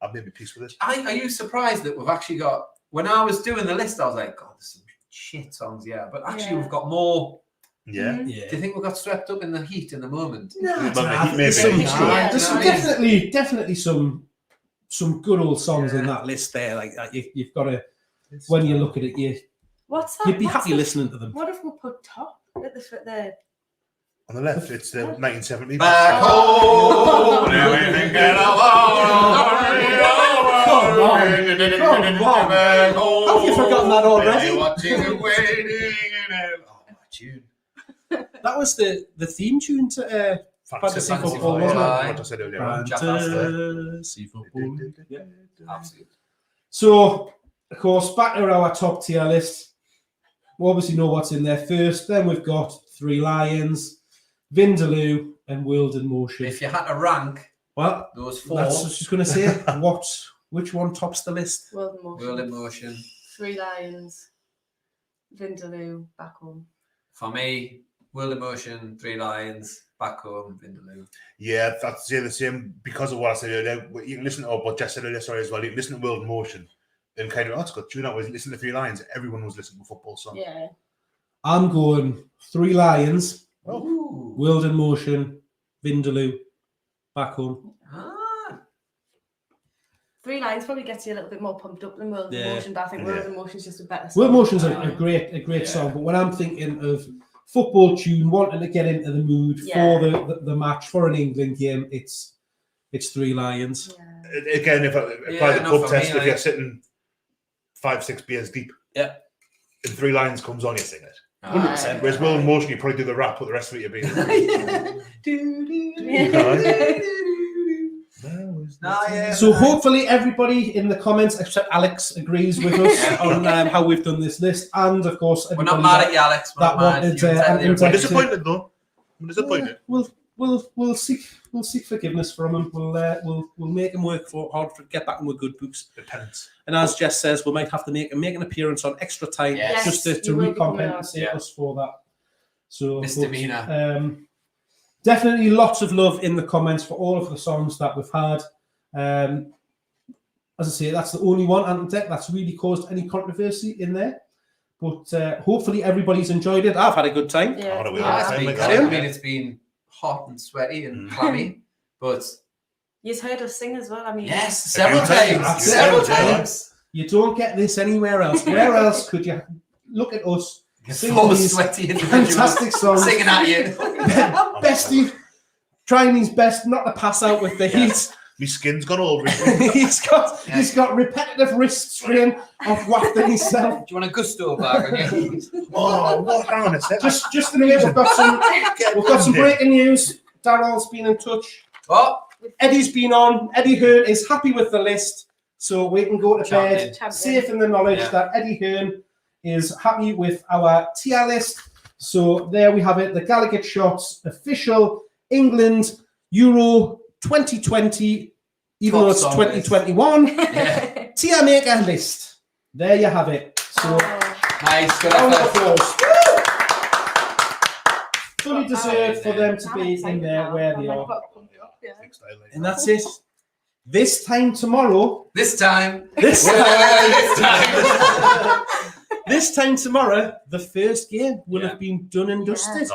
I've made me peace with it. Are you surprised that we've actually got? When I was doing the list, I was like, God, there's some shit songs, yeah. But actually, Yeah. we've got more. Yeah. Mhm. Do you think we got swept up in the heat in the moment? Maybe. There's some, Yeah. there's some Yeah. definitely some good old songs in that list there. Like you've got to, when you look at it, What's that? you'd be What's happy the- listening to them. What if we put top at the On the left, it's the 1970s. Back home, everything can Come on. Have you forgotten that already? Watching and waiting and tune. That was the theme tune to Fantasy Football, yeah, wasn't it? what I said earlier on. Fantasy Football. Yeah. Absolutely. So, of course, back to our top tier list. We obviously know what's in there first. Then we've got Three Lions, Vindaloo, and World in Motion. If you had to rank Well, those four, that's what I was just going to say. Which one tops the list? World in Motion? World in Motion. Three Lions, Vindaloo, back home. For me, World in Motion, Three Lions, Back Home, Vindaloo. Yeah, that's the same because of what I said earlier. You can listen to what Jess said earlier, sorry, as well. You can listen to World in Motion and kind of, it's got tune out. Listen to Three Lions. Everyone was listening to a football song. Yeah. I'm going Three Lions, Ooh. World in Motion, Vindaloo, Back Home. Ah. Three Lions probably gets you a little bit more pumped up than World in Yeah. Motion, but I think World Yeah. in Motion is just a better song. World in Motion's a Aye. great Yeah. song, but when I'm thinking of football tune, wanting to get into the mood Yeah. for the match, for an England game, it's Three Lions. Yeah. Again, if I apply the no, pub for test, me, if you're sitting 5-6 beers deep, Yeah. and Three Lions comes on, you sing it. 100%. Whereas Will Motion, you probably do the rap, but the rest of it you'll be. So hopefully everybody in the comments, except Alex, agrees with us on how we've done this list, and of course We're not mad at you, Alex. We're not mad. I'm disappointed though. I'm disappointed. We'll seek forgiveness from him. We'll make him work hard to get back in with good books. Repentance. And as Jess says, we might have to make an appearance on Extra Time just to recompense us for that. So misdemeanor. Definitely lots of love in the comments for all of the songs that we've had. As I say, that's the only one, Ant and Dec, that's really caused any controversy in there. But hopefully everybody's enjoyed it. I've had a good time. Yeah. It's been hot and sweaty and clammy, but you've heard us sing as well. I mean, yes, several times. You don't get this anywhere else. Where else could you look at us singing these sweaty fantastic songs, singing at you? Bestie trying his best not to pass out with the heat. My skin's gone over it. he's got repetitive wrist strain of wafting himself. Do you want a gusto bag again? Oh, what? Hang on a second. Just in a minute, we've got some breaking news. Daryl's been in touch. Oh, Eddie's been on. Eddie Hearn is happy with the list, so we can go to bed safe in the knowledge that Eddie Hearn is happy with our tier list. So there we have it, the Gallowgateshots official England Euro 2020, even though it's 2021, tier maker list. There you have it. So nice, good applause. Fully deserved for them to be in there where they are. And that's it. This time tomorrow. This time tomorrow, the first game will have been done and dusted.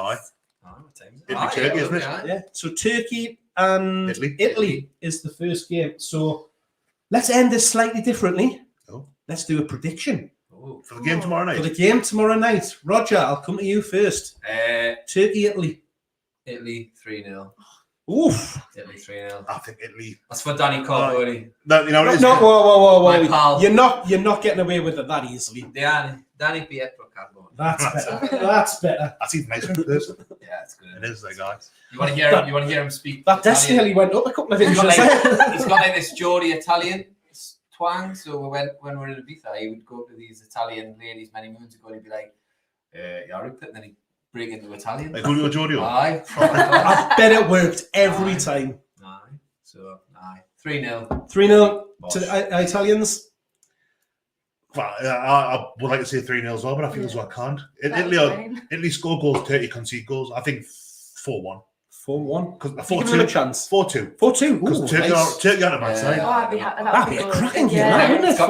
Turkey, isn't it? Yeah. So Turkey and Italy is the first game. So let's end this slightly differently. Let's do a prediction for the game tomorrow night. For the game tomorrow night, Roger, I'll come to you first. Turkey, Italy. Italy 3-0. Oof. Italy 3-0. I think Italy. That's for Danny Carboni. No, you know what it is. Whoa. You're not getting away with it that easily. Danny Pietro Carboni. That's better. That's better. That's even nicer in person. Yeah, it's good. It is, like, guys. You want to hear him speak? That Destiny went up a couple of inches. He's got like this GEORDIE Italian twang. So when we were in Ibiza, he would go to these Italian ladies many moons ago. And he'd be like, and then he'd break into Italian. Like Julio Giorgio. I bet it worked every time. So 3-0. 3-0 to the Italians. Well, I would like to say 3-0 as well, but I feel as well I can't. Italy score goals, Turkey concede goals. I think 4-1. 4-1. Because 4-2. A chance. 4-2. 4-2. Because Turkey on a bad side. That'd be a cracking game, wouldn't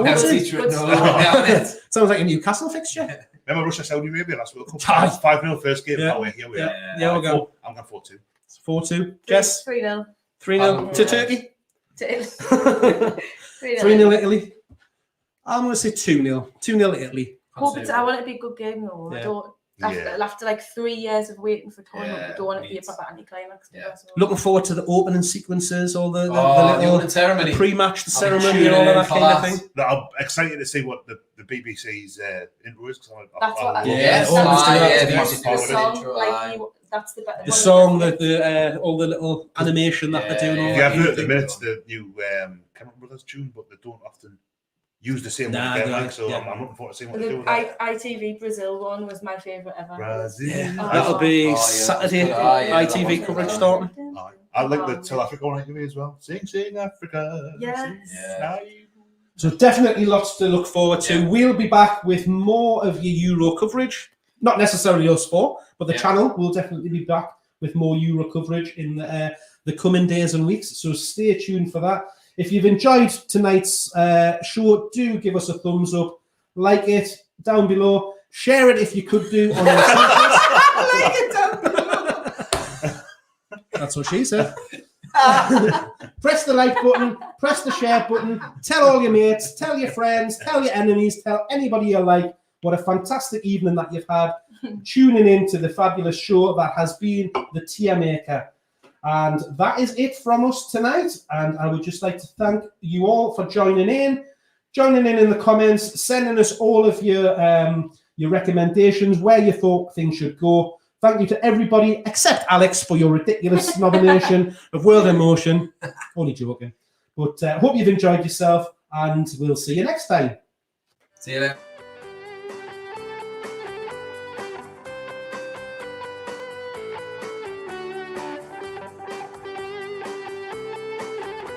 it? Sounds like a Newcastle fixture. Remember Russia-Saudi Arabia last World Cup? 5-0 first game. Yeah. Here we are. Yeah, we'll go. I'm going 4-2. 4-2. Jess? 3-0. 3-0 to Turkey? To Italy. 3-0 Italy. I'm going to say 2-0. 2-0 Italy. I want it to be a good game though. I don't. After like 3 years of waiting for tournament, we don't want it to be a proper anticlimax. Looking forward to the opening sequences, all the little ceremony, the pre-match, the ceremony, and all of that kind of thing. I'm excited to see what the BBC's intro is. That's what. The song, all the little animation that they're doing. Yeah, I've heard at the minute the new Cameron Brothers tune, but they don't often use the same one. So I'm looking forward to seeing what they do with that. ITV Brazil one was my favourite ever. Brazil. That'll be Saturday. ITV coverage starting. I like the South Africa one ITV as well. Sing Africa. Yes. So definitely lots to look forward to. We'll be back with more of your Euro coverage. Not necessarily us four, but the channel will definitely be back with more Euro coverage in the coming days and weeks. So stay tuned for that. If you've enjoyed tonight's show, do give us a thumbs up, like it down below, share it if you could do on your socials. Like it down below. That's what she said. Press the like button, press the share button, tell all your mates, tell your friends, tell your enemies, tell anybody you like what a fantastic evening that you've had tuning in to the fabulous show that has been the Tier Maker. And that is it from us tonight. And I would just like to thank you all for joining in the comments, sending us all of your your recommendations, where you thought things should go. Thank you to everybody except Alex for your ridiculous nomination of World in Motion. Only joking. But hope you've enjoyed yourself, and we'll see you next time. See you later.